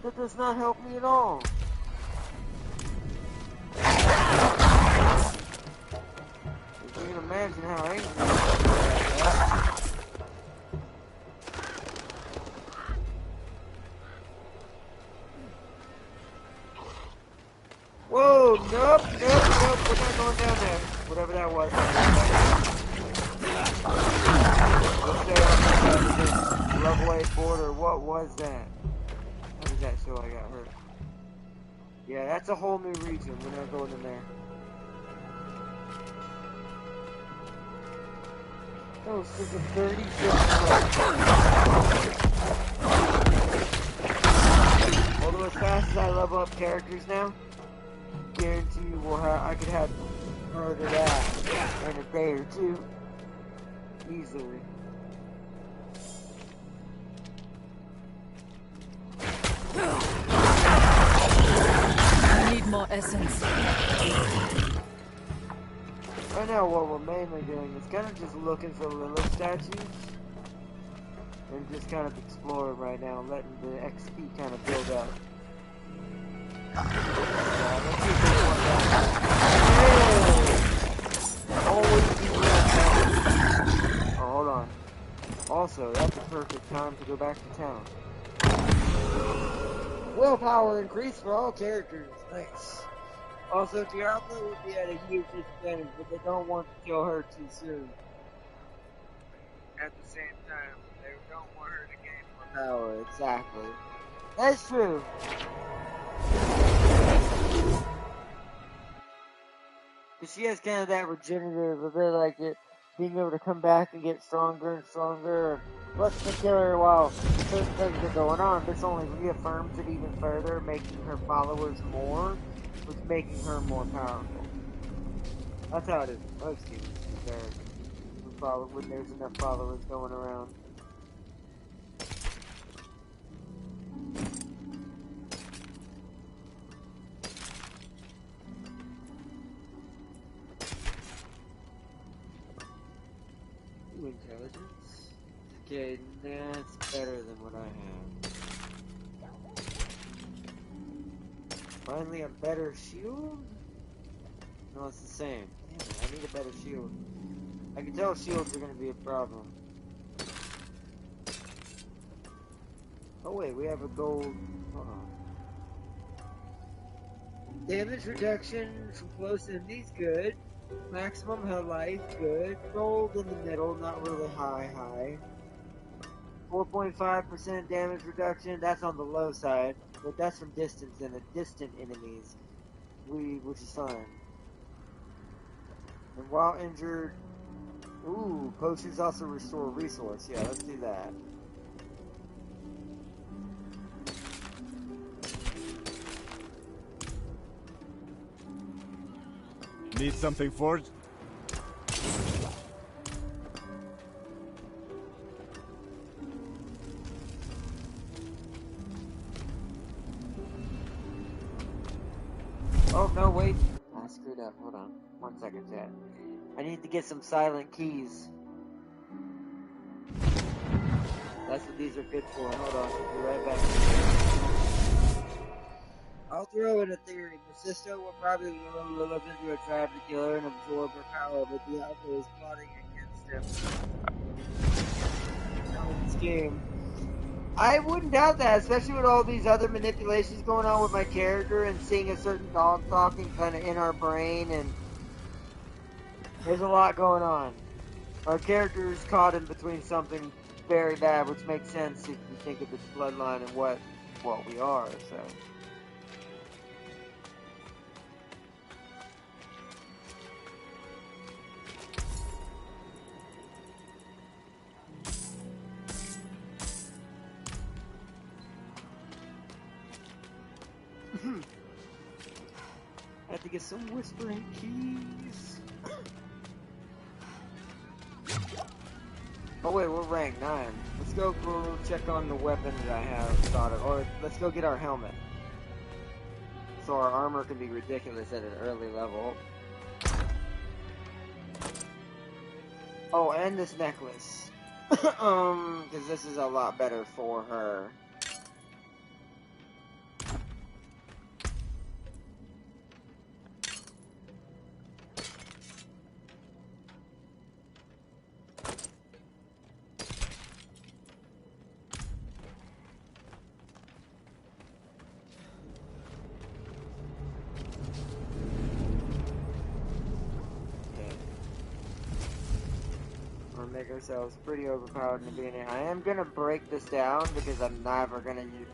That does not help me at all. You can imagine how angry he is. Whoa, nope, we're not going down there. Whatever that was. Let's stay on this level 8 border. What was that? How did that show I got hurt? Yeah, that's a whole new region. We're not going in there. That was freaking 36. Although as fast as I level up characters now, guarantee you I could have heard of that in a day or two. Easily. I need more essence. Right now what we're mainly doing is kind of just looking for Lilith statues. And just kind of exploring right now, letting the XP kind of build up. Let's see if they want that. Always be right. Oh, hold on. Also, that's a perfect time to go back to town. Willpower increase for all characters. Nice. Also, Diablo would be at a huge disadvantage, but they don't want to kill her too soon. At the same time, they don't want her to gain more power. Exactly. That's true. Because she has kind of that regenerative ability, like being able to come back and get stronger and stronger. Plus, the killer, while certain things are going on, this only reaffirms it even further, making her followers more, which making her more powerful. That's how it is with most teams, to be fair, when there's enough followers going around. Intelligence? Okay, that's better than what I have. Finally a better shield? No, it's the same. Damn it, I need a better shield. I can tell shields are going to be a problem. Oh wait, we have a gold... Hold on. Damage reduction from close enemies, good. Maximum health life, good. Gold in the middle, not really high. 4.5% damage reduction, that's on the low side, but that's from distant enemies, which is fine. And while injured, ooh, potions also restore resource. Yeah, let's do that. Need something forged? Oh, no, wait. I screwed up. Hold on. 1 second, chat. I need to get some silent keys. That's what these are good for. Hold on. I'll be right back. I'll throw in a theory. Mephisto will probably lure Lilith into a trap to kill her and absorb her power, but Diablo is plotting against him. This game. I wouldn't doubt that, especially with all these other manipulations going on with my character and seeing a certain dog talking kind of in our brain, and There's a lot going on. Our character is caught in between something very bad, which makes sense if you think of its bloodline and what we are, so. I have to get some whispering keys. Oh wait, we're rank 9. Let's go check on the weapon that I have thought of. Or let's go get our helmet. So our armor can be ridiculous at an early level. Oh, and this necklace. Because this is a lot better for her. Make ourselves pretty overpowered in the beginning. I am gonna break this down because I'm never gonna use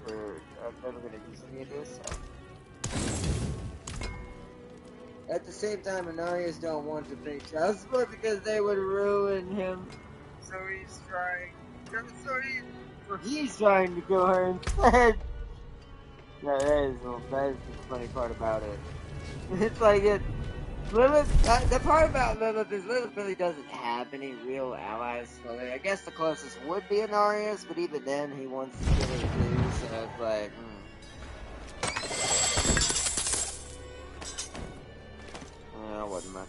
any of this. So. At the same time, Anarius don't want to pay child support because they would ruin him. So he's trying. He's trying to kill her instead. Yeah, that is the funny part about it. It's like Lilith, the part about Lilith is Lilith really doesn't have any real allies. So I guess the closest would be Anarius, but even then he wants to kill her too, so it's like, wasn't much.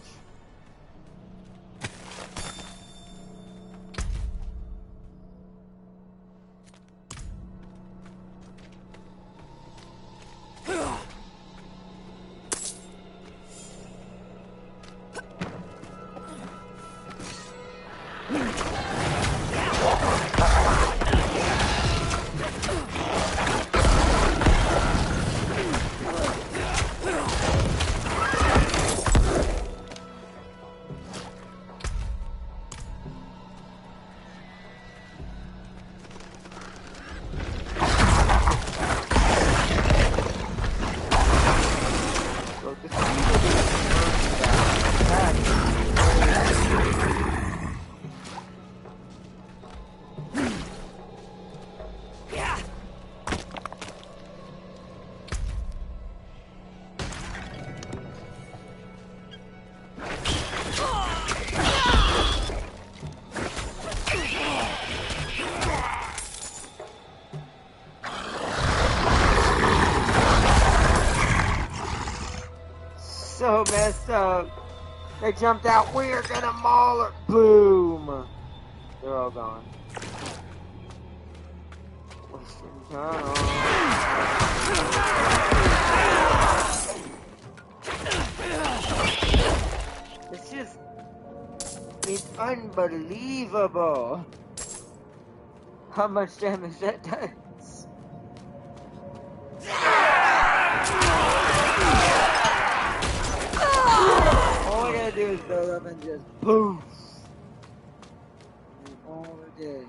So messed up. They jumped out. We're gonna maul her. Boom. They're all gone. It's unbelievable how much damage that does. All I gotta do is build up and just boom. And all I did.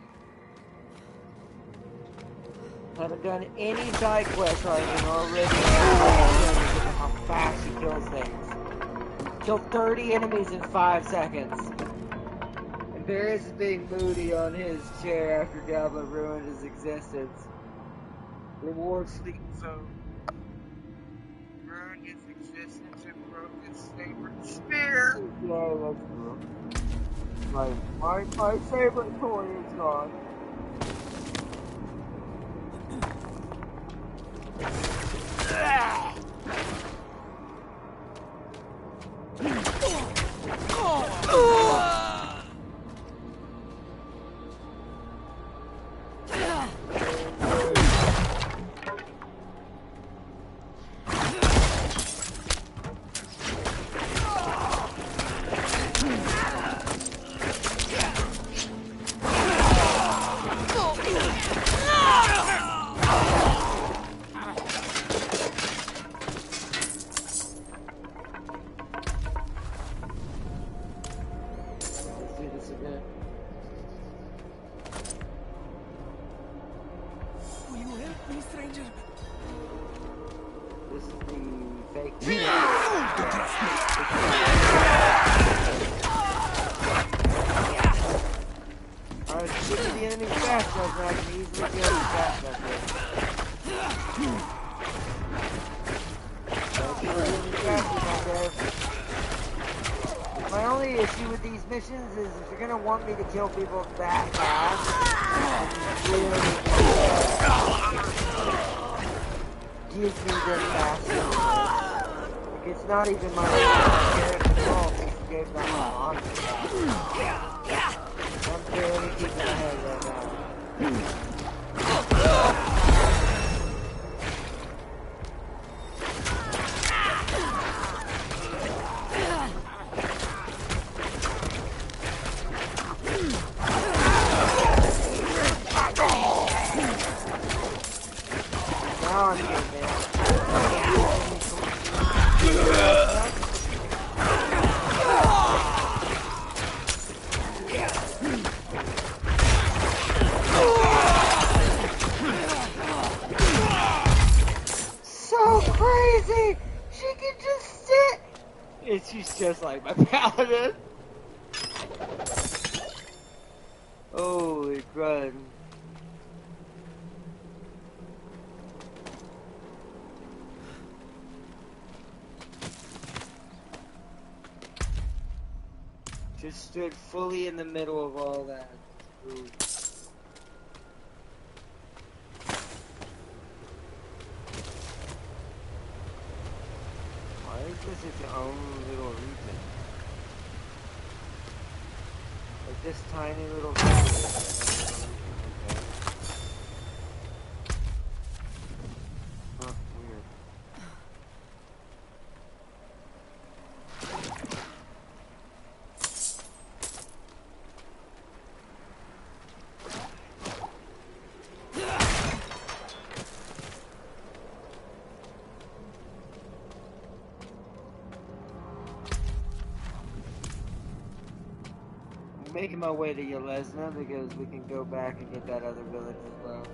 Haven't done any side quests right and already how fast he kills things. Killed 30 enemies in 5 seconds. And Varys is being moody on his chair after Diablo ruined his existence. Reward sleep zone. Ruined his existence and broke his favorite spear. Yeah, that's true. My favorite toy is gone. stranger. This is the fake. To trust me. Alright, shoot the enemy fast enough, I can easily kill him fast enough. My only issue with these missions is if you're gonna want me to kill people that fast, give me them fast. Like, it's not even my character's fault, it's the game that I'm on. I'm barely keeping my head right now. Now I'm good, man. So crazy! She can just sit! She's just like my paladin. Holy crud. Just stood fully in the middle of all that. Ooh. Why is this its own little region? Like this tiny little region. Huh, weird. Making my way to Yelesna because we can go back and get that other village as well.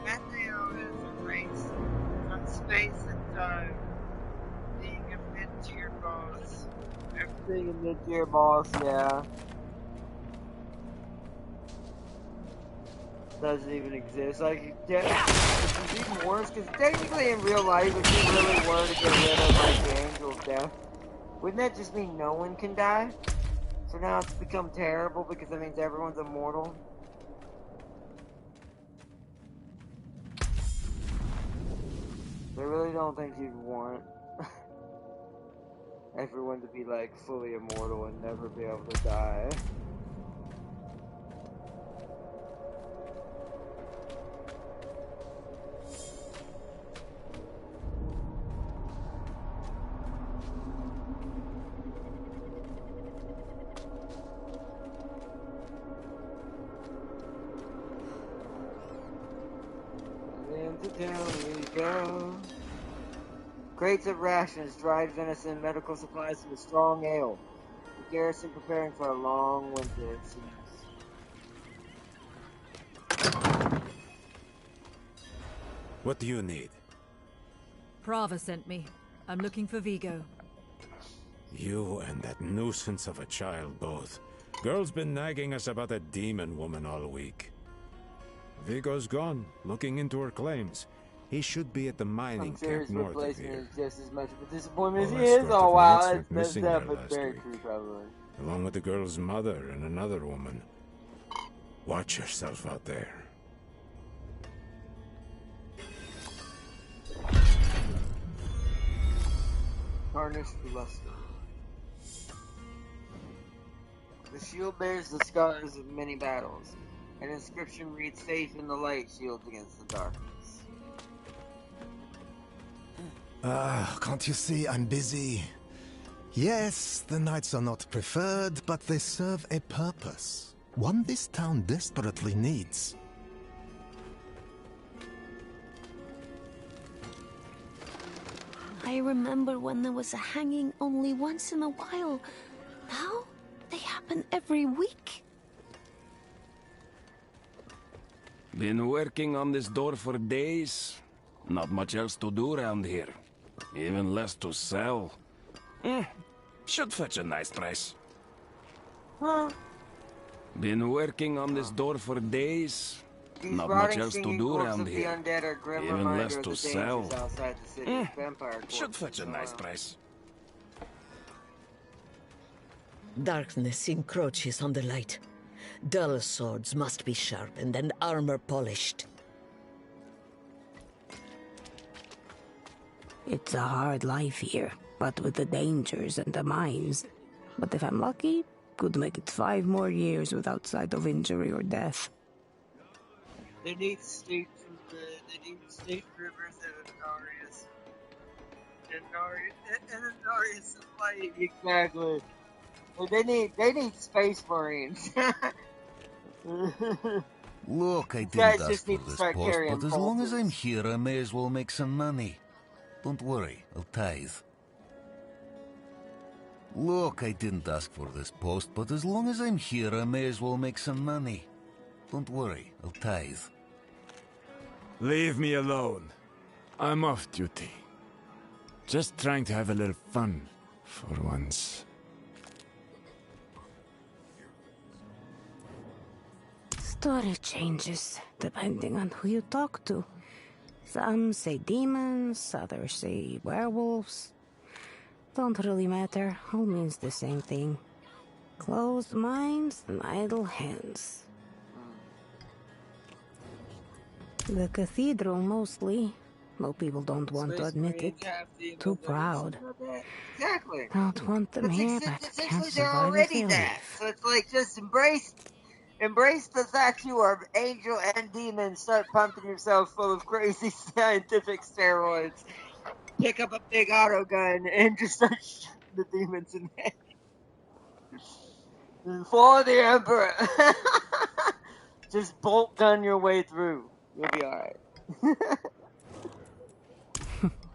Mateo is a race from space and time, being a mid-tier boss. Being a mid-tier boss, yeah. Doesn't even exist. Like, it's even worse, because technically in real life, if you really were to get rid of, like, the angel of death, wouldn't that just mean no one can die? So now it's become terrible because that means everyone's immortal. I really don't think you'd want everyone to be like fully immortal and never be able to die. Into town we go. Crates of rations, dried venison, medical supplies, and a strong ale. The garrison preparing for a long winter, it seems. What do you need? Prava sent me. I'm looking for Vigo. You and that nuisance of a child both. Girl's been nagging us about a demon woman all week. Vigo's gone, looking into her claims. He should be at the mining I'm sure camp his north of replacement here. is just as much of a disappointment as All he that is. sort Oh of wow, mates that's went messed missing up, there but last very week. true probably. Along with the girl's mother and another woman. Watch yourself out there. Tarnished luster. The shield bears the scars of many battles. An inscription reads, "Faith in the light shields against the darkness." Can't you see I'm busy? Yes, the knights are not preferred, but they serve a purpose. One this town desperately needs. I remember when there was a hanging only once in a while. Now, they happen every week. Been working on this door for days. Not much else to do around here. Even less to sell. Should fetch a nice price. Huh? Been working on this door for days. These Not much rotting, else to stinging do corpses around of the here. undead are grim Even reminder less of to the sell. dangers outside the city. Vampire Should corpses. fetch a nice price. Darkness encroaches on the light. Dull swords must be sharpened and armor polished. It's a hard life here, but with the dangers and the mines. But if I'm lucky, could make it 5 more years without sight of injury or death. They need state rivers and Anarius. And Anarius is light, exactly. Well, they need space marines. Look, I These guys didn't ask just for need to this start post, carrying but as long as bolters. I'm here, I may as well make some money. Don't worry, I'll tithe. Look, I didn't ask for this post, but as long as I'm here, I may as well make some money. Don't worry, I'll tithe. Leave me alone. I'm off duty. Just trying to have a little fun, for once. Story changes depending on who you talk to. Some say demons, others say werewolves. Don't really matter, all means the same thing. Closed minds and idle hands. The cathedral mostly, though people don't want to admit it. Too proud. Exactly. Don't want them here, but can't Essentially, they're survive if already they that. leave. So it's like, just embrace the fact you are angel and demon. Start pumping yourself full of crazy scientific steroids. Pick up a big auto gun and just start shooting the demons in the head. For the Emperor! Just bolt gun your way through. You'll be alright.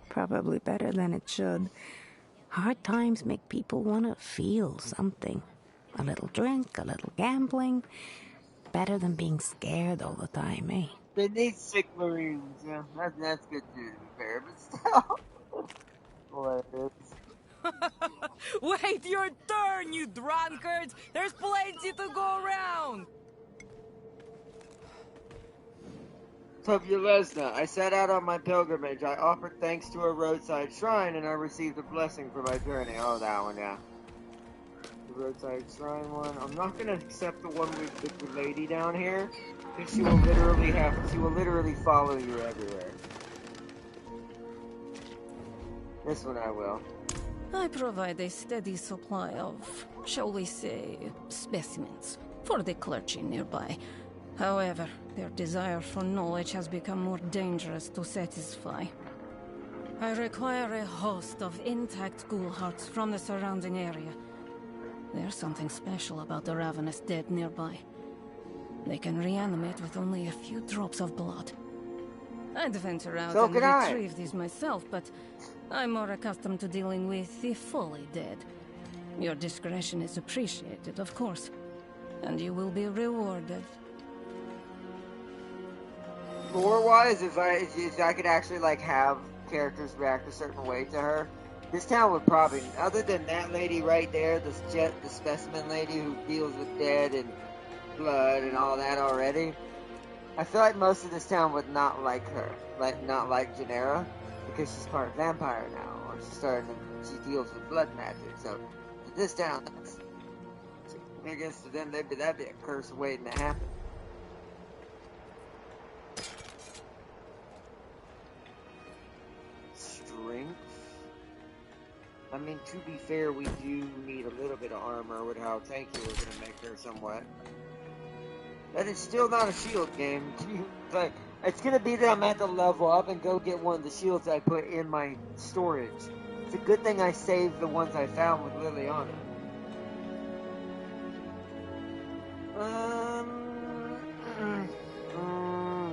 Probably better than it should. Hard times make people want to feel something. A little drink, a little gambling. Better than being scared all the time, eh? They need sick marines, yeah. That's good too, to be fair, but still. Hilarious. Wait your turn, you drunkards! There's plenty to go around! Lesna, I set out on my pilgrimage. I offered thanks to a roadside shrine, and I received a blessing for my journey. Oh, that one, yeah. The roadside shrine one. I'm not gonna accept the one with the lady down here, because she will literally follow you everywhere. This one I will. I provide a steady supply of, shall we say, specimens for the clergy nearby. However, their desire for knowledge has become more dangerous to satisfy. I require a host of intact ghoul hearts from the surrounding area. There's something special about the ravenous dead nearby. They can reanimate with only a few drops of blood. I'd venture out and retrieve these myself, but I'm more accustomed to dealing with the fully dead. Your discretion is appreciated, of course, and you will be rewarded. Lore-wise, if I could actually like have characters react a certain way to her, This town would probably, other than that lady right there, the specimen lady who deals with dead and blood and all that already, I feel like most of this town would not like her, not like Genera, because she's part vampire now, or she deals with blood magic. So to this town, I guess to them that'd be a curse waiting to happen. Strength. I mean, to be fair, we do need a little bit of armor with how tanky we're gonna make her somewhat. That is still not a shield game. But it's gonna be that I'm gonna have to level up and go get one of the shields I put in my storage. It's a good thing I saved the ones I found with Liliana.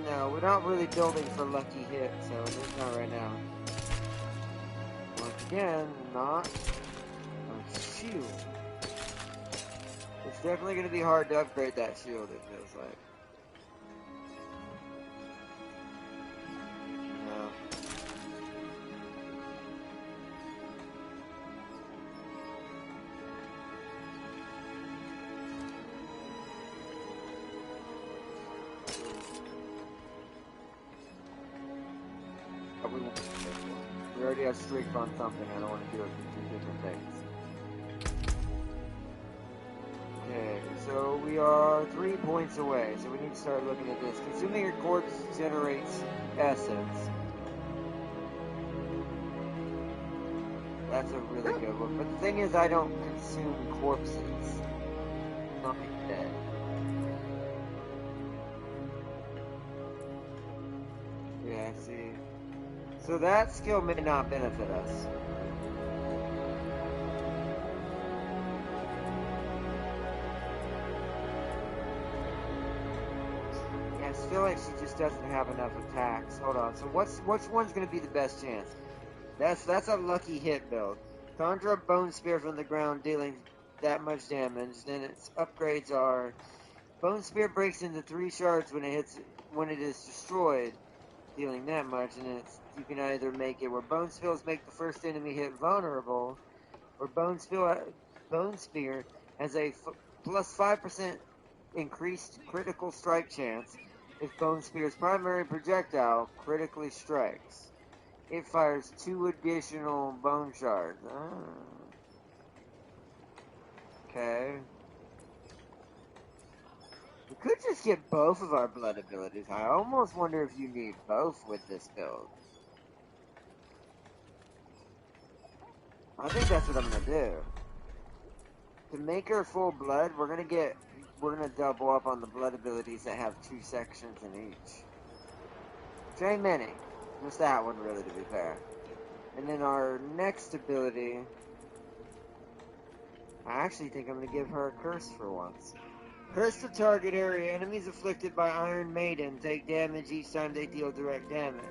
No, we're not really building for lucky hit, so it's not right now. Once again, not a shield. It's definitely going to be hard to upgrade that shield, it feels like. No. We already have streaked on something. I don't want to do it for two different things. Okay, so we are 3 points away, so we need to start looking at this. Consuming your corpse generates essence. That's a really good one. But the thing is, I don't consume corpses. Not dead. Yeah, see. So that skill may not benefit us. I feel like she just doesn't have enough attacks. Hold on. So which one's going to be the best chance? That's a lucky hit build. Conjure a bone spear from the ground, dealing that much damage. Then its upgrades are: bone spear breaks into 3 shards when it is destroyed, dealing that much. And you can either make it where bone spills make the first enemy hit vulnerable, or bone spear has a plus 5% increased critical strike chance if Bone Spear's primary projectile critically strikes. It fires 2 additional bone shards. Okay. We could just get both of our blood abilities. I almost wonder if you need both with this build. I think that's what I'm gonna do. To make her full blood, we're gonna double up on the blood abilities that have 2 sections in each. Which ain't many. Just that one, really, to be fair. And then our next ability, I actually think I'm going to give her a curse for once. Curse to target area. Enemies afflicted by Iron Maiden take damage each time they deal direct damage.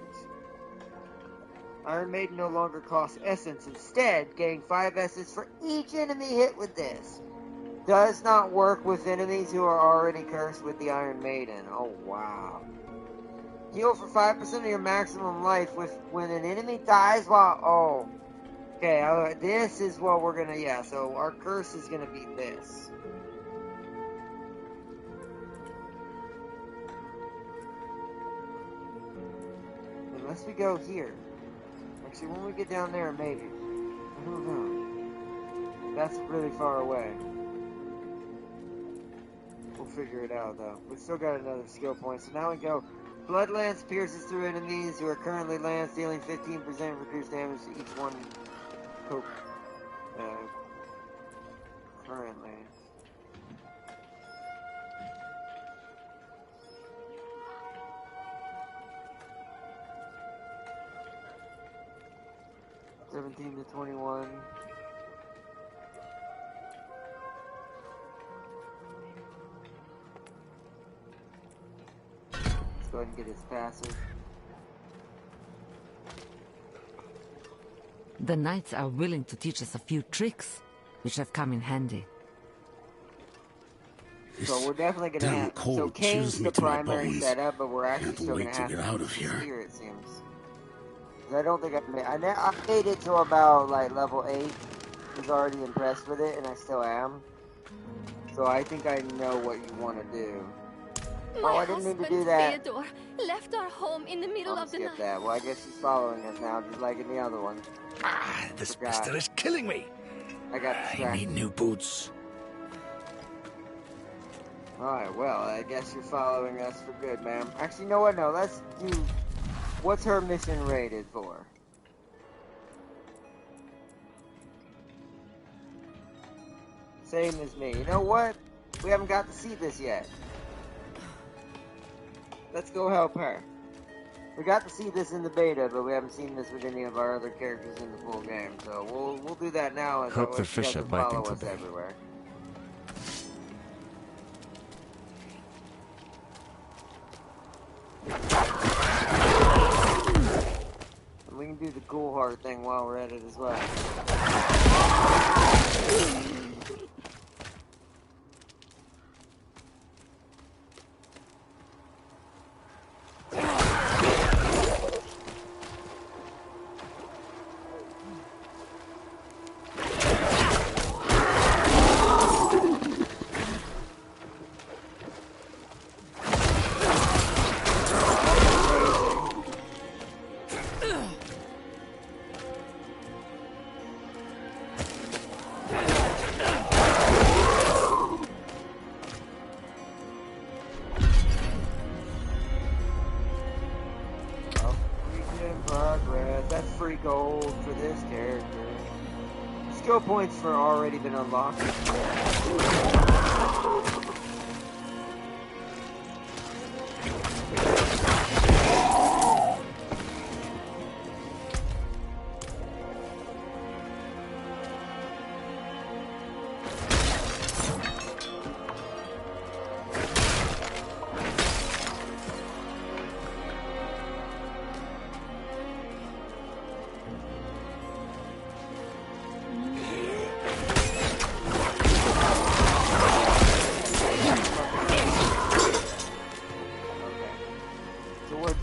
Iron Maiden no longer costs essence. Instead, getting 5 essence for each enemy hit with this. Does not work with enemies who are already cursed with the Iron Maiden. Oh, wow. Heal for 5% of your maximum life when an enemy dies while... Oh. Okay, this is what we're gonna... Yeah, so our curse is gonna be this. Unless we go here. Actually, when we get down there, maybe. I don't know. That's really far away. We'll figure it out, though. We've still got another skill point. So now we go... Blood Lance pierces through enemies who are currently Lance, dealing 15% reduced damage to each one currently. (17 to 21). Go ahead and get his passive. The knights are willing to teach us a few tricks, which have come in handy. So we're definitely going to have... So Kane's the primary setup, but we're actually still going to have to get out of here. Here, it seems. I don't think I made it to about like level 8. Was already impressed with it, and I still am. So I think I know what you want to do. My I didn't mean to do husband, that. Theodore, left our home in the middle of the Skip night. that. Well, I guess she's following us now, just like in the other one. This blister is killing me. I got distracted. I need new boots. Alright, well, I guess you're following us for good, ma'am. Actually, you know what? No, let's do... What's her mission rated for? Same as me. You know what? We haven't got to see this yet. Let's go help her. We got to see this in the beta, but we haven't seen this with any of our other characters in the full game. So we'll do that now. And Hope the fish are biting follow us today. everywhere. And we can do the cool heart thing while we're at it as well. Gold for this character. Skill points for already been unlocked.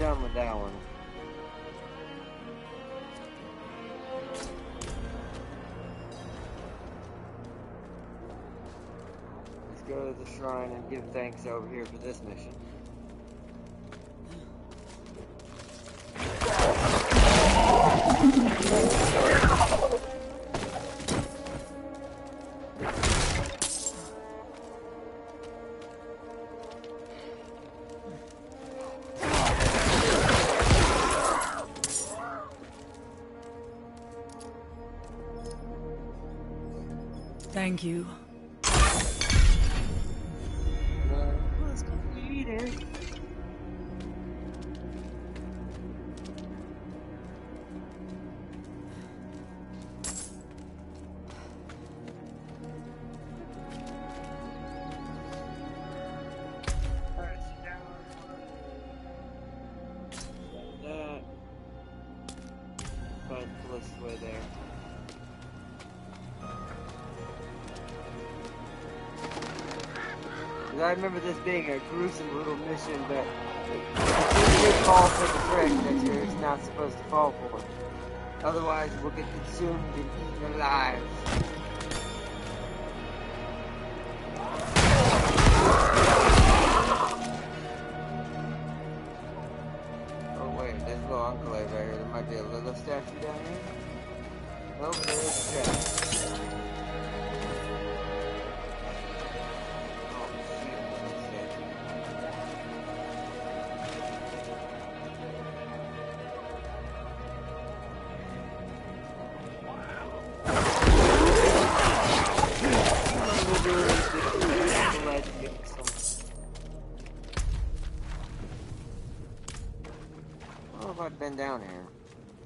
Done with that one. Let's go to the shrine and give thanks over here for this mission. Thank you. Let's complete it. Way there. I remember this being a gruesome little mission, but it's a good call for the trick that you're not supposed to fall for. Otherwise, we'll get consumed and eaten alive. Oh wait, there's a little enclave right here. There might be a little statue down here. Nope, there's a statue. I've been down here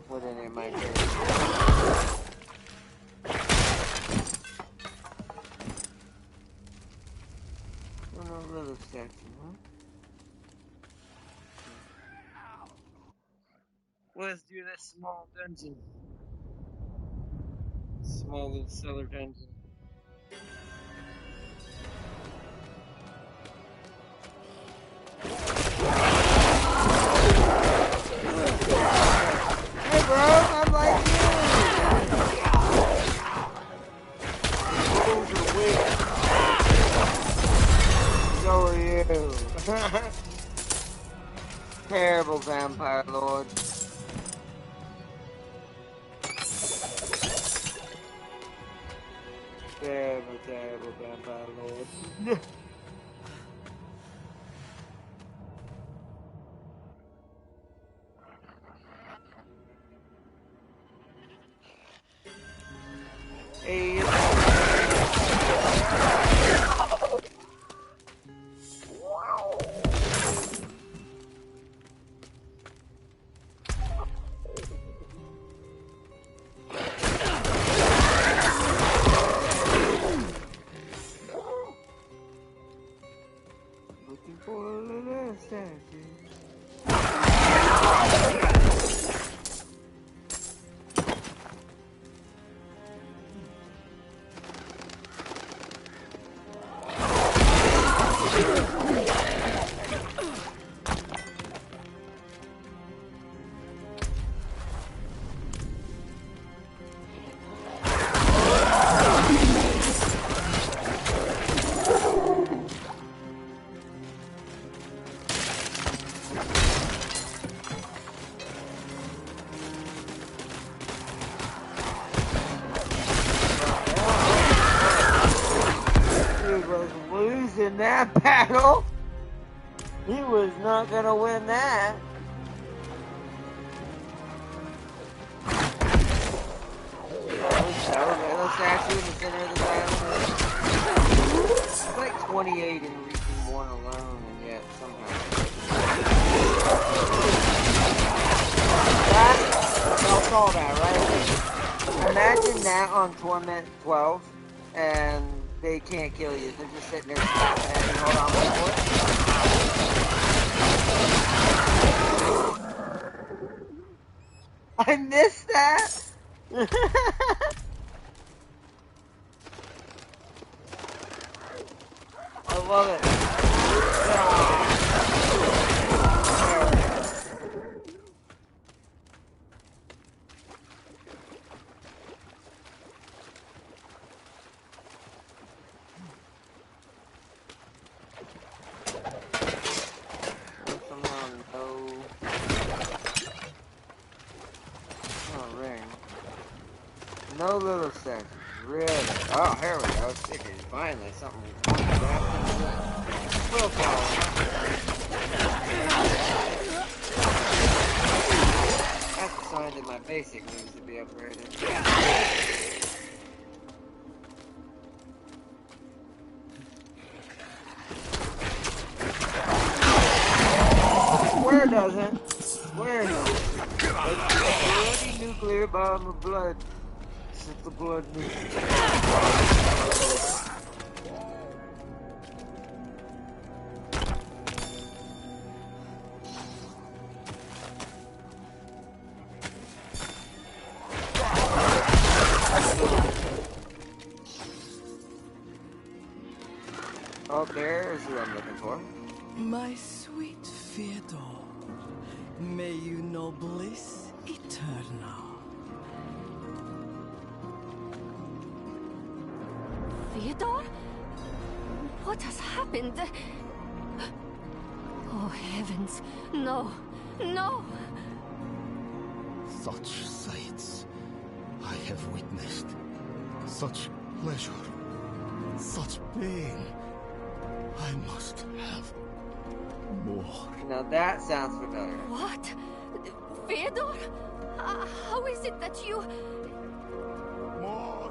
with any of my characters. Oh, little statue, huh? Let's do this small dungeon. Small little cellar dungeon. Hey, bro. So are you. Terrible vampire lord. Terrible, terrible vampire lord. Hey, looking for a little statue. In that battle, he was not gonna win that. Little statue in the center of the battle. It's like 28 in Region 1 alone, and yet somehow. Y'all saw that, right? Imagine that on Torment 12, and they can't kill you. They're just sitting there snapping at you. Hold on, wait. I missed that! I love it. No little statues, really. Oh, here we go. Stickers. Finally, something. Willpower. That's a sign that my basic needs to be upgraded. Square doesn't. Square doesn't. It's a bloody nuclear bomb of blood. The blood oh, there's who I'm looking for. My sweet Fyodor, may you know bliss eternal. Fyodor? What has happened? Oh, heavens. No. No! Such sights I have witnessed. Such pleasure. Such pain. I must have more. Now that sounds familiar. What? Fyodor? How is it that you... More!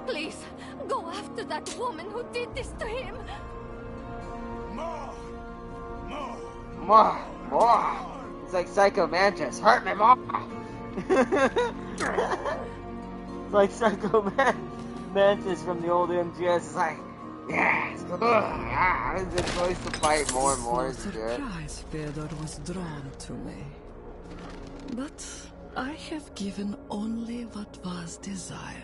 Please, go after that woman who did this to him! More! More! More! More! It's like Psycho Mantis. Hurt me more! It's like Psycho Mantis from the old MGS. It's like, yes! The choice to fight more and more is good. Surprise, Fyodor was drawn to me. But I have given only what was desired.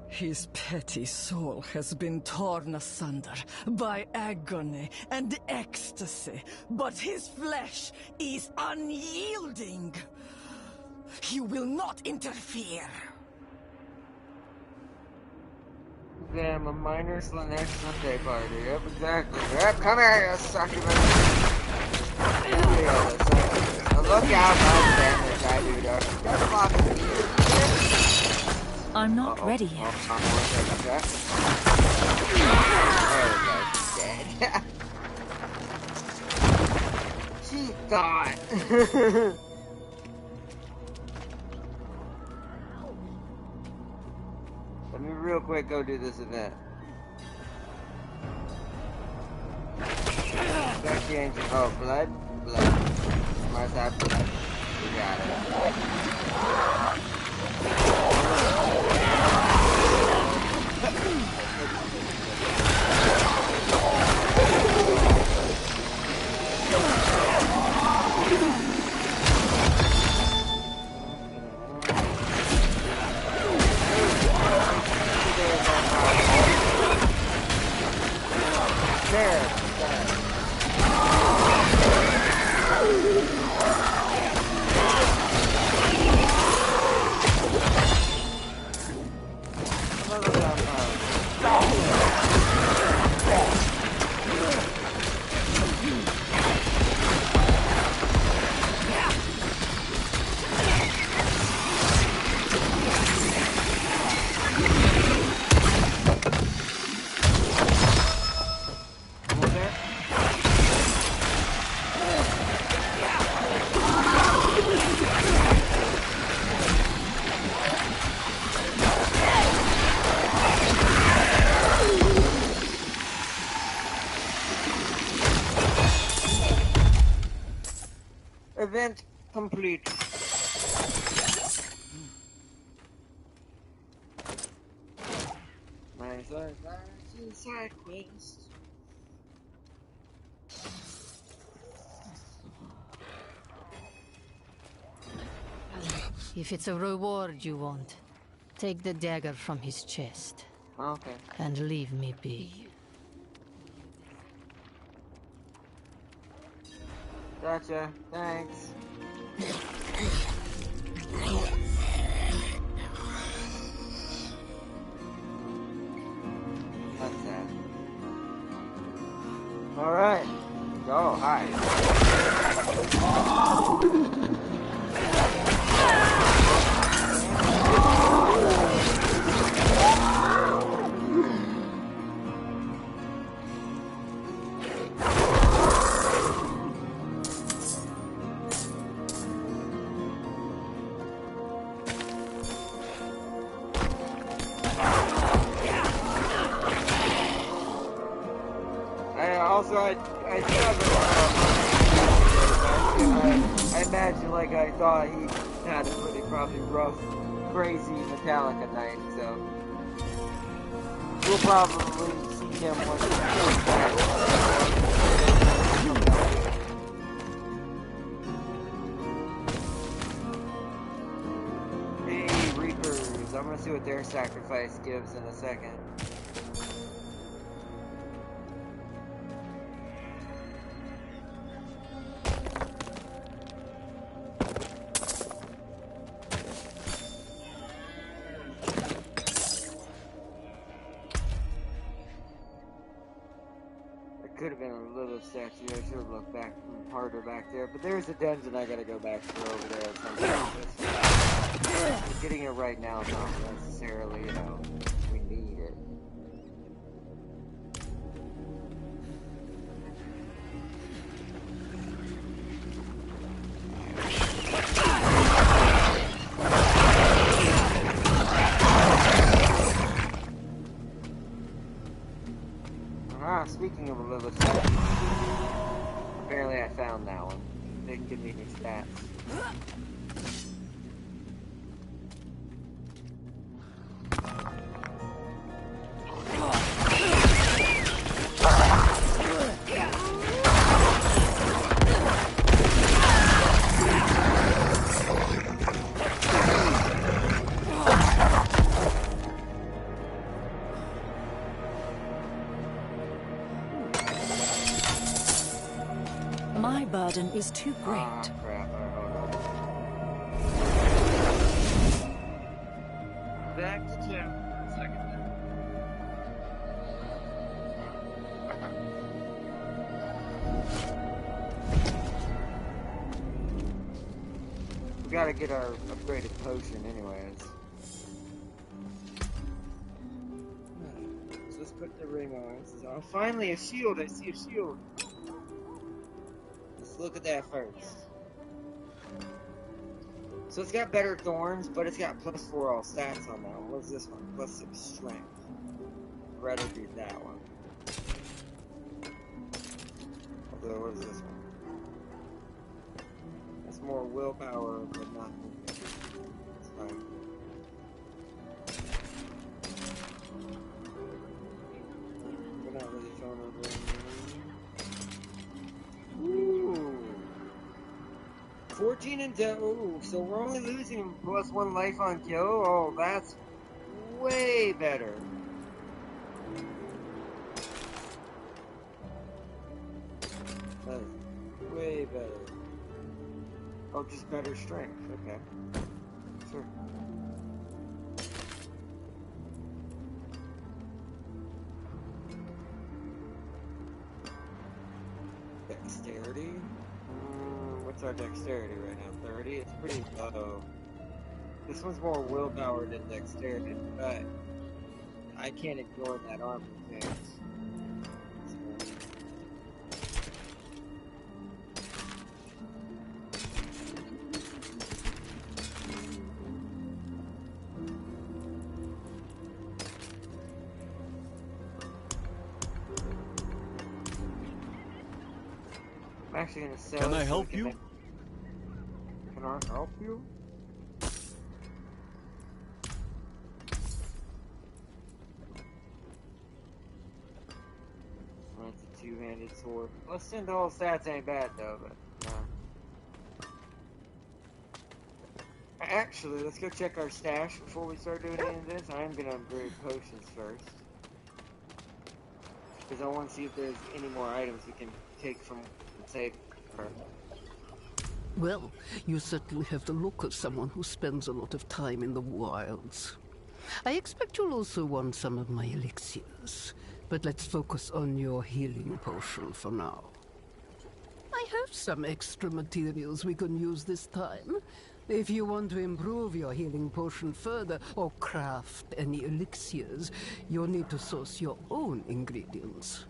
His petty soul has been torn asunder by agony and ecstasy, but his flesh is unyielding. You will not interfere. Okay, I'm a minor for the next Sunday party. Yep, exactly. Yep, come here, you succubus. Now look how much damage I do to her. Just fucking eat. I'm not ready yet. There we go, she's dead. She thought. Let me real quick go do this event. Back the ancient. Oh, blood? Blood. Must have blood. We got it. There. Event complete. Nice, side quest. If it's a reward you want, take the dagger from his chest. Okay. And leave me be. Gotcha. Thanks. That's that. Alright. Go, hi. I imagine, like, I thought he had a pretty probably rough, crazy Metallica night, so we'll probably see him once he comes back. Hey, Reapers, I'm gonna see what their sacrifice gives in a second. Could have been a little statue. I should have looked back harder back there. But there's a dungeon I gotta go back to over there at some point. Getting it right now is not necessarily, you know, we need it. Speaking of a little statue, apparently I found that one. They can give me any stats. My burden is too great. Ah, crap. Hold on. Back to town for a second. gotta get our upgraded potion anyways. So let's put the ring on. Oh, finally a shield! I see a shield! Let's look at that first. So it's got better thorns, but it's got +4 all stats on that one. What's this one? +6 strength. I'd rather do that one. Although, what is this one? That's more willpower, but not movement. That's fine. We're not really showing up there. Ooh. 14 and 10. Ooh, so we're only losing +1 life on kill. Oh, that's way better. That's way better. Oh, just better strength. Okay. Sure. Dexterity? What's our dexterity right now? 30? It's pretty low. This one's more willpower than dexterity, but I can't ignore that armor thing. I'm actually gonna sell. Can I help you? Can I help you? That's a two-handed sword. Let's send all stats ain't bad though, but no. Actually, let's go check our stash before we start doing any of this. I am gonna upgrade potions first. Because I want to see if there's any more items we can take from and save her. Well, you certainly have the look of someone who spends a lot of time in the wilds. I expect you'll also want some of my elixirs, but let's focus on your healing potion for now. I have some extra materials we can use this time. If you want to improve your healing potion further or craft any elixirs, you'll need to source your own ingredients.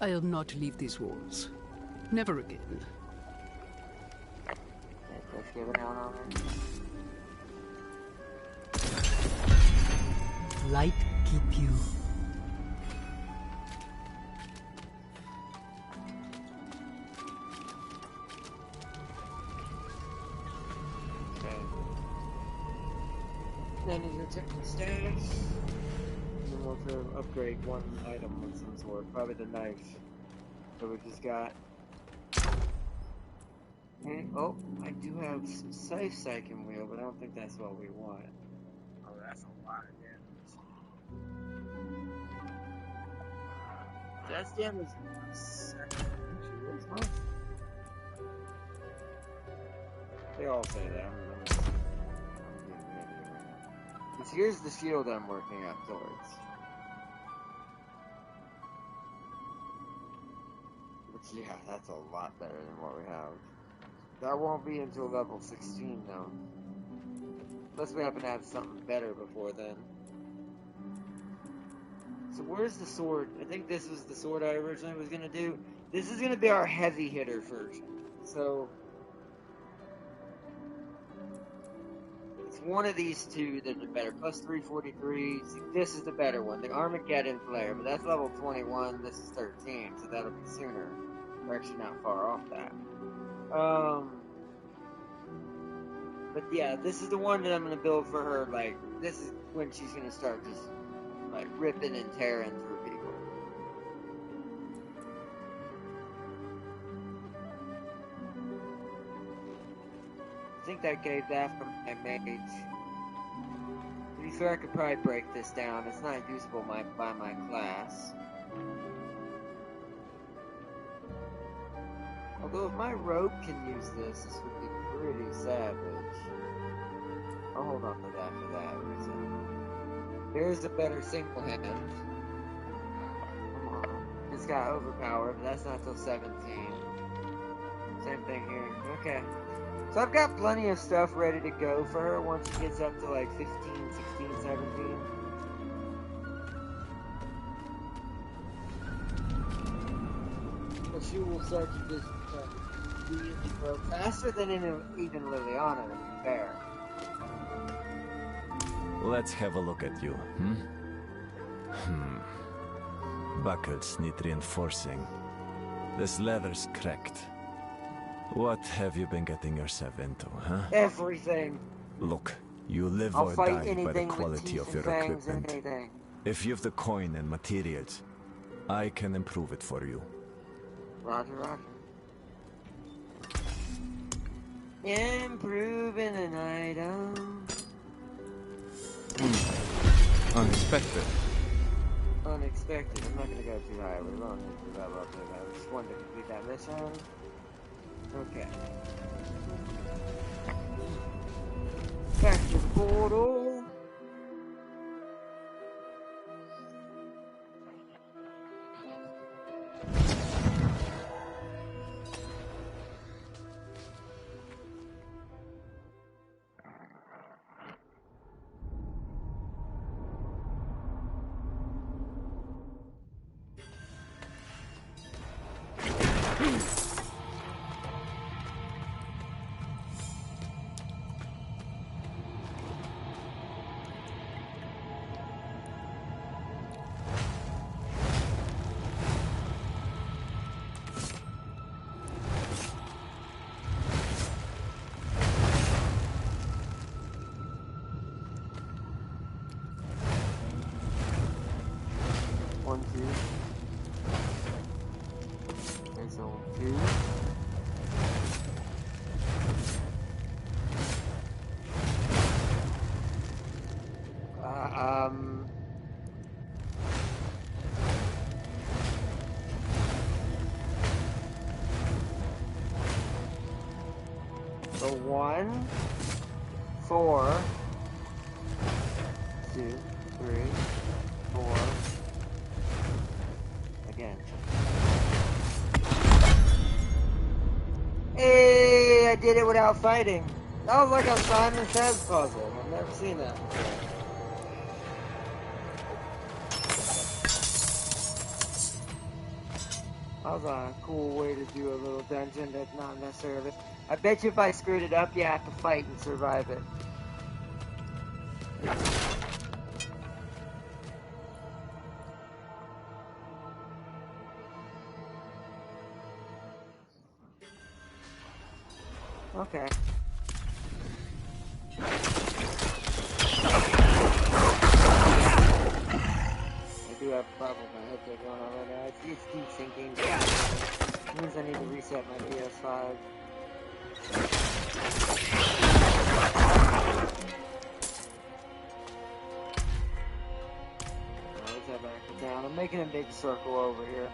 I'll not leave these walls. Never again. Let's give it down on her. Light keep you. Then he's gonna check the stash. And then we'll have to upgrade one item of some sort. Probably the knife. So we just got. And, oh, I do have some scythes I can wield, but I don't think that's what we want. Oh, that's a lot of damage. That's damage. Where's mine? They all say that. Because here's the shield I'm working up towards. Which, yeah, that's a lot better than what we have. That won't be until level 16, though. Unless we happen to have something better before then. So where's the sword? I think this was the sword I originally was going to do. This is going to be our heavy hitter version. So it's one of these two that are better. Plus 343. See, this is the better one. The Armageddon Flare. But that's level 21. This is 13. So that'll be sooner. We're actually not far off that. But yeah, this is the one that I'm gonna build for her. Like, this is when she's gonna start just like ripping and tearing through people. I think that gave that from my mage. To be fair, I could probably break this down. It's not usable by my class. Although if my rogue can use this, this would be pretty savage. I'll hold on to that for that reason. Here's a better single hand. Come on. It's got overpower, but that's not till 17. Same thing here. Okay. So I've got plenty of stuff ready to go for her once she gets up to like 15, 16, 17. But she will start to just really grow faster than even Liliana, to be fair. Let's have a look at you, Buckles need reinforcing. This leather's cracked. What have you been getting yourself into, huh? Everything. Look, you live I'll or fight die by the anything with quality teeth of your and fangs equipment. and anything. If you've the coin and materials, I can improve it for you. Roger, roger. Improving an item. Unexpected. Unexpected. I'm not gonna go too high. We won't need to level up there. I just wanted to complete that mission. Okay. Back to the portal. One, two. There's only two. So 1, 4, 2, 3, 4. Again. Hey, I did it without fighting. That was like a Simon Says puzzle. I've never seen that before. That was a cool way to do a little dungeon that's not necessarily... I bet you if I screwed it up, you have to fight and survive it. Okay. I do have a problem with my headset going on right now. It keeps syncing. It means I need to reset my PS5. Let's head back down. I'm making a big circle over here.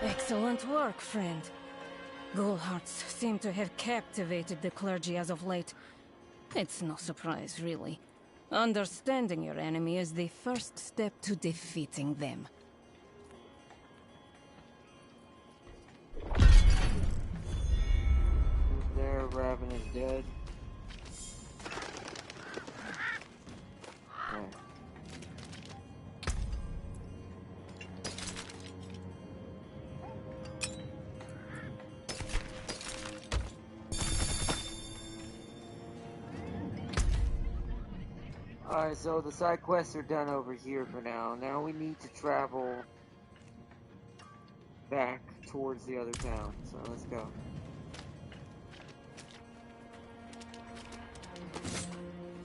Excellent work, friend. Ghoulhearts seem to have captivated the clergy as of late. It's no surprise, really. Understanding your enemy is the first step to defeating them. There, Raven is dead. Right. Alright, so the side quests are done over here for now. Now we need to travel back towards the other town. So let's go.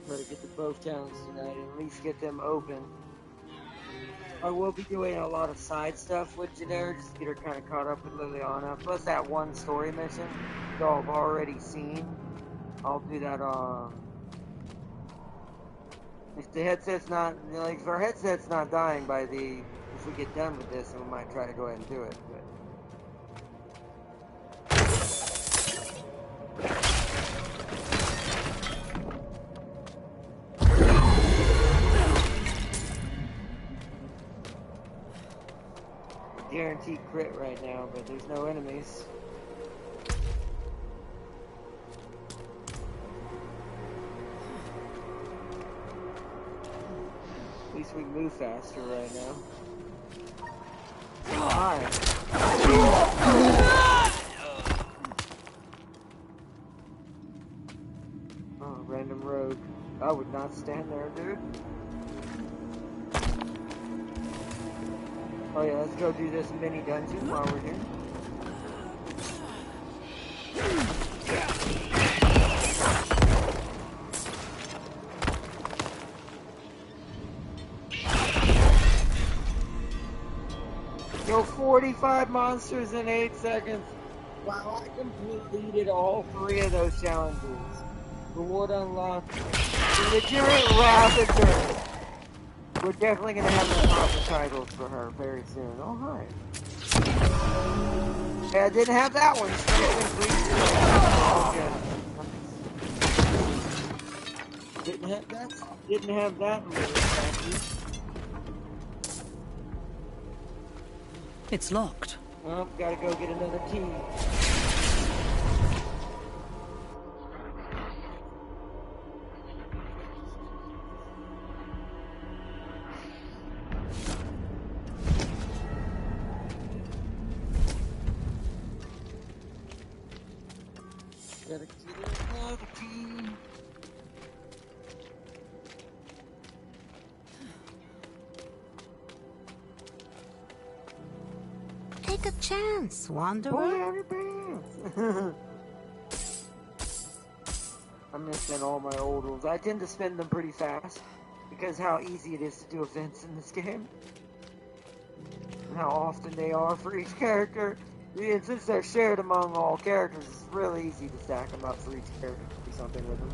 Try to get to both towns tonight, and at least get them open. I will be doing a lot of side stuff with Janera, just to get her kind of caught up with Liliana. Plus that one story mission y'all have already seen. I'll do that if the headset's not, like, if our headset's not dying by if we get done with this, then we might try to go ahead and do it, but. Guaranteed crit right now, but there's no enemies. At least we move faster right now. Hi. Oh, random rogue. I would not stand there, dude. Oh yeah, let's go do this mini dungeon while we're here. Yo, 45 monsters in 8 seconds. Wow, I completed all 3 of those challenges. Reward unlocked. The legitimate Ravager. We're definitely going to have some proper titles for her very soon. Oh, hi. Yeah, I didn't have that one. Didn't have that. Didn't have that one. It's locked. Well, gotta go get another key. Gotta get another key. Take a chance, wanderer. I'm missing all my old rules. I tend to spend them pretty fast because how easy it is to do events in this game. And how often they are for each character. And since they're shared among all characters, it's really easy to stack them up for each character to do something with them.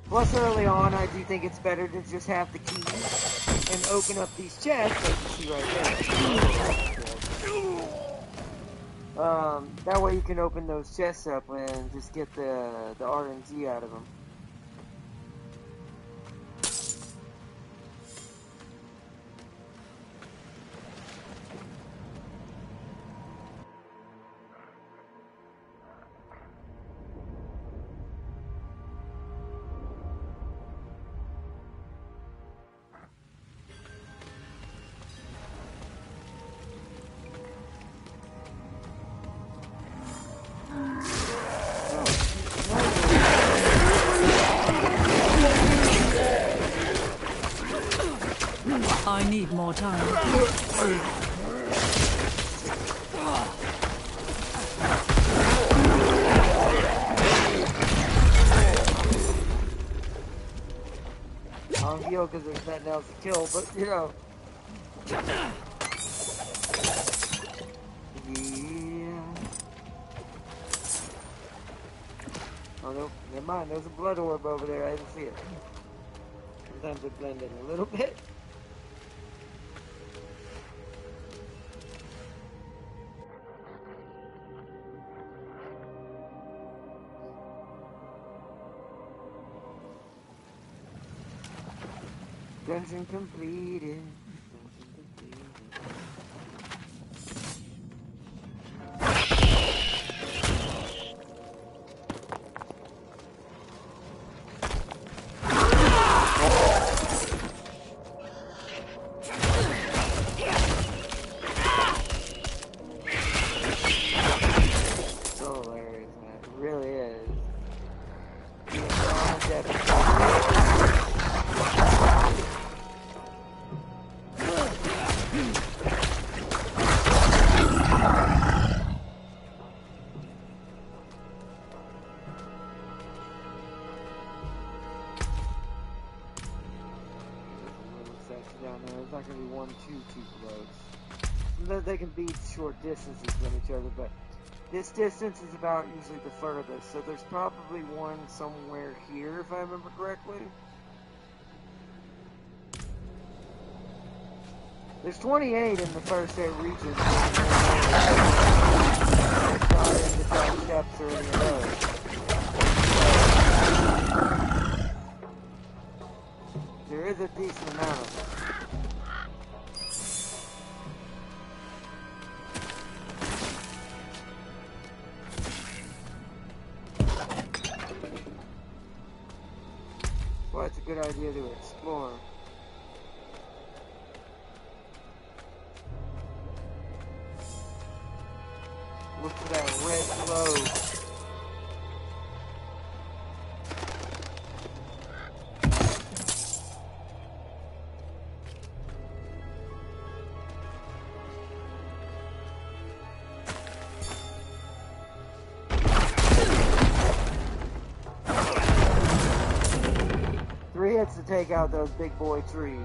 Plus, early on, I do think it's better to just have the key and open up these chests, like you see right there. That way you can open those chests up and just get the RNG out of them. I need more time. I'll heal because there's nothing else to kill, but you know. Yeah. Oh no, never mind. There's a blood orb over there. I didn't see it. Sometimes they blend in a little bit. Dungeon completed. So hilarious, man. It really is. down there. It's not going to be one too close. They can be short distances from each other, but this distance is about usually the furthest. So there's probably one somewhere here, if I remember correctly. There's 28 in the first 8 regions. Not in the top steps or any of those. There is a decent amount of them. Well, it's a good idea to explore. Look for that red glow. Three hits to take out those big boy trees.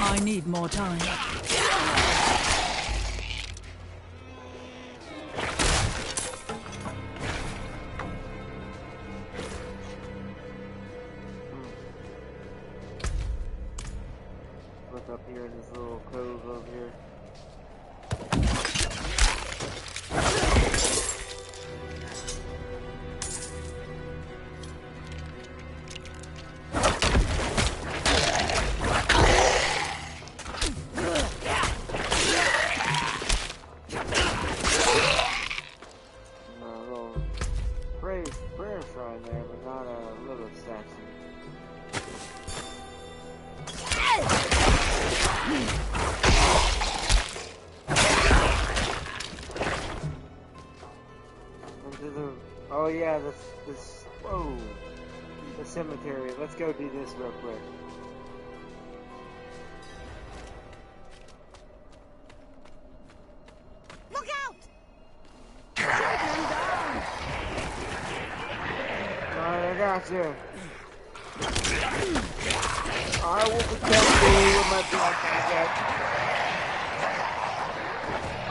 I need more time. Look up here in this little cove over here. Prayer shrine there, but not a little statue. Into the, oh yeah, this, whoa, the cemetery. Let's go do this real quick. Look out! Alright, I got you. I will protect you with my blood contact.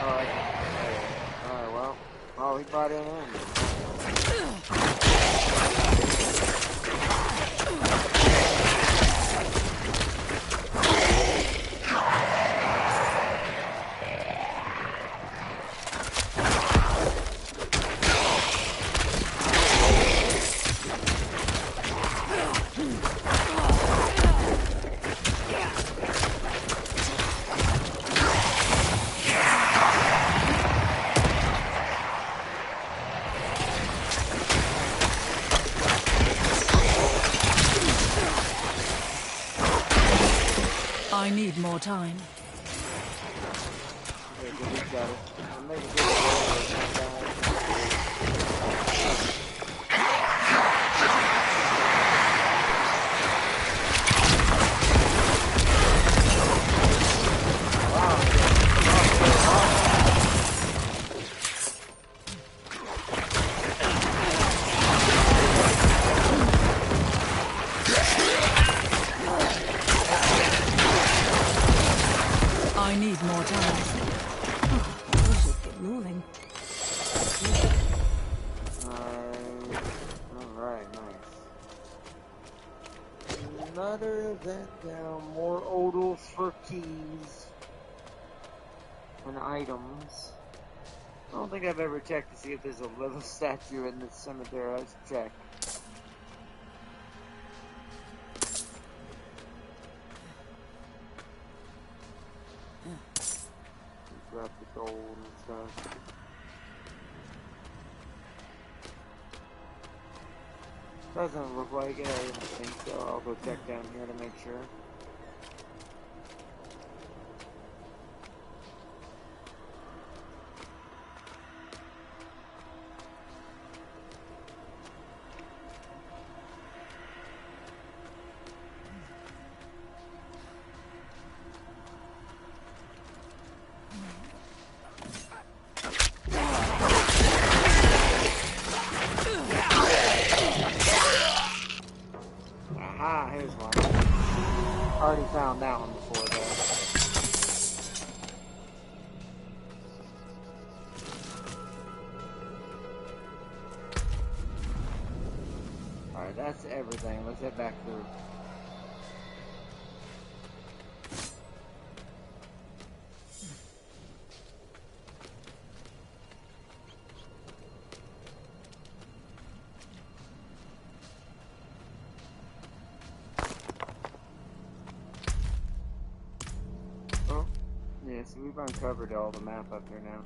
Alright, well. Oh, he brought in. I need more time. I need more time. Oh, we should get moving. Alright, nice. Another that down. More odals for keys and items. I don't think I've ever checked to see if there's a little statue in this cemetery. Let's check. Doesn't look like it, I didn't think so. I'll go check down here to make sure. Aha, here's one. Already found that one before, though. Alright, that's everything. Let's head back through. Yeah, so we've uncovered all the map up here now.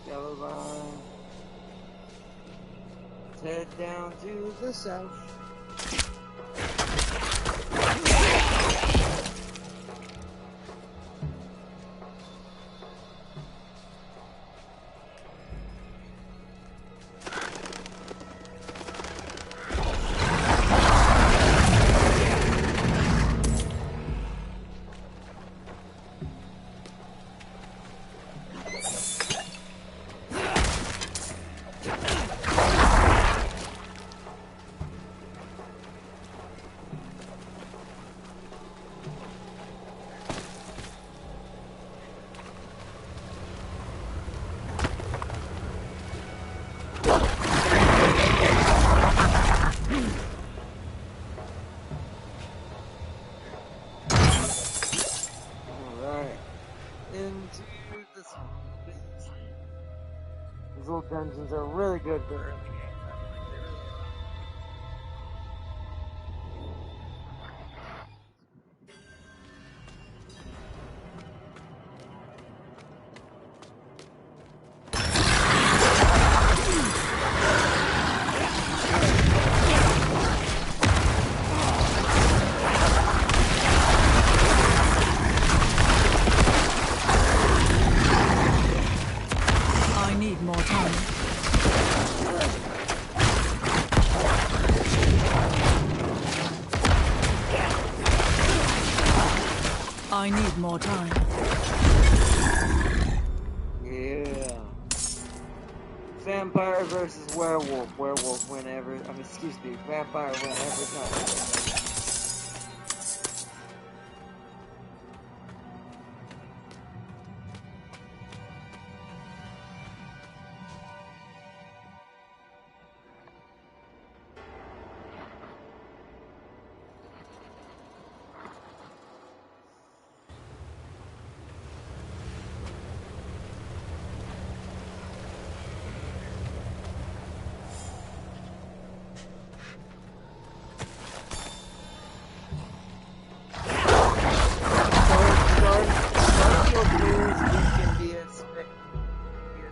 Yellow line. Let's head down to the south. These little dungeons are really good for early game. They really are. I need more time. Yeah. Vampire versus werewolf. Werewolf whenever. I mean, excuse me. Vampire whenever time.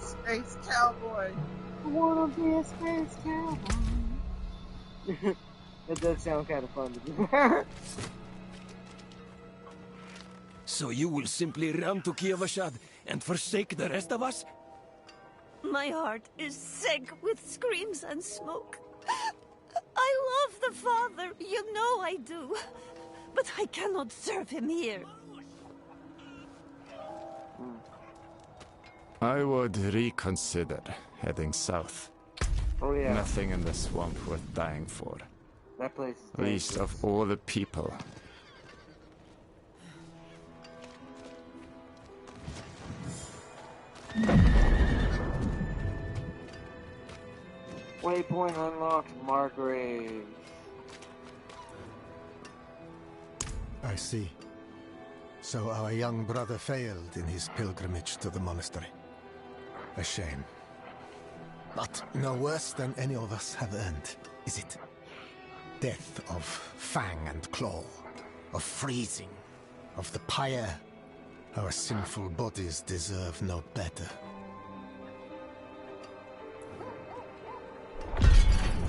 Space cowboy. I wanna be a space cowboy. That does sound kind of fun to do. So you will simply run to Kievashad and forsake the rest of us? My heart is sick with screams and smoke. I love the father, you know I do. But I cannot serve him here. I would reconsider heading south. Oh yeah. Nothing in the swamp worth dying for. That place is least of all the people. Waypoint unlocked, Margrave. I see. So our young brother failed in his pilgrimage to the monastery. A shame. But no worse than any of us have earned, is it? Death of fang and claw, of freezing, of the pyre. Our sinful bodies deserve no better.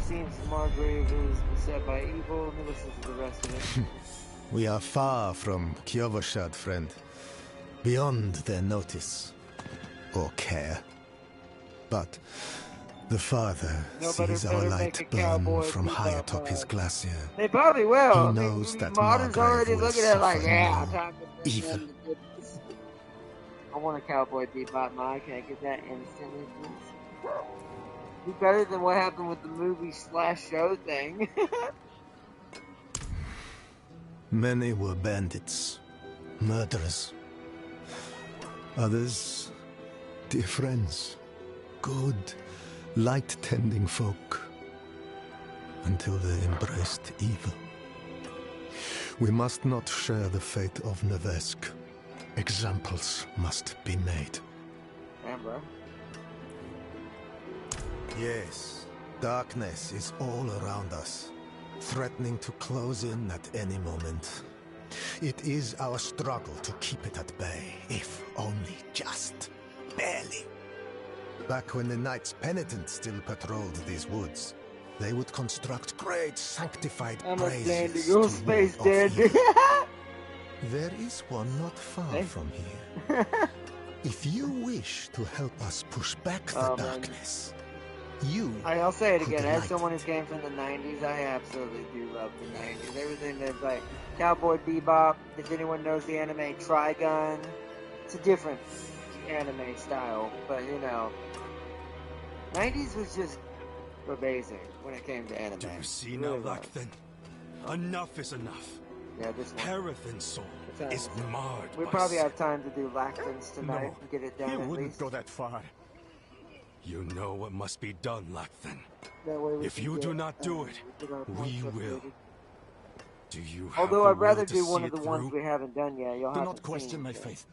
seems Margrave is beset by evil. Let me listen to the rest of it. We are far from Kyovoshad, friend. Beyond their notice. Or care. But the Father sees our light burn from high atop his glacier. They probably will. He knows that Martyr's Margrave already will looking at it like, suffer yeah, no time to bring evil. them to goodness. I want a Cowboy Bebop mod. Can I get that instantly, please? Be better than what happened with the movie / show thing. Many were bandits, murderers. Others, dear friends, good, light-tending folk, until they embraced evil. We must not share the fate of Nevesk. Examples must be made. Amber. Yes, darkness is all around us, threatening to close in at any moment. It is our struggle to keep it at bay, if only just barely. Back when the Knights Penitent still patrolled these woods, they would construct great sanctified braziers to ward off evil. There is one not far from here. If you wish to help us push back the darkness, I'll say it again. As someone who came from the 90s, I absolutely do love the 90s. Everything that's like Cowboy Bebop, if anyone knows the anime Trigun, it's a different anime style, but you know, 90s was just amazing when it came to anime. Do you see now, Lachlan? Enough is enough. Yeah, this one. Parathin's soul is marred. We probably have time to do Lactons tonight and get it done. He at wouldn't least. go that far. You know what must be done, Lachlan. That way we If can you get, do not do it, we points will. updated. Do you have Although the I'd rather will to do one see of the it ones through? we haven't done yet. You'll Do have not to question my faith.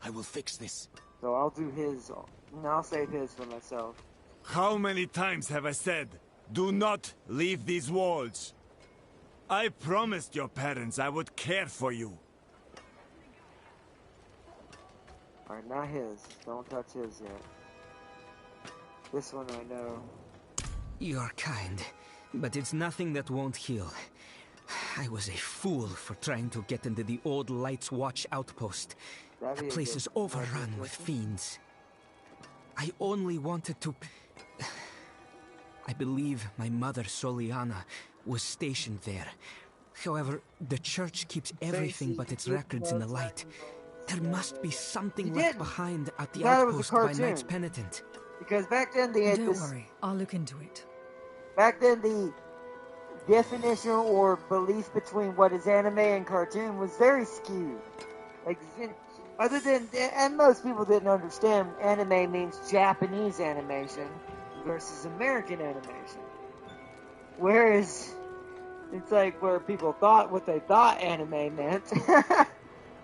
I will fix this. So I'll do his. No, I'll save his for myself. How many times have I said, do not leave these walls? I promised your parents I would care for you. Alright, not his. Don't touch his yet. This one I know. You're kind, but it's nothing that won't heal. I was a fool for trying to get into the old Lights Watch outpost. The place is overrun with fiends. I only wanted to... I believe my mother, Soliana, was stationed there. However, the church keeps everything but its records in the light. There must be something left behind at the outpost by Knights Penitent. Because back then they had Don't worry, I'll look into it. Back then the definition or belief between what is anime and cartoon was very skewed. Like, other than, and most people didn't understand, anime means Japanese animation versus American animation. Whereas, it's like where people thought what they thought anime meant.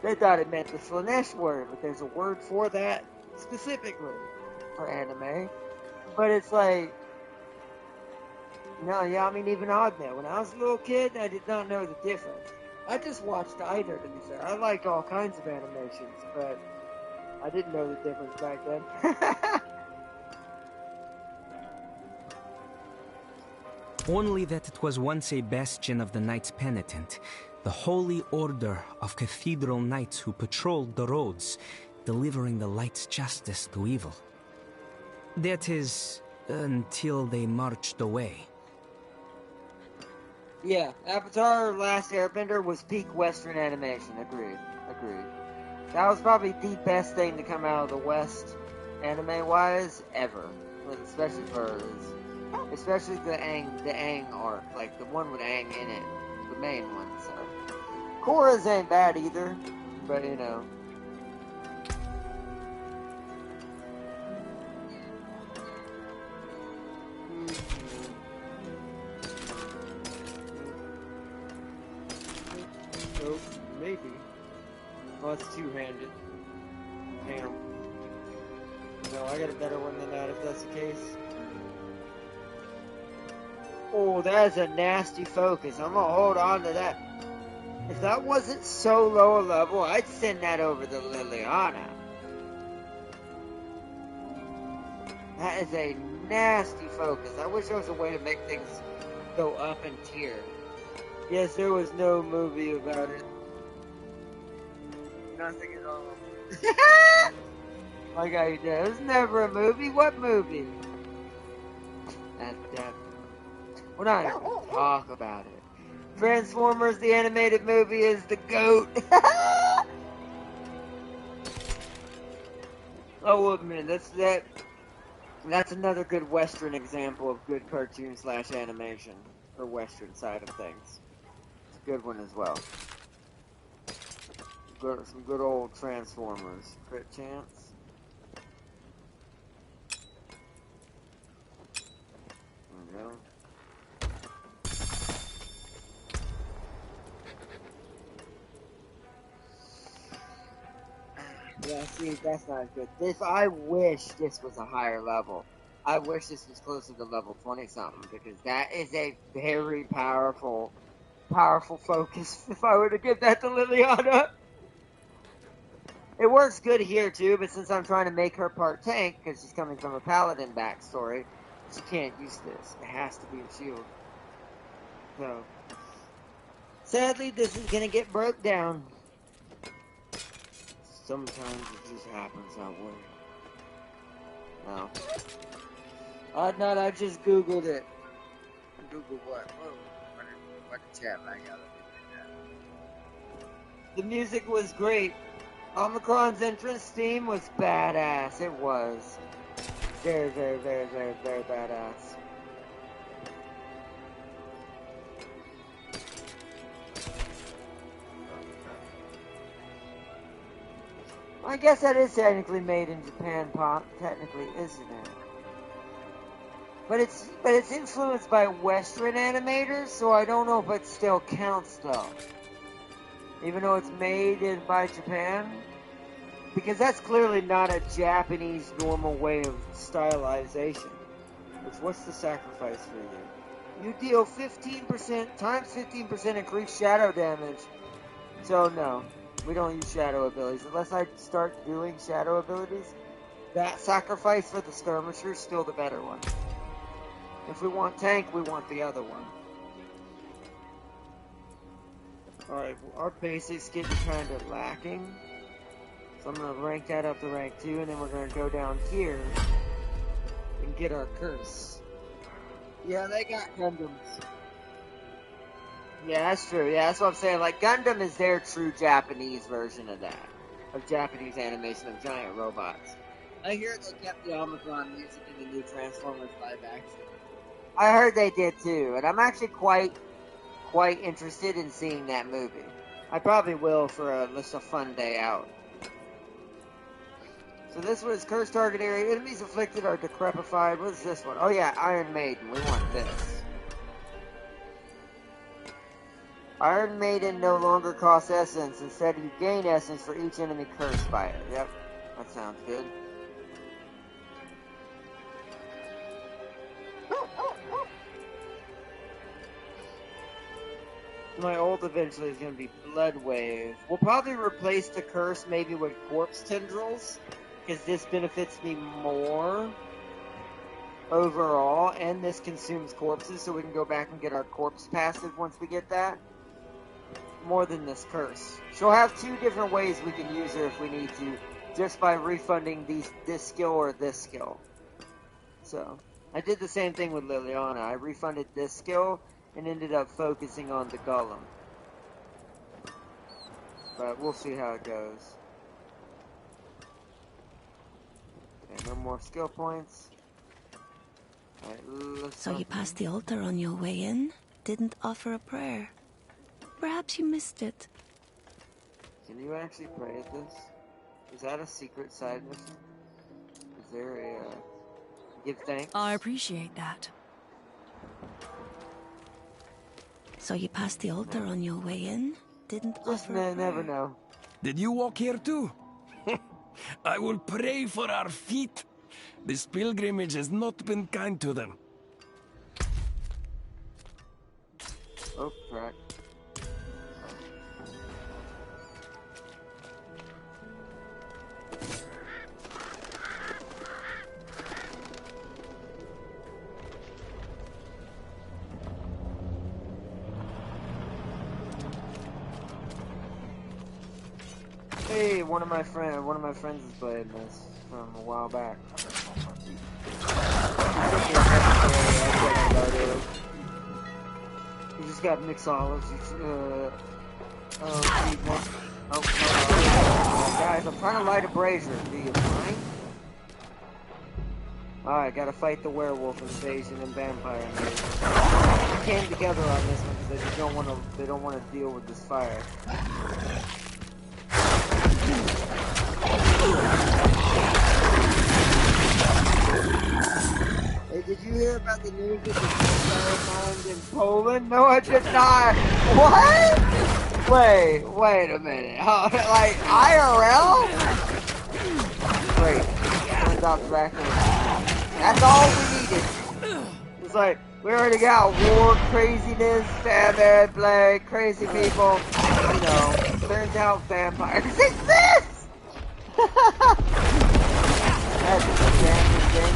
They thought it meant the Slanesh word, but there's a word for that specifically for anime. But it's like, no, yeah, I mean, even Oddman. When I was a little kid, I did not know the difference. I just watched Eider, to be fair. I like all kinds of animations, but I didn't know the difference back then. Only that it was once a bastion of the Knights Penitent, the holy order of cathedral knights who patrolled the roads, delivering the light's justice to evil. That is, until they marched away. Yeah, Avatar Last Airbender was peak Western animation. Agreed. That was probably the best thing to come out of the West, anime-wise, ever. Especially the Aang arc, like the one with Aang in it, the main one. So Korra's ain't bad either, but you know. Nope, maybe. Oh, it's two-handed. Damn. No, I got a better one than that if that's the case. Oh, that is a nasty focus. I'm gonna hold on to that. If that wasn't so low a level, I'd send that over to Liliana. That is a nasty focus. I wish there was a way to make things go up in tier. Yes, there was no movie about it. Nothing at all. Like I did. There's never a movie. What movie? That. We're not even gonna talk about it. Transformers, the animated movie, is the GOAT. Oh, wait a minute. That's another good Western example of good cartoon / animation for Western side of things. It's a good one as well. Some good old Transformers. Crit chance. There we go. Yeah, see, that's not good. I wish this was a higher level. I wish this was closer to level 20-something, because that is a very powerful focus if I were to give that to Liliana. It works good here, too, but since I'm trying to make her part tank, because she's coming from a paladin backstory, she can't use this. It has to be a shield. So, sadly, this is gonna get broke down. Sometimes it just happens that way. No. I just Googled it. Google what? Whoa. What a chat I got. The music was great. Omicron's entrance theme was badass. It was. Very, very, very, very, very badass. I guess that is technically made in Japan, technically, isn't it? But it's influenced by Western animators, so I don't know if it still counts though. Even though it's made by Japan, because that's clearly not a Japanese normal way of stylization. What's the sacrifice for you? You deal 15% times 15% increased shadow damage. So no. We don't use shadow abilities. Unless I start doing shadow abilities, that sacrifice for the skirmisher is still the better one. If we want tank, we want the other one. Alright, well, our basics getting kind of lacking. So I'm going to rank that up to rank 2, and then we're going to go down here and get our curse. Yeah, they got Gundams. Yeah, that's true. Yeah, that's what I'm saying. Like, Gundam is their true Japanese version of that. Of Japanese animation of giant robots. I hear they kept the Omicron music in the new Transformers live action. I heard they did too, and I'm actually quite interested in seeing that movie. I probably will for just a fun day out. So this was Curse Target Area. Enemies afflicted are decrepified. What's this one? Oh yeah, Iron Maiden. We want this. Iron Maiden no longer costs essence. Instead, you gain essence for each enemy cursed by it. Yep, that sounds good. My ult eventually is going to be Blood Wave. We'll probably replace the curse maybe with Corpse Tendrils, because this benefits me more overall, and this consumes corpses, so we can go back and get our corpse passive once we get that. More than this curse. She'll have 2 different ways we can use her if we need to, just by refunding this skill or this skill. So, I did the same thing with Liliana. I refunded this skill and ended up focusing on the Golem. But we'll see how it goes. Okay, no more skill points. Right, so you passed the altar on your way in? Didn't offer a prayer? Perhaps you missed it. Can you actually pray at this? Is that a secret side mission? Is there a, give thanks? I appreciate that. So you passed the altar on your way in? Didn't offer a prayer? Never know. Did you walk here too? I will pray for our feet. This pilgrimage has not been kind to them. Oh, crap. one of my friends is playing this from a while back. You just got mixology. Guys, I'm trying to light a brazier. Do you mind? Alright, gotta fight the werewolf invasion and vampire invasion. We came together on this one because they don't want to deal with this fire. Hey, did you hear about the news that the vampire mined in Poland? No, I did not. What? Wait a minute. Like IRL? Great. Turns out the raccoon. That's all we needed. It's like, we already got war, craziness, famine, plague, crazy people. You know, turns out vampires exist! That's a damn thing.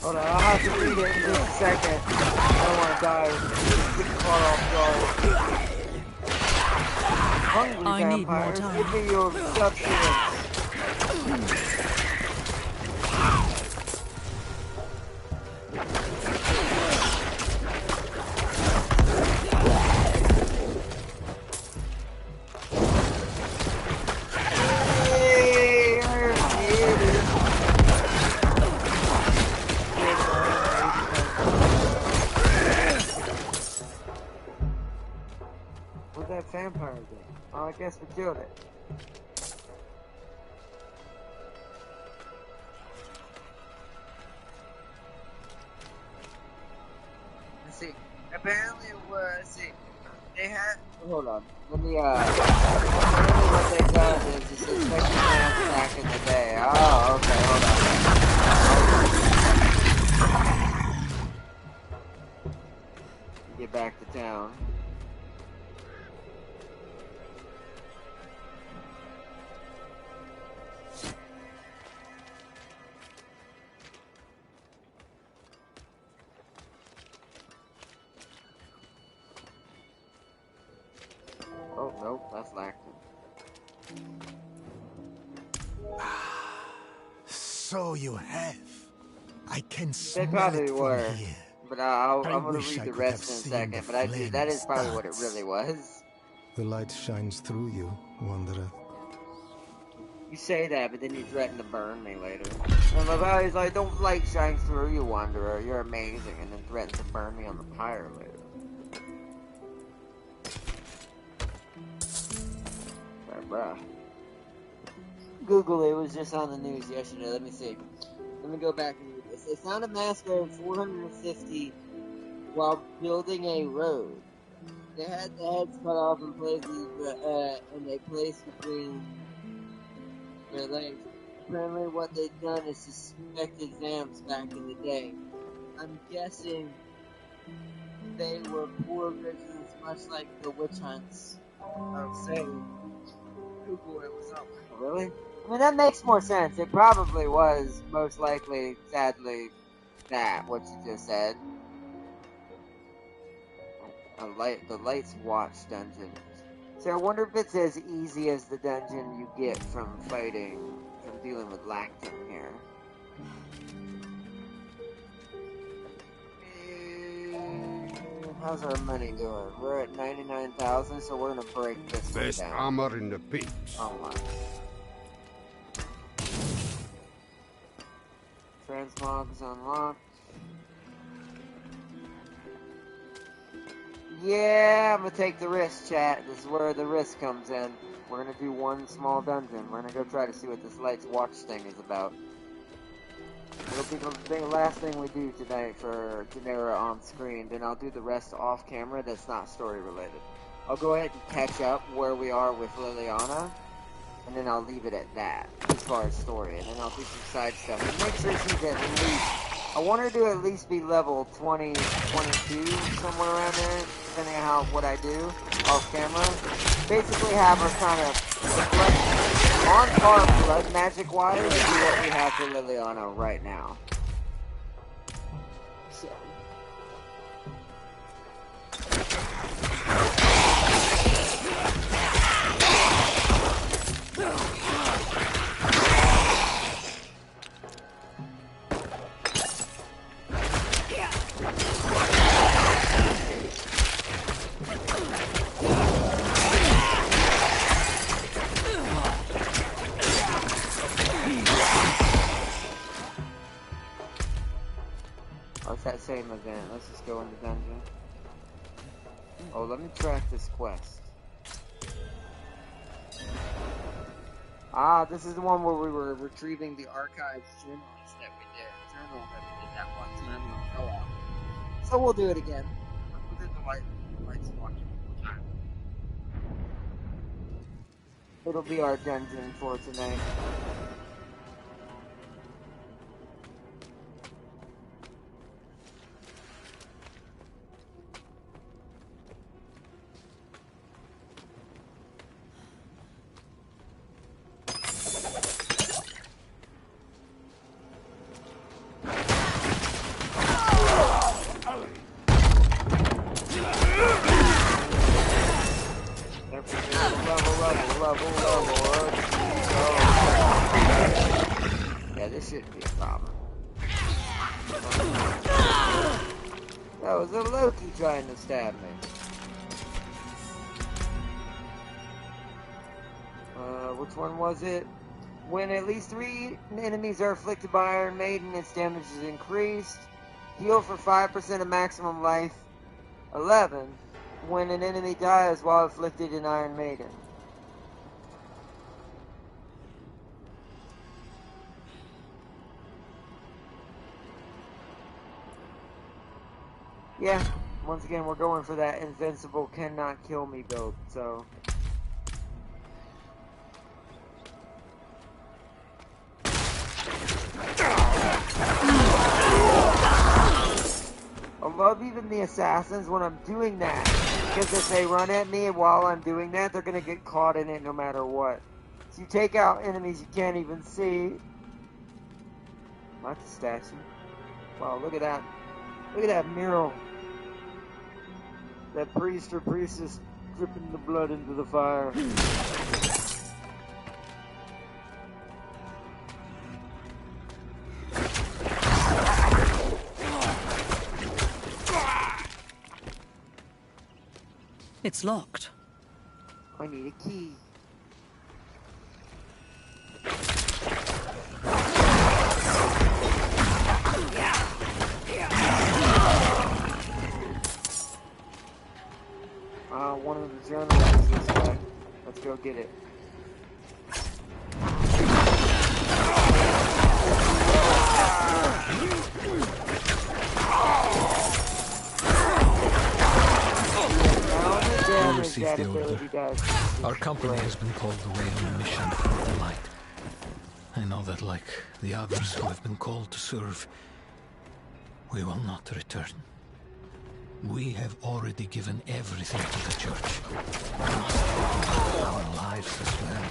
Hold on, I'll have to read it in just a second. I don't want to die. Get caught off guard. Hungry I need more vampires, time. give me your substance. What's that vampire thing? Oh, I guess we killed it. Let's see. Apparently it was, let's see. They had, hold on. Let me, apparently what they've done is just infected vamps back in the day. Oh, okay, hold on. Get back to town. Oh, nope, that's lactic. So you have. I can They smell probably it from were. here. But I'm I gonna wish read I the could have rest in a seen second, the but that is flame probably what it starts. really was. The light shines through you, Wanderer. You say that, but then you threaten to burn me later. And my buddy's like, don't light shine through you, Wanderer, you're amazing, and then threatens to burn me on the pyre later. Bruh. Google it, was just on the news yesterday, let me see. Let me go back and read this. They found a massacre of 450 while building a road. They had the heads cut off in places, and they placed between their legs. Apparently what they'd done is suspected vamps back in the day. I'm guessing they were poor victims, much like the witch hunts of Salem. Google it was up. Really? I mean, that makes more sense. It probably was, most likely, sadly, that, what you just said. The Lights Watch dungeon. So I wonder if it's as easy as the dungeon you get from dealing with Lactum here. How's our money doing? We're at 99,000, so we're gonna break this one Best down. armor in the peaks. Oh my. Transmog is unlocked. Yeah, I'm gonna take the risk, chat. This is where the risk comes in. We're gonna do one small dungeon. We're gonna go try to see what this Lights Watch thing is about. It'll be the last thing we do tonight for Genera on screen. Then I'll do the rest off camera that's not story related. I'll go ahead and catch up where we are with Liliana, and then I'll leave it at that as far as story. And then I'll do some side stuff and make sure she's at least. I want her to at least be level 20, 22, somewhere around there, depending on what I do off camera. Basically have her kind of on par blood magic wise to what we have for Liliana right now. some event. Let's just go in the dungeon. Oh, let me track this quest. Ah, this is the one where we were retrieving the archives journals that we did. That one time and fell off. So we'll do it again. We'll do the lights watch one time. It'll be our dungeon for tonight. Yeah, this shouldn't be a problem. That was a Loki trying to stab me. Which one was it? When at least 3 enemies are afflicted by Iron Maiden, its damage is increased. Heal for 5% of maximum life. 11. When an enemy dies while afflicted in Iron Maiden. Yeah, once again, we're going for that invincible cannot kill me build, so. I love even the assassins when I'm doing that, because if they run at me while I'm doing that, they're going to get caught in it no matter what. So you take out enemies you can't even see. That's a statue. Wow, look at that. Look at that mural. That priest or priestess dripping the blood into the fire. It's locked. I need a key. One of the journals is this guy. Let's go get it. We received the order. Our company has been called away on a mission for the light. I know that, like the others who have been called to serve, we will not return. We have already given everything to the church. We must give our lives as well.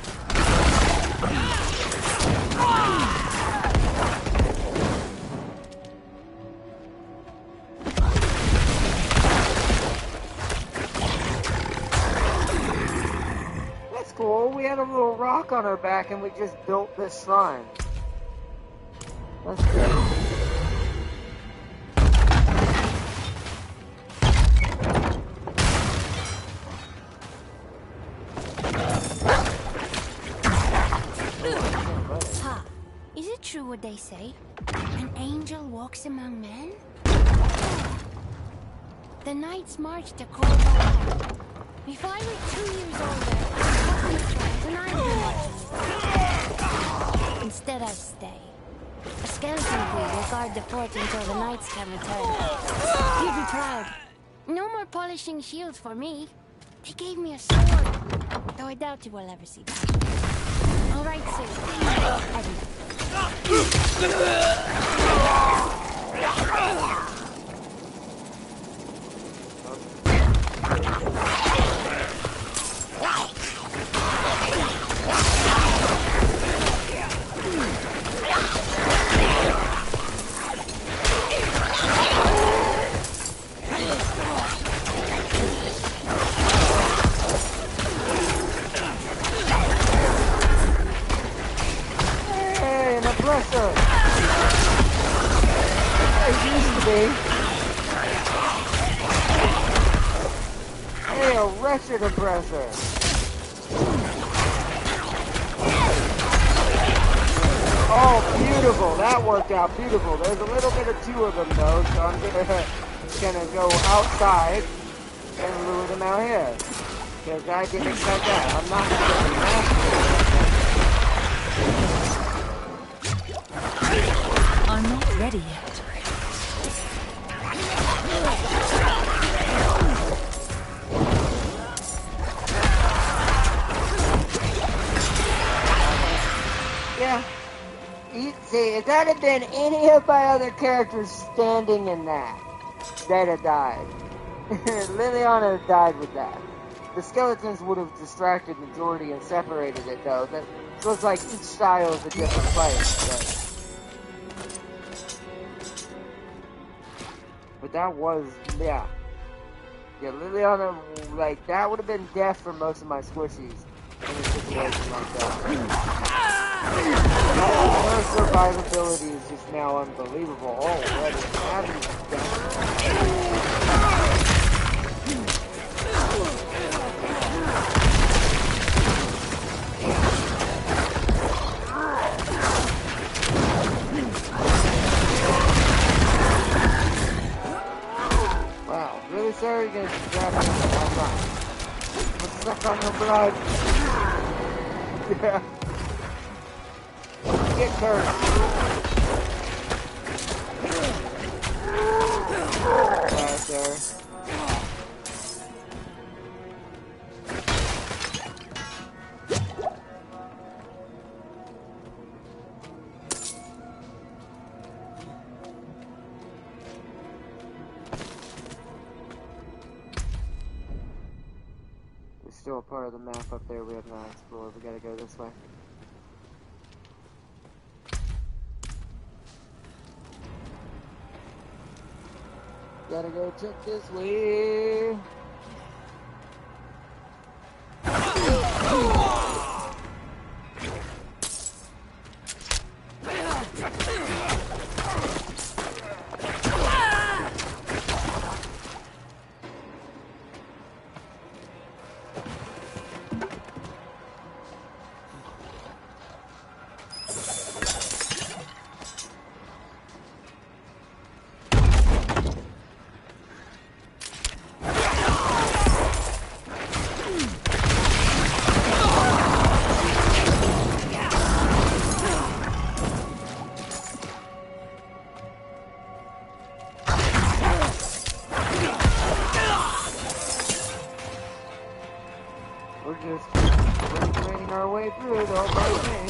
That's cool. We had a little rock on our back and we just built this shrine. That's good. True what they say? An angel walks among men? The knights marched to Corvallis. If I were 2 years older, I'd and I'd be Instead, I stay. A skeleton crew will guard the fort until the knights can return. You'd be proud. No more polishing shields for me. They gave me a sword, though I doubt you will ever see that. All right, soon. Hey, a wretched oppressor! Oh, beautiful. That worked out beautiful. There's a little bit of two of them, though, so I'm gonna go outside and lure them out here. Because I didn't expect that. I'm not gonna I'm not ready yet. Yeah. See, if that had been any of my other characters standing in that, they'd have died. Liliana died with that. The skeletons would have distracted majority and separated it, though. So it's like each style is a different place. But that was, yeah. Yeah, Liliana, like, that would have been death for most of my squishies in a situation like that. Her survivability is just now unbelievable already. Wow, really, sir? You're gonna grab me? I'm not. I'm stuck on your blood. Yeah. Get hurt. Right there. There's still a part of the map up there we have not explored. We gotta go this way. Gotta go check this way. We're just making our way through the whole thing.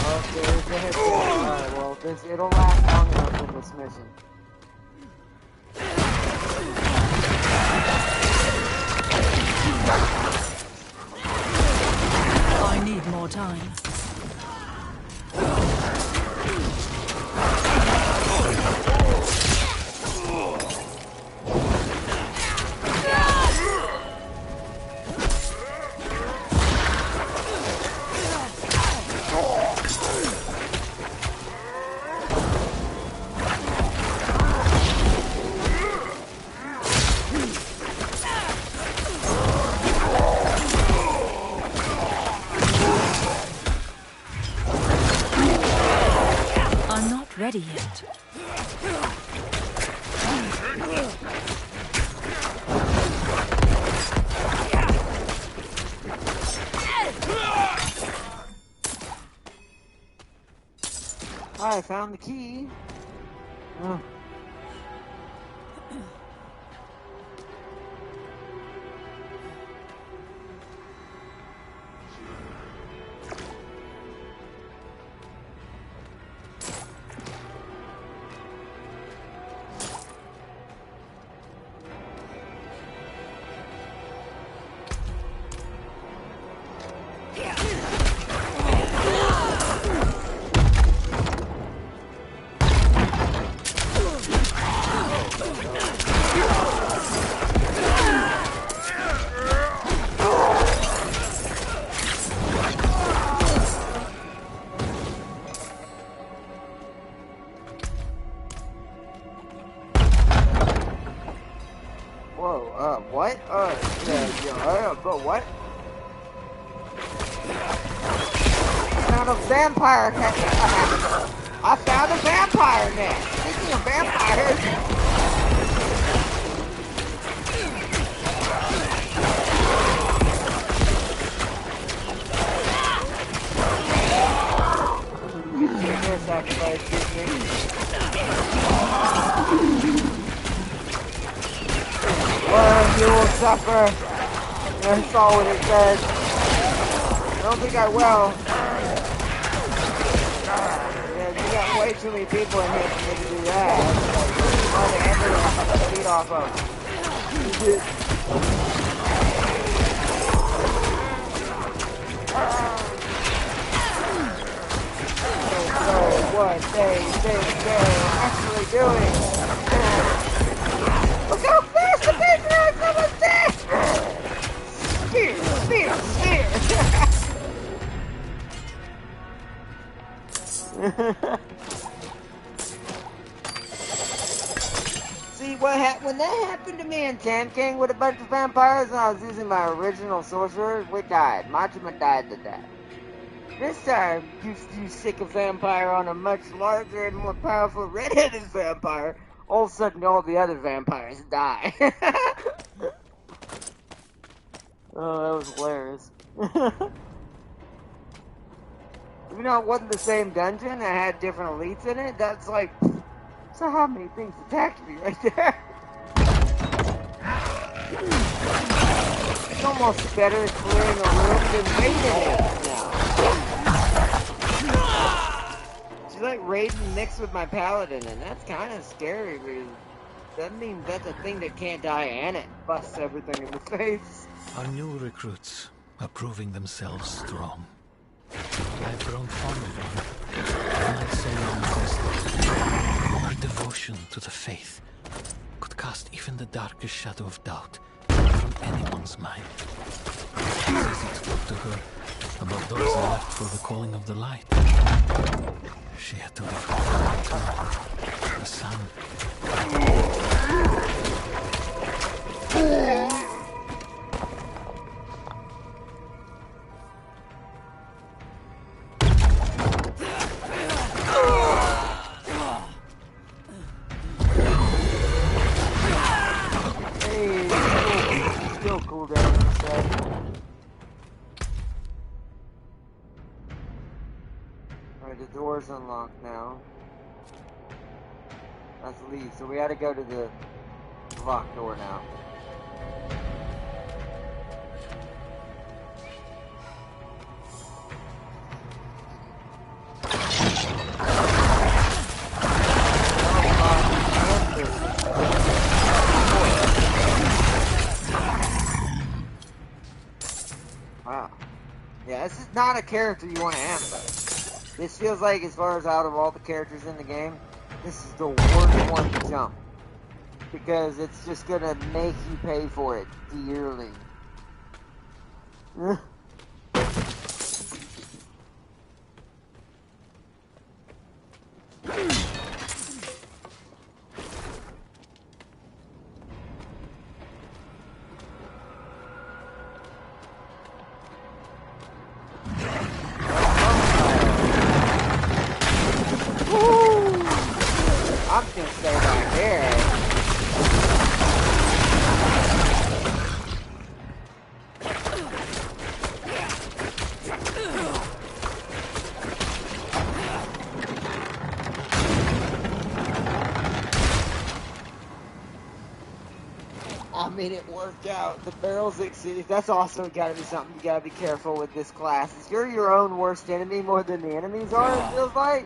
Oh, there's the hit. Alright, well, it'll last long enough in this mission. I need more time. Ready yet. I found the key. Oh. Whoa, what? But what? I found a vampire nest. I found a vampire nest. Speaking of vampires. Sacrifice, well, you will suffer. That's all what it says. I don't think I will. Yeah, you got way too many people in here for me to do that. Hard to enter the feet off of. What they think they're actually doing. Look how fast the Patriots almost dead! Spear! See, when that happened to me in Tam King with a bunch of vampires and I was using my original sorcerer, we died. Majima died to that. This time, you sick of vampire on a much larger and more powerful red-headed vampire. All of a sudden, all the other vampires die. Oh, that was hilarious. Even though it wasn't the same dungeon, it had different elites in it. That's like, so how many things attacked me right there? It's almost better clearing a room than raiding it now. She's like raiding mixed with my paladin, and that's kind of scary because that means that's a thing that can't die and it busts everything in the face. Our new recruits are proving themselves strong. I've grown fond of her. I might say I'm her devotion to the faith could cast even the darkest shadow of doubt from anyone's mind. It's easy to talk to her about those left for the calling of the light. She had to leave her the sun. Still cool down inside. Alright, the door's unlocked now. Let's leave. So we had to go to the locked door now. Wow. Yeah, this is not a character you want to have, though. This feels like, as far as out of all the characters in the game, this is the worst one to jump. Because it's just gonna make you pay for it dearly. I'm just gonna stay right here. I mean, it worked out. The barrels exceeded. That's also gotta be something you gotta be careful with this class. Is you're your own worst enemy more than the enemies are, it feels like.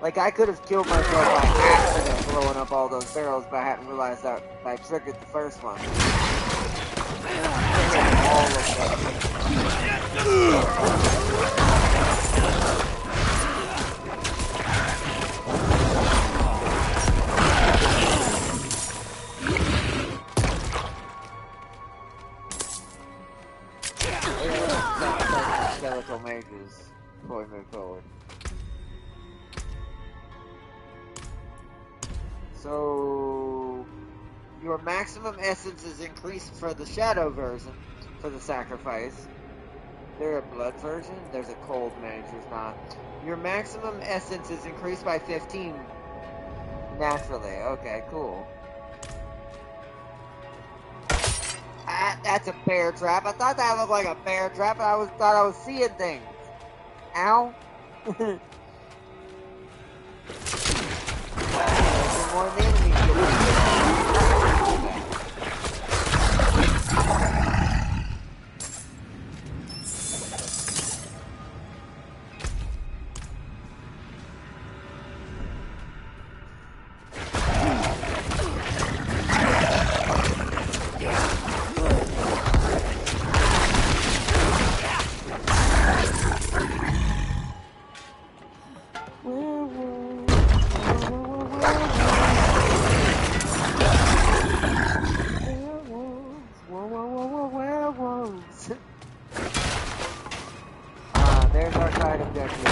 Like, I could have killed myself by accident blowing up all those barrels, but I hadn't realized that I triggered the first one. All of skeletal mages before we move forward. So Your maximum essence is increased for the shadow version, for the sacrifice. There a blood version? There's a cold mage, there's not. Your maximum essence is increased by 15 naturally. Okay, cool. That's a bear trap. I thought that looked like a bear trap, and I thought I was seeing things. Ow. More enemies. There's our side objective.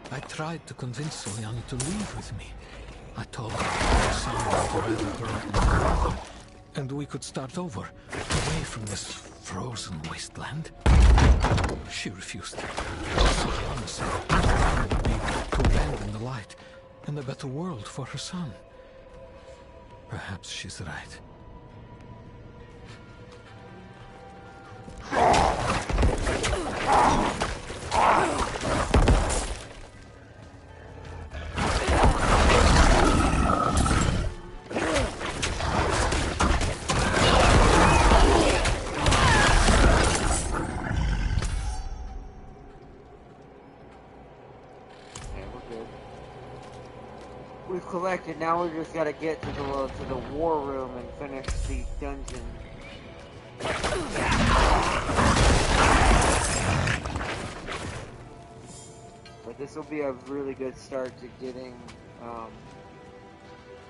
I tried to convince Soyan to leave with me. I told her her son would rather her and my mother, and we could start over, away from this frozen wasteland. She refused. Soyan said it would be to abandon the light and a better world for her son. Perhaps she's right. We've collected, now we just gotta get to the war room and finish the dungeon. But this will be a really good start to getting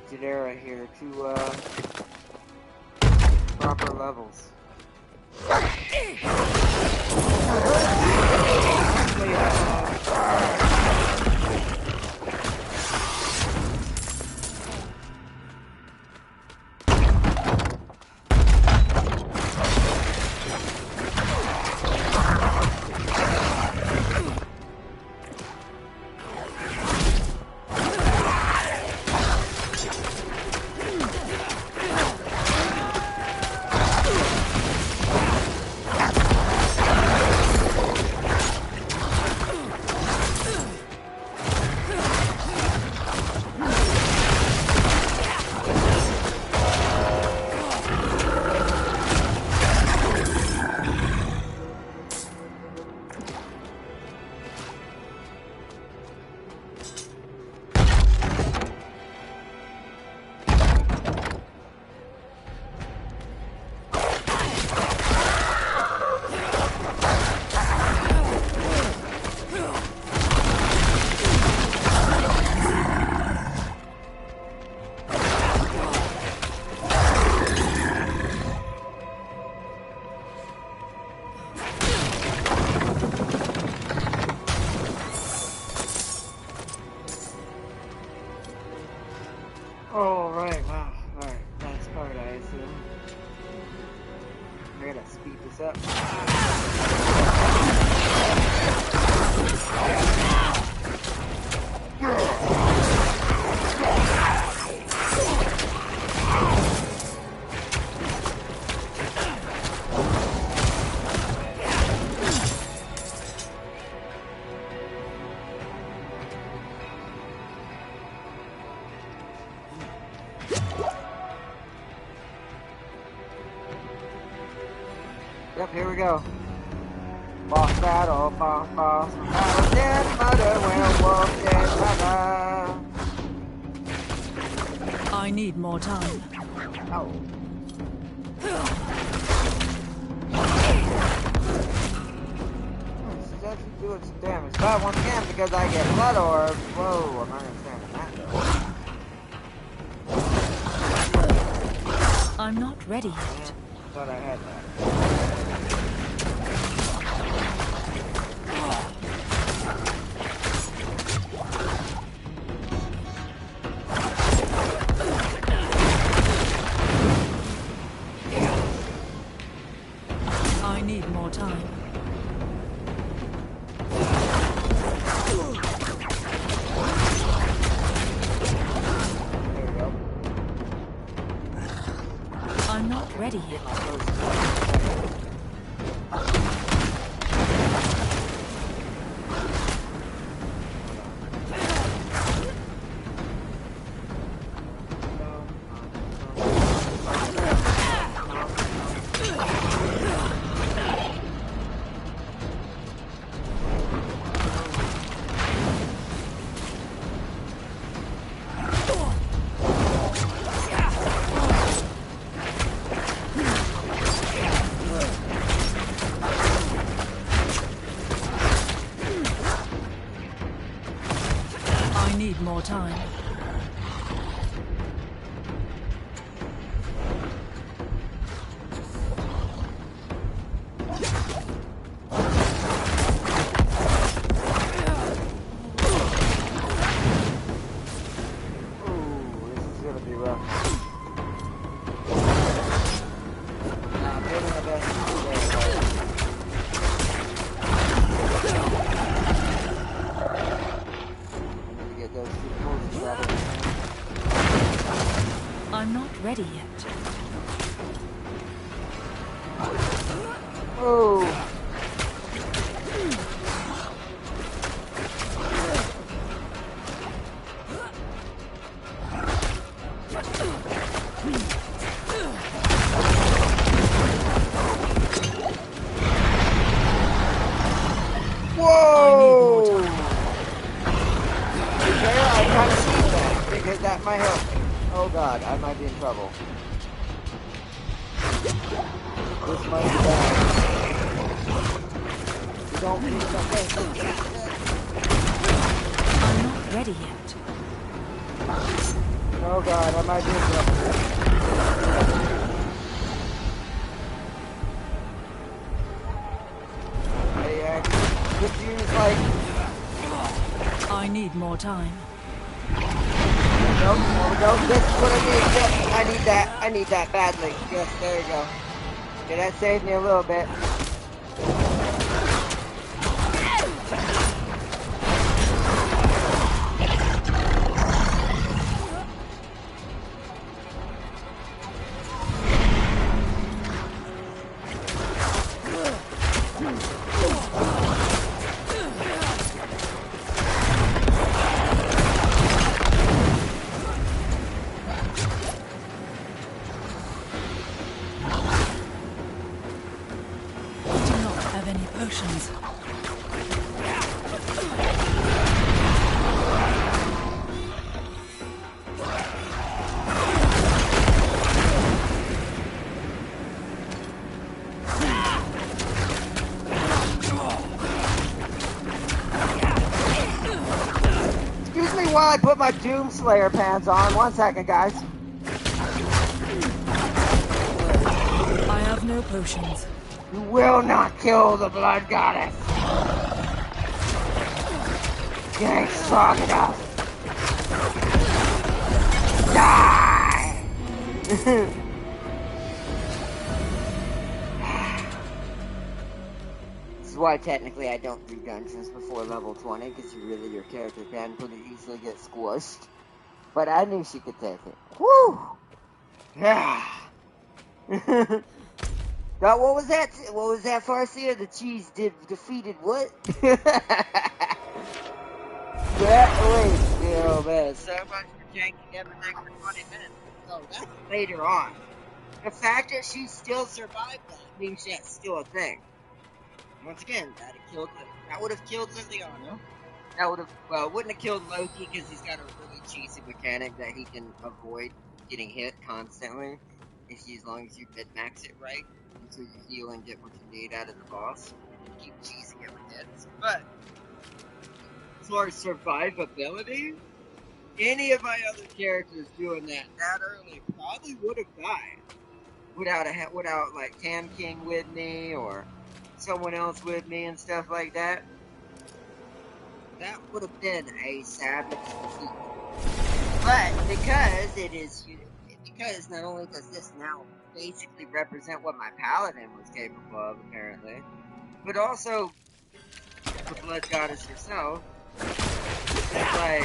Jadera here to proper levels. Oh, right, wow. Alright, last part, I assume. I gotta speed this up. Yep, here we go. Boss battle, boss battle, dead mother, werewolf, dead mother. I need more time. Oh. This is actually doing some damage. But once again, because I get blood orbs, whoa, I'm not understanding that though. I'm not ready yet. I thought I had that. I need more time. I'm not ready yet. More time. I'm not ready yet. Oh. Whoa! Okay, I kind of see that because that might help me. Oh god, I might be in trouble. This might be bad. You don't need something. I'm not ready yet. Oh god, I might be in trouble. Hey, could you like... I need more time. Nope, there we go. This is what I need. Yep, I need that. I need that badly. Yes, there you go. Yeah, that saved me a little bit. While I put my Doomslayer pants on. 1 second, guys. I have no potions. You will not kill the Blood Goddess. You ain't strong enough. Die! This is why technically I don't do dungeons before level 20, because your character can pretty easily get squished. But I knew she could take it. Woo! Yeah. God, what was that? What was that, Farseer? The cheese defeated what? Yeah, wait. Oh man, so much for tanking everything for 20 minutes. Oh, that's later on. The fact that she still survived that means that's still a thing. Once again, that would have killed Liliana. That would have, well, wouldn't have killed Loki because he's got a really cheesy mechanic that he can avoid getting hit constantly as long as you min-max it right until you heal and get what you need out of the boss. You keep cheesing it with hits. But as far as survivability, any of my other characters doing that early probably would have died. without like Tam King with me or someone else with me and stuff like that, that would have been a savage defeat. But because not only does this now basically represent what my paladin was capable of, apparently, but also the blood goddess herself. It's like,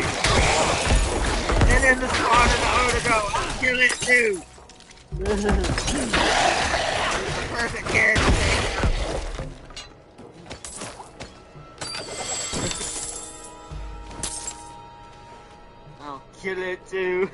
and then the spawn of the Odago, I'll kill it too. The perfect character. I'll kill it too.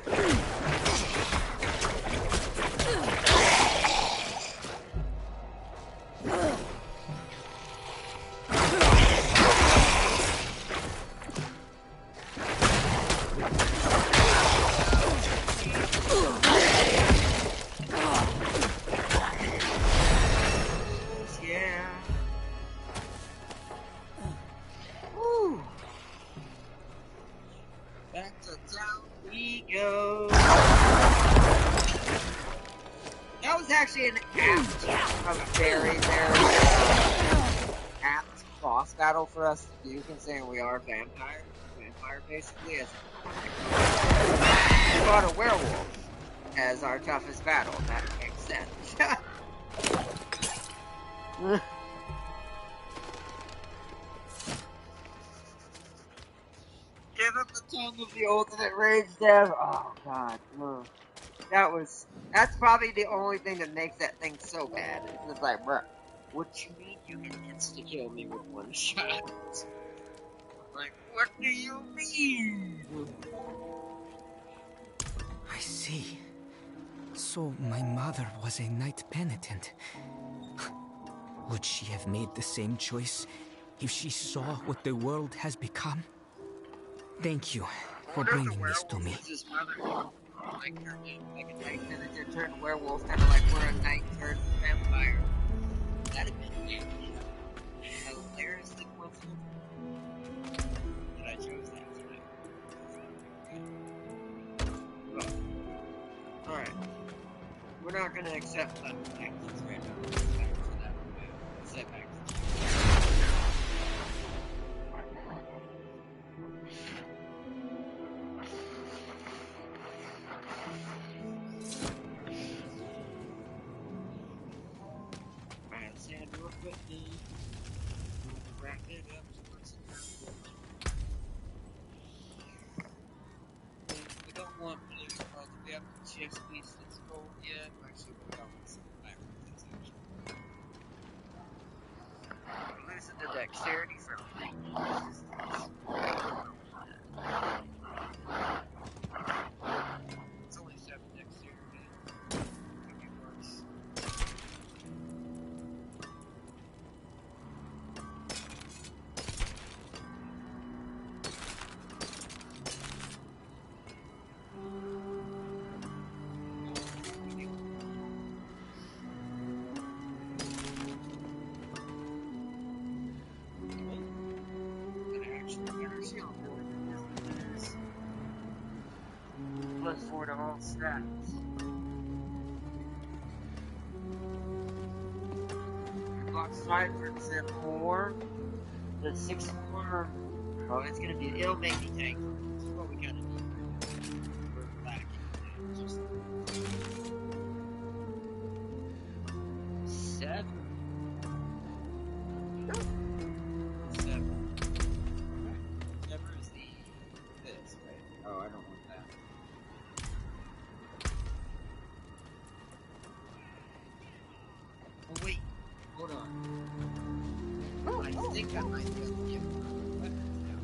Actually a very apt boss battle for us to do, considering we are vampire basically. As we fought a werewolf as our toughest battle. That makes sense. Give him the tongue of the ultimate rage dev. Oh god. That's probably the only thing that makes that thing so bad. It's just like, bruh, what you mean you can insta-kill me with one shot? Like, what do you mean? I see. So my mother was a knight penitent. Would she have made the same choice if she saw what the world has become? Thank you for bringing this to me. Like a knight penitent turned werewolf, kind of like we're a knight turned vampire. That'd have been hilariously coincidental that I chose that tonight. Well, alright. We're not gonna accept that tactics right now. Let's get back to that. Wrap it up towards the we don't want blue because we have the chess piece that's gold yet. Actually, we got some black ones actually. Losing the dexterity for it's only 7 dexterity. Could be worse. Plus 4 to all stats. Box 5% more. The 6 more. Oh, it's gonna be. It'll make me tank. This is what we gotta do. We're lacking. Just 7. 7. Never is this, right? Oh, I don't want that. Oh wait, hold on. I think I might be able to get weapons now.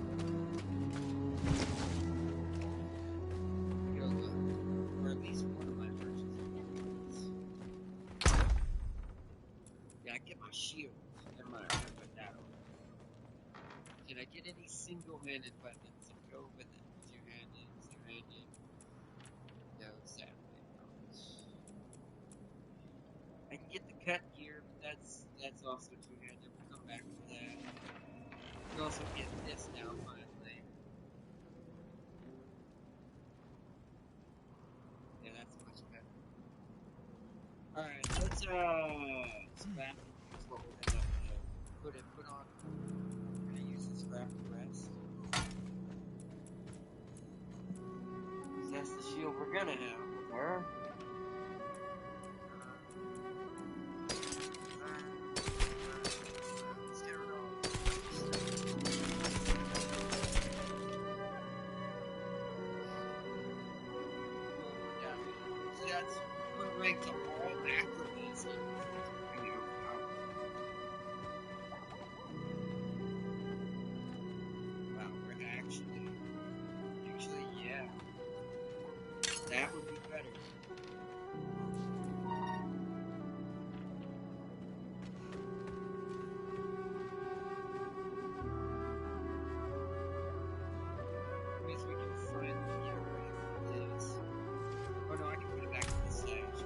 Go look. Or at least one of my purchases. Yeah, I get my shield. Never mind, I put that on. Can I get any single-handed weapons that go with it? Two-handed, two-handed? No, sadly not. I can get the cut gear, but that's also two-handed. We'll come back to that. You can also get this now, finally. Yeah, that's much better. Alright, let's scrap is what we're gonna put on. We're gonna use the scrap rest. That's the shield we're gonna have with her. Let's get rid of all this. So that's what ranks up all macros. Wow, we're actually, yeah. That would be better. I guess we can finally get rid of this. Oh no, I can put it back in the stash.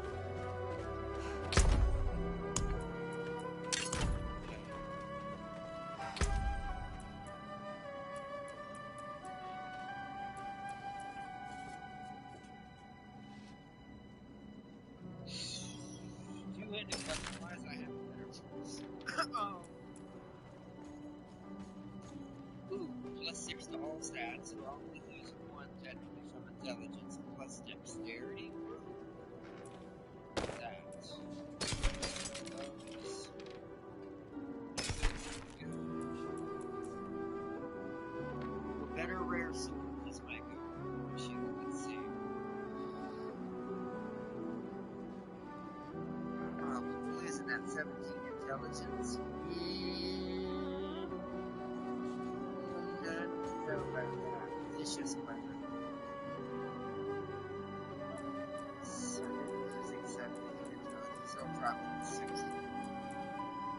Two-handed weapon-wise, I have better choice. Ooh, +6 to all stats, so I'll only lose 1 technically from intelligence, plus dexterity. That. A better rare sword is my go. Let's see. We're losing that 17 intelligence. Vicious weapon. So losing 17 intelligence, so I'll drop it to 16.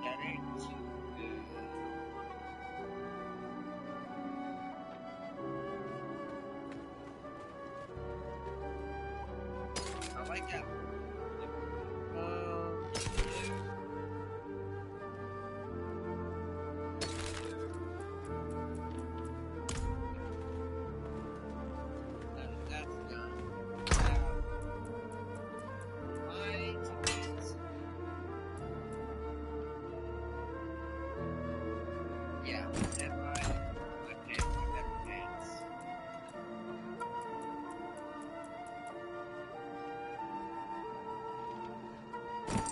That ain't too good. I like that. That's done. My choice. Yeah, and my pants, my better pants.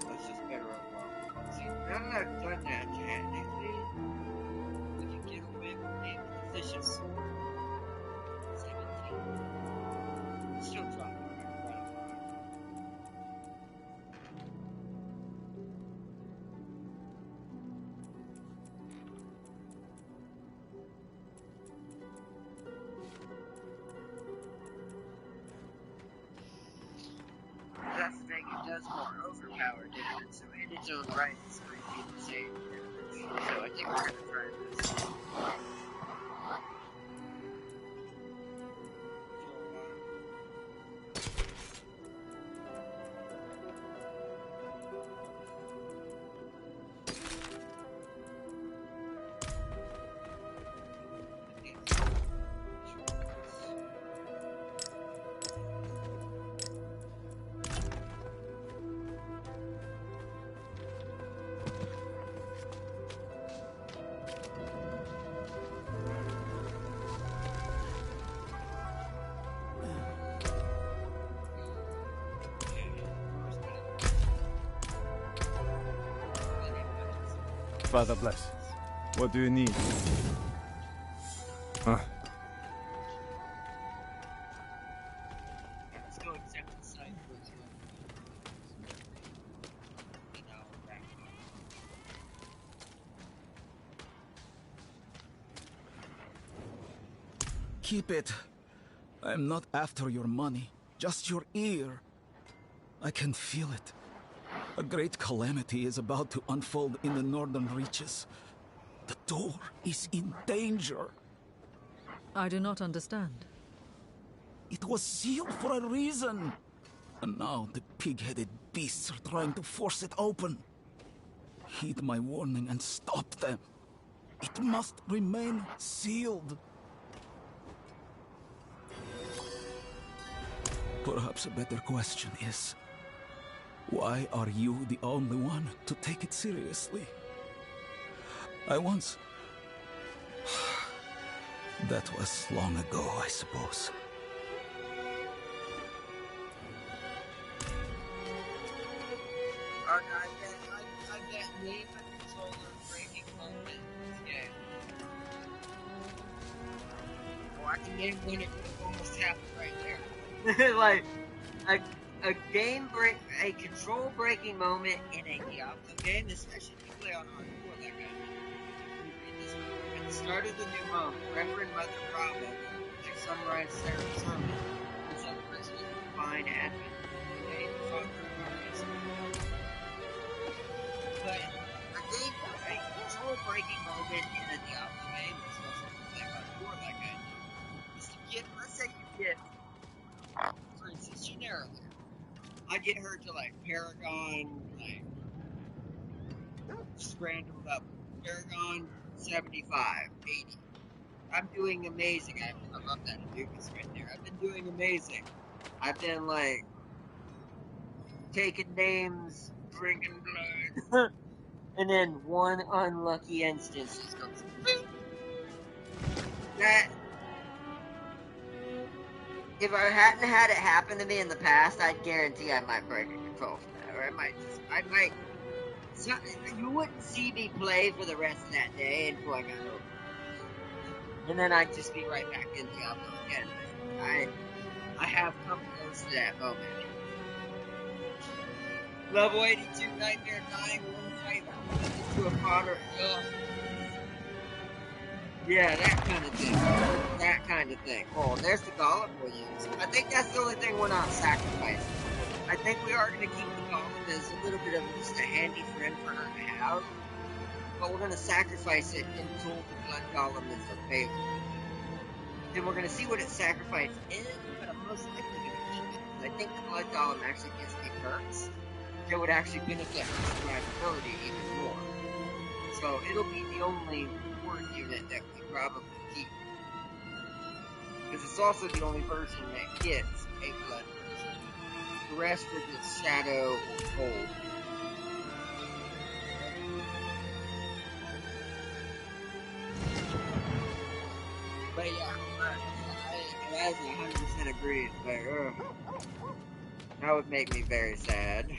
That's just better overall. See, now that I've done that, technically, we can get away with a vicious sword. 17. Still dropping quite a lot. That's the thing, it does more overpowered damage, so in its own right, it's 3 feet the same damage. So I think we're gonna try this. Father bless. What do you need? Let's go accept the site first. Keep it. I'm not after your money, just your ear. I can feel it. A great calamity is about to unfold in the northern reaches. The door is in danger. I do not understand. It was sealed for a reason. And now the pig-headed beasts are trying to force it open. Heed my warning and stop them. It must remain sealed. Perhaps a better question is, Why are you the only one to take it seriously? I once... That was long ago, I suppose. I've got name a controller breaking moment in this game. Well, I can name one it almost happened right there. Like, a control breaking moment in a Diablo game, especially if you play on hardcore like I do. Let me read this real quick. At the start of the new month, Reverend Mother Bravo, their sunrise sermon, was unprecedented divine advent. Today, the Father of our But a control breaking moment in a Diablo game, especially if you play hardcore like I do, is to get, let's say you get, for instance, generically, I get her to like Paragon, like just random level. Paragon 75, 80. I'm doing amazing. I love that Anubis right there. I've been doing amazing. I've been like taking names, drinking blood, and then one unlucky instance just goes. That if I hadn't had it happen to me in the past, I'd guarantee I might break a control for that, or I might. So, you wouldn't see me play for the rest of that day until I got over it. And then I'd just be right back in Diablo again. I have come close to that moment. Level 82 Nightmare dying one fight to a Potter. Ugh. Yeah, that kind of thing. That kind of thing. Oh, there's the Golem we'll use. I think that's the only thing we're not sacrificing. I think we are going to keep the Golem as a little bit of just a handy friend for her to have. But we're going to sacrifice it until the Blood Golem is available. Then we're going to see what its sacrifice is, but I'm most likely going to keep it. Because I think the Blood Golem actually gives me perks that would actually benefit my survivability even more. So it'll be the only ward unit that we probably keep. Because it's also the only version that gets a blood version. The rest are just shadow or cold. But yeah, I 100% agree. But, that would make me very sad.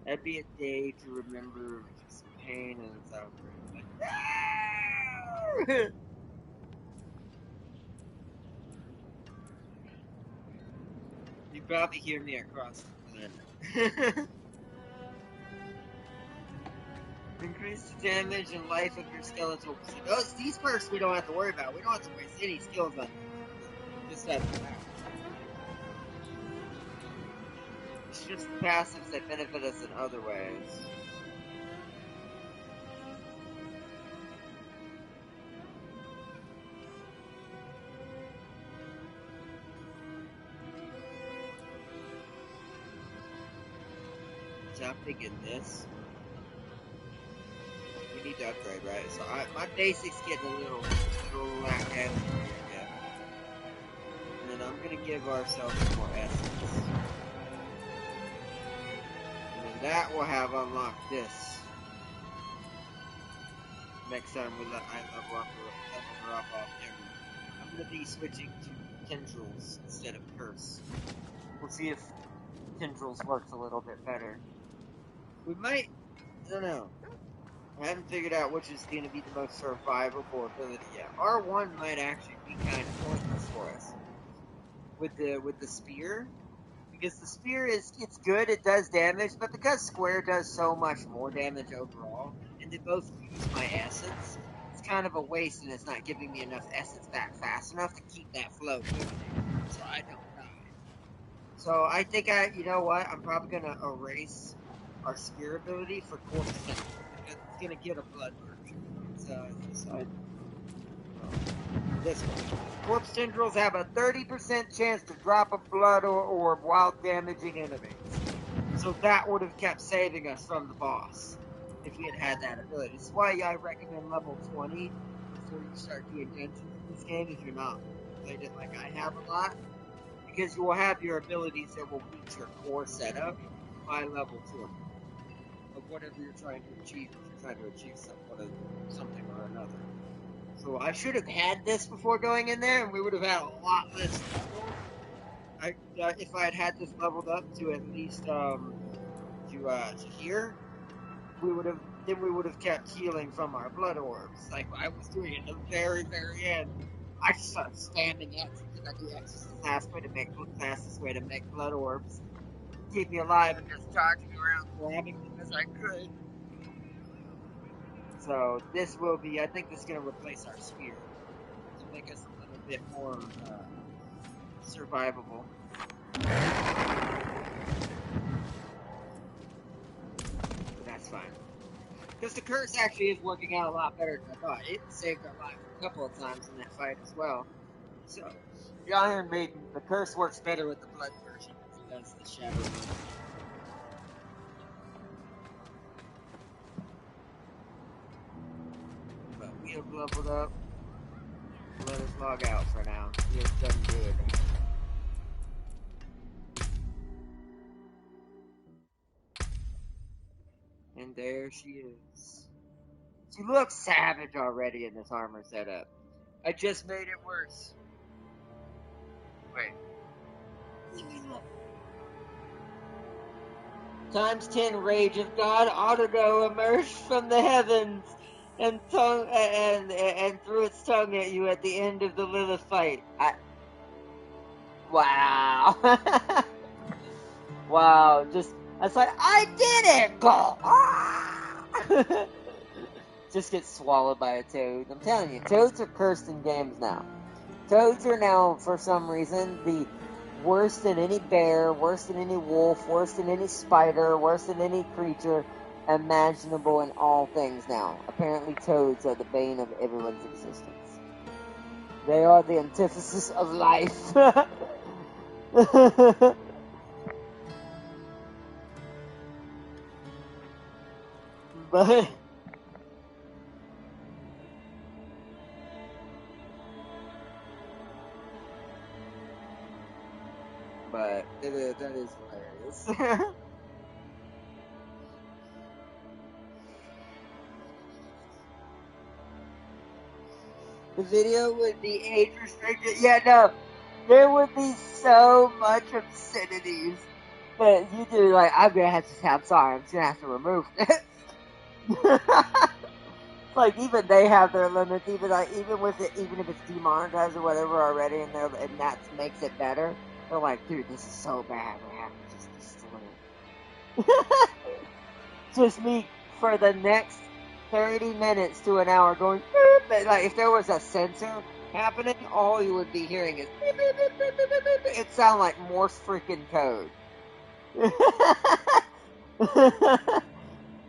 That'd be a day to remember just pain and suffering. Like, you probably hear me across the planet. Increase the damage and life of your skeletal. These perks we don't have to worry about. We don't have to waste any skills on them. Just have to have. It's just the passives that benefit us in other ways. So I'm thinking this. We need to upgrade, right? So my basic's getting a little lack of here, and then I'm gonna give ourselves more essence, and then that will have unlocked this. Next time I level her up off camera. I'm gonna be switching to tendrils instead of curse. We'll see if tendrils works a little bit better. We might. I don't know. I haven't figured out which is going to be the most survivable ability yet. R1 might actually be kind of pointless for us with the spear, because the spear it's good, it does damage, but because square does so much more damage overall, and they both use my essence, it's kind of a waste, and it's not giving me enough essence back fast enough to keep that flow moving, so I don't die. So I think you know what? I'm probably gonna erase our spear ability for Corpse Tendrils, because it's gonna get a blood version. This one. Corpse Tendrils have a 30% chance to drop a blood orb while damaging enemies. So that would have kept saving us from the boss if we had that ability. This is why I recommend level 20 before you start doing dungeons in this game if you're not played it like I have a lot. because you will have your abilities that will beat your core setup by level 20 of whatever you're trying to achieve. If you're trying to achieve something or another. So I should have had this before going in there, and we would have had a lot less trouble. If I had this leveled up to at least to here, we would have kept healing from our blood orbs, like I was doing at the very, very end. I just started spamming X because I knew X was the fastest way to make blood orbs, keep me alive, and just charging around, grabbing them as I could. So this will be, I think this is going to replace our spear to make us a little bit more survivable. But that's fine. Because the curse actually is working out a lot better than I thought. It saved our life a couple of times in that fight as well. So, the Iron Maiden, the curse works better with the blood version than it does the shadow version. But we have leveled up. Let us log out for now. We have done good. And there she is. She looks savage already in this armor setup. I just made it worse. Wait. Times 10 Rage of God Autogo emerged from the heavens and threw its tongue at you at the end of the Lilith fight. Wow. Wow. It's like, I did it! Go! Just get swallowed by a toad. I'm telling you, toads are cursed in games now. Toads are now, for some reason, the worst than any bear, worse than any wolf, worse than any spider, worse than any creature imaginable in all things now. Apparently toads are the bane of everyone's existence. They are the antithesis of life. But that is hilarious. The video would be age restricted. Yeah, no. There would be so much obscenities that you do like, I'm gonna have to say, I'm sorry, I'm just gonna have to remove this. Like, even they have their limits, even with it, even if it's demonetized or whatever already, and that makes it better. They're like, dude, this is so bad, we have to just destroy it. Just me for the next 30 minutes to an hour going, beep, like if there was a sensor happening, all you would be hearing is beep, beep, beep, beep, beep, beep, beep. It sounded like Morse freaking code.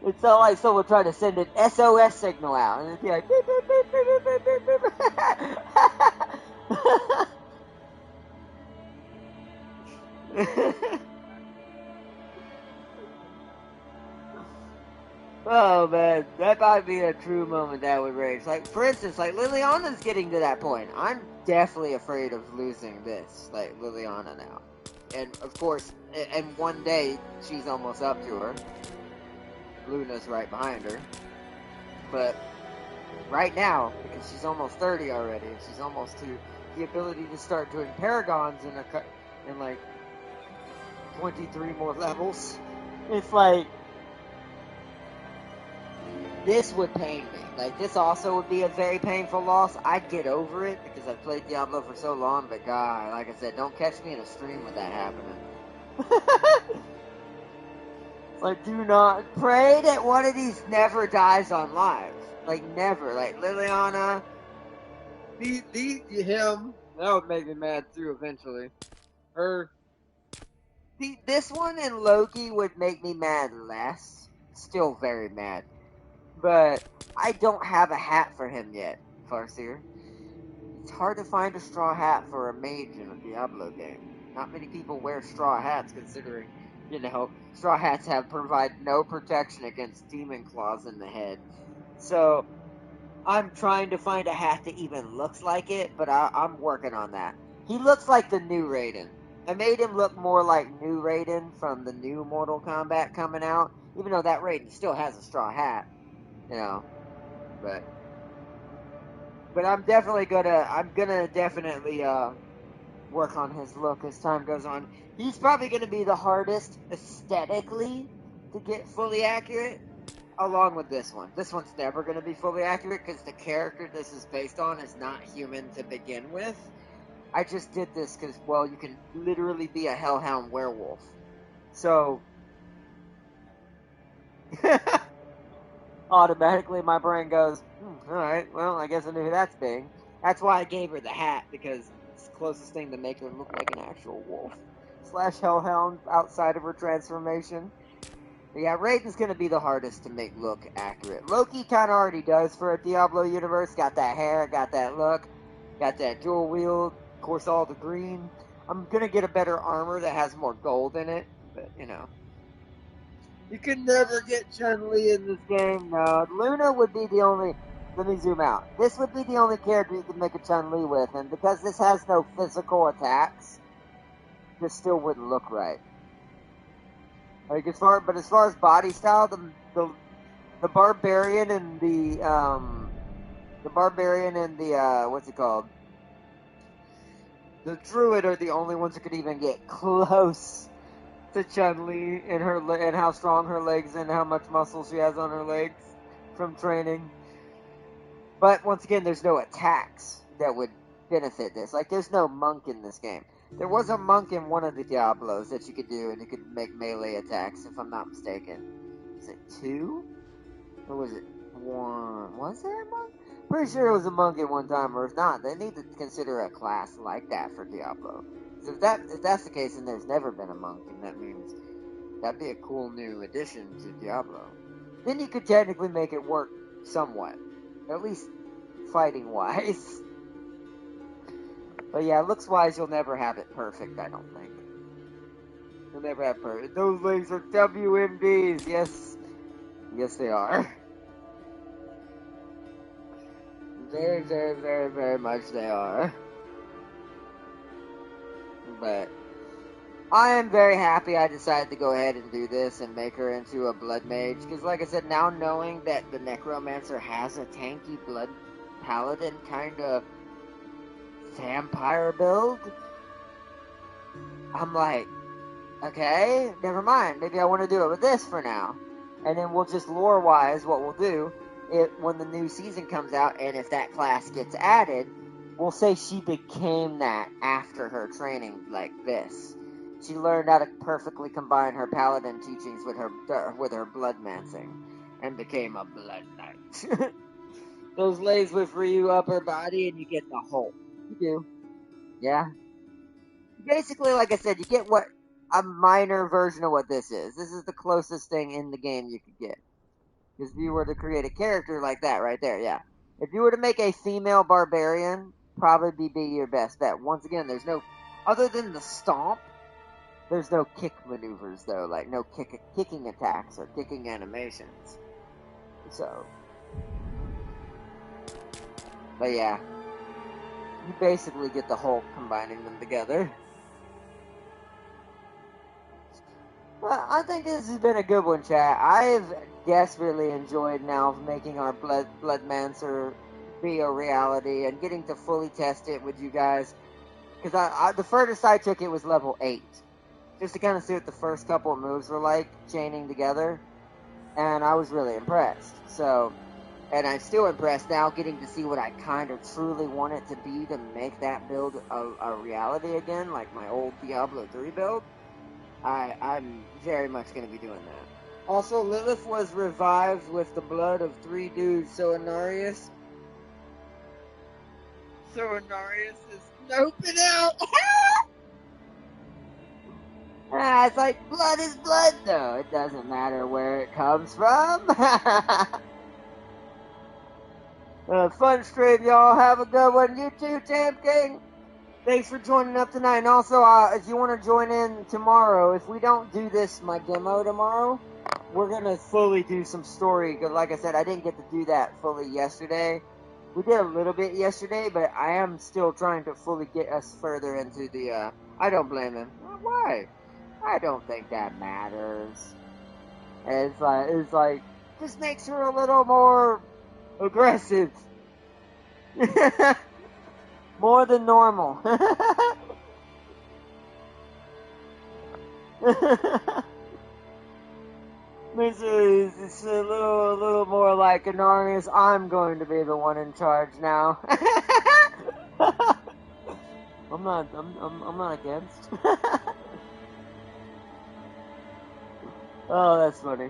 It sounded like someone trying to send an SOS signal out, and it'd be like beep, beep, beep, beep, beep, beep, beep, beep. Oh man, that might be a true moment that would rage. Like, for instance, like Liliana's getting to that point. I'm definitely afraid of losing this, like Liliana now. And of course, and one day she's almost up to her. Luna's right behind her. But right now, because she's almost 30 already, and she's almost to the ability to start doing paragons in like 23 more levels. It's like, this would pain me. Like, this also would be a very painful loss. I'd get over it because I've played Diablo for so long, but God, like I said, don't catch me in a stream with that happening. It's like, do not pray that one of these never dies on live. Like, never. Like, Liliana, him, that would make me mad too eventually. This one and Loki would make me mad less. Still very mad. But I don't have a hat for him yet, Farseer. It's hard to find a straw hat for a mage in a Diablo game. Not many people wear straw hats, considering, straw hats provide no protection against demon claws in the head. So, I'm trying to find a hat that even looks like it, but I'm working on that. He looks like the new Raiden. I made him look more like new Raiden from the new Mortal Kombat coming out, even though that Raiden still has a straw hat, you know. But I'm definitely gonna definitely work on his look as time goes on. He's probably gonna be the hardest aesthetically to get fully accurate, along with this one. This one's never gonna be fully accurate because the character this is based on is not human to begin with. I just did this because, well, you can literally be a hellhound werewolf. So, automatically my brain goes, alright, well, I guess I knew who that's being. That's why I gave her the hat, because it's the closest thing to make her look like an actual wolf / hellhound outside of her transformation. But yeah, Raiden's gonna be the hardest to make look accurate. Loki kinda already does for a Diablo universe. Got that hair, got that look, got that dual wield, of course all the green. I'm gonna get a better armor that has more gold in it, but you know. You can never get Chun-Li in this game, no. Luna would be the only... Let me zoom out. This would be the only character you could make a Chun-Li with, and because this has no physical attacks, this still wouldn't look right. Like as far as body style, the barbarian and the what's it called? The druid are the only ones that could even get close to Chun-Li and how strong her legs and how much muscle she has on her legs from training. But once again, there's no attacks that would benefit this. Like there's no monk in this game. There was a monk in one of the Diablos that you could do, and you could make melee attacks, if I'm not mistaken. Is it 2? Or was it 1? Was there a monk? Pretty sure it was a monk at one time, or if not, they need to consider a class like that for Diablo. So if that's the case, then there's never been a monk, and that means that'd be a cool new addition to Diablo. Then you could technically make it work somewhat. At least fighting-wise. But yeah, looks-wise, you'll never have it perfect, I don't think. You'll never have perfect. Those legs are WMDs, yes. Yes, they are. Very, very, very, very much they are. But I am very happy I decided to go ahead and do this and make her into a blood mage. Because like I said, now knowing that the necromancer has a tanky blood paladin kind of vampire build, I'm like, okay, never mind. Maybe I want to do it with this for now. And then we'll just lore-wise, what we'll do, when the new season comes out, and if that class gets added, we'll say she became that after her training like this. She learned how to perfectly combine her paladin teachings with her bloodmancing, and became a blood knight. Those legs with Ryu up her body, and you get the whole. You do. Yeah. Basically, like I said, you get a minor version of what this is. This is the closest thing in the game you could get. Because if you were to create a character like that right there, yeah. If you were to make a female barbarian, probably be your best bet. Once again, there's no, other than the stomp, there's no kick maneuvers though, like no kicking attacks or kicking animations. So, but yeah, you basically get the Hulk combining them together. Well, I think this has been a good one, chat. I've desperately enjoyed now making our Bloodmancer be a reality and getting to fully test it with you guys. Because the furthest I took it was level 8. Just to kind of see what the first couple of moves were like, chaining together. And I was really impressed. So, and I'm still impressed now getting to see what I kind of truly want it to be to make that build a reality again, like my old Diablo 3 build. I'm very much going to be doing that. Also, Lilith was revived with the blood of 3 dudes, so Inarius is noping out! It's like, blood is blood, though. It doesn't matter where it comes from. Fun stream, y'all. Have a good one. You too, Champ King. Thanks for joining up tonight. And also, if you want to join in tomorrow, if we don't do my demo tomorrow, we're going to fully do some story. Because like I said, I didn't get to do that fully yesterday. We did a little bit yesterday, but I am still trying to fully get us further into the, I don't blame him. Why? I don't think that matters. And it's like, just makes her a little more aggressive. More than normal. It's a little more like Anarius. I'm going to be the one in charge now. I'm not against. Oh, that's funny.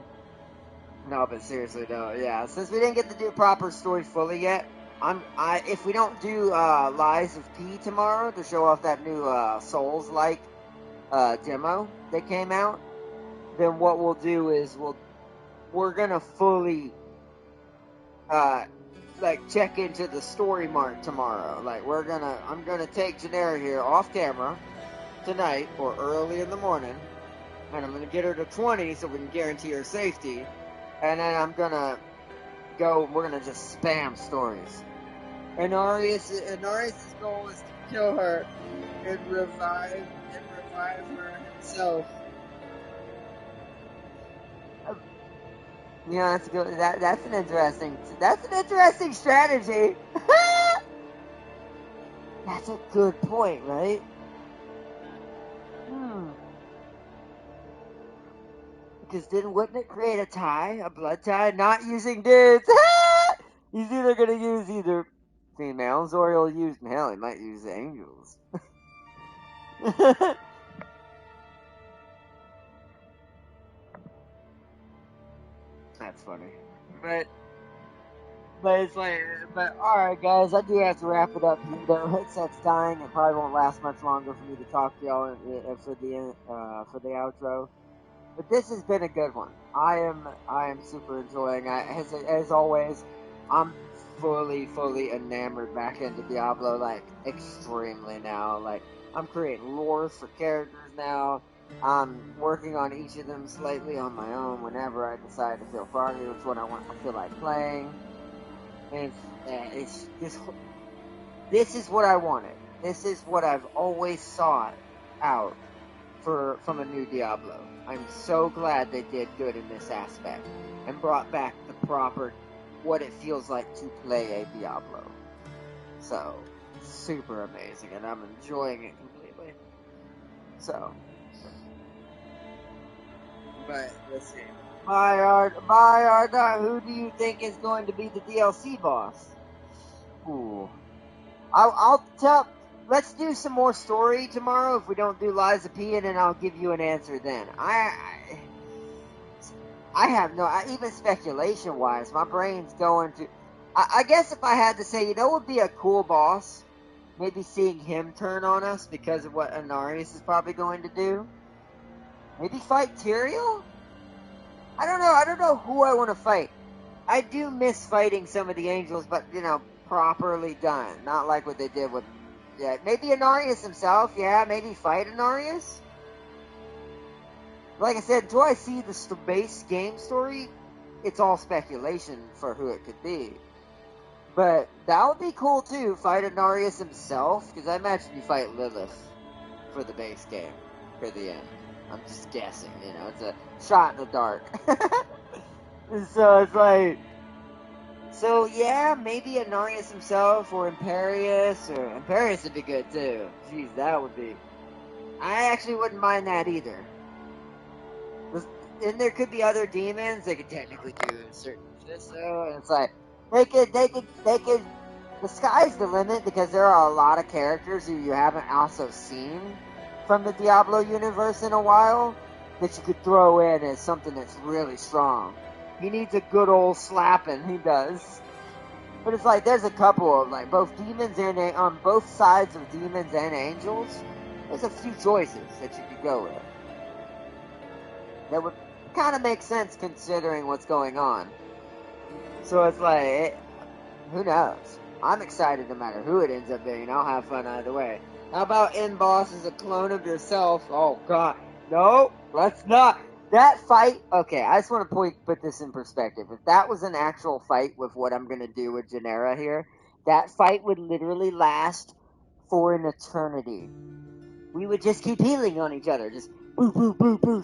No, but seriously though, yeah. Since we didn't get to do proper story fully yet, if we don't do Lies of P tomorrow to show off that new Souls-like demo that came out, then what we'll do is we're gonna fully like check into the story mark tomorrow. Like I'm gonna take Janera here off camera tonight or early in the morning, and I'm gonna get her to 20 so we can guarantee her safety, and then I'm gonna we're gonna just spam stories. And Arius' goal is to kill her and revive her himself. Yeah, that's good. That's an interesting strategy. That's a good point, right? Because wouldn't it create a blood tie, not using dudes? He's either gonna use either females or he'll use, hell, he might use angels. That's funny. But it's like, alright guys, I do have to wrap it up here. The headset's dying. It probably won't last much longer for me to talk to y'all for the outro. But this has been a good one. I am super enjoying. As always, I'm fully enamored back into Diablo, like extremely now. Like I'm creating lores for characters now. I'm working on each of them slightly on my own whenever I decide to feel froggy, which one I feel like playing. And it's this is what I wanted. This is what I've always sought out from a new Diablo. I'm so glad they did good in this aspect and brought back the proper what it feels like to play a Diablo. So super amazing, and I'm enjoying it completely. So, but let's see. Bayard, who do you think is going to be the DLC boss? Ooh. I'll tell. Let's do some more story tomorrow if we don't do Lies of P, and then I'll give you an answer then. I have no, even speculation wise, my brain's going to. I guess if I had to say, what would be a cool boss? Maybe seeing him turn on us because of what Anarius is probably going to do. Maybe fight Tyrael? I don't know who I want to fight. I do miss fighting some of the angels, but properly done. Not like what they did with, maybe Anarius himself. Yeah, maybe fight Anarius. Like I said, until I see the base game story, it's all speculation for who it could be. But that would be cool too. Fight Anarius himself, because I imagine you fight Lilith for the base game for the end. I'm just guessing. It's a shot in the dark. So it's like. So yeah, maybe Anarius himself or Imperius would be good too. Jeez, that would be. I actually wouldn't mind that either. And there could be other demons they could technically do certain shit. So it's like they could. The sky's the limit because there are a lot of characters who you haven't also seen from the Diablo universe in a while that you could throw in as something that's really strong. He needs a good old slapping. He does. But it's like there's a couple of both demons and on both sides of demons and angels. There's a few choices that you could go with. That would kind of make sense considering what's going on. So it's like, who knows? I'm excited no matter who it ends up being. I'll have fun either way. How about end boss as a clone of yourself? Oh god, no, let's not. That fight, okay, I just want to put this in perspective. If that was an actual fight with what I'm going to do with Janera here, that fight would literally last for an eternity. We would just keep healing on each other. Just boo, boo, boo, boo.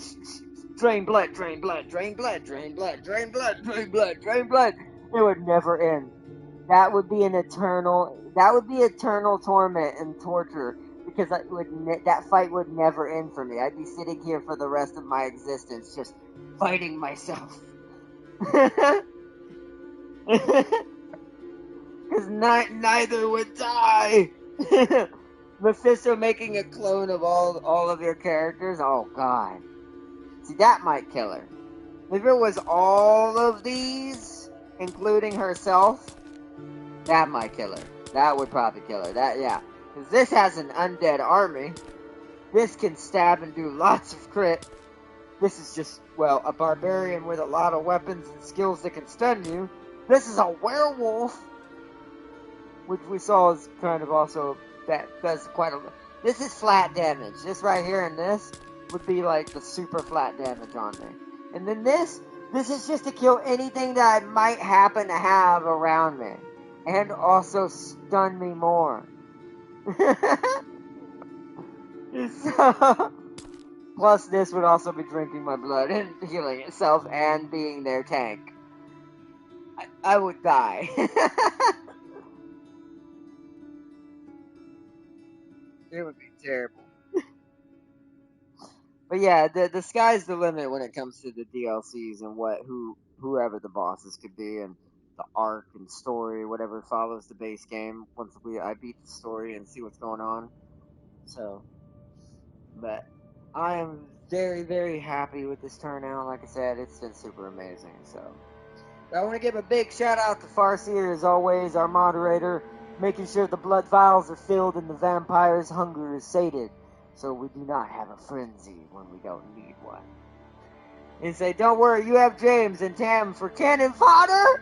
Drain blood, drain blood, drain blood, drain blood, drain blood, drain blood, drain blood. It would never end. That would be eternal torment and torture, because that fight would never end for me. I'd be sitting here for the rest of my existence just fighting myself. Because neither would die. Mephisto making a clone of all of your characters? Oh, God. See, that might kill her. If it was all of these, including herself, that might kill her. That would probably kill her. Yeah. Because this has an undead army. This can stab and do lots of crit. This is just, well, a barbarian with a lot of weapons and skills that can stun you. This is a werewolf, which we saw is kind of also, that does quite a lot. This is flat damage. This right here and this would be like the super flat damage on me. And then this is just to kill anything that I might happen to have around me. And also stun me more. So, plus this would also be drinking my blood and healing itself and being their tank. I would die. It would be terrible. But yeah, the sky's the limit when it comes to the DLCs and whoever the bosses could be, and the arc and story, whatever follows the base game. Once I beat the story and see what's going on. So, but I am very, very happy with this turnout. Like I said, it's been super amazing. So, I want to give a big shout out to Farseer, as always, our moderator, making sure the blood vials are filled and the vampire's hunger is sated, so we do not have a frenzy when we don't need one. And say, don't worry, you have James and Tam for cannon fodder?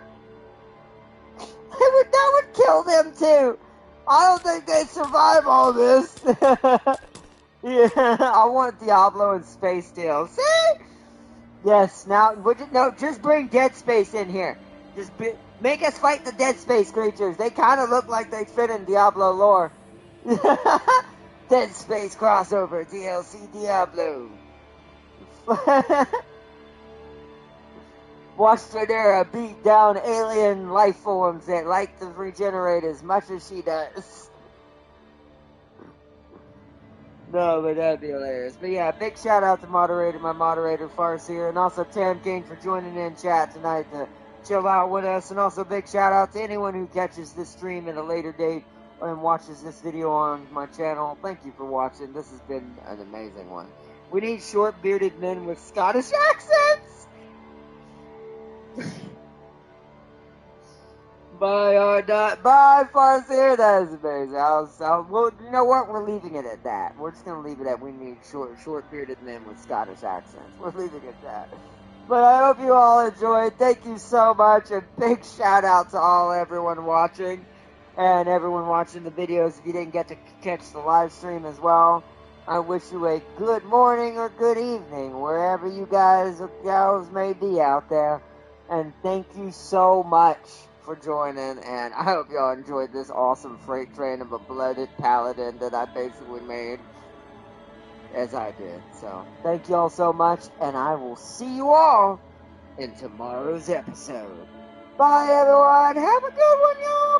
That would kill them too. I don't think they'd survive all this. Yeah, I want Diablo and Space Steel. See? Yes, now, just bring Dead Space in here. Make us fight the Dead Space creatures. They kind of look like they fit in Diablo lore. Dead Space crossover, DLC Diablo. Watch Tradera beat down alien life forms that like to regenerate as much as she does. No, but that'd be hilarious. But yeah, big shout out to my moderator Farseer, and also Tam King for joining in chat tonight to chill out with us. And also big shout out to anyone who catches this stream at a later date and watches this video on my channel. Thank you for watching. This has been an amazing one. We need short bearded men with Scottish accents. Bye, Farseer. That is amazing. Well, you know what? We're leaving it at that. We're just gonna leave it at we need short bearded men with Scottish accents. We're leaving it at that. But I hope you all enjoyed. Thank you so much, and big shout out to everyone watching, and everyone watching the videos. If you didn't get to catch the live stream as well, I wish you a good morning or good evening, wherever you guys or gals may be out there. And thank you so much for joining, and I hope y'all enjoyed this awesome freight train of a blooded paladin that I basically made, as I did. So, thank y'all so much, and I will see you all in tomorrow's episode. Bye, everyone. Have a good one, y'all.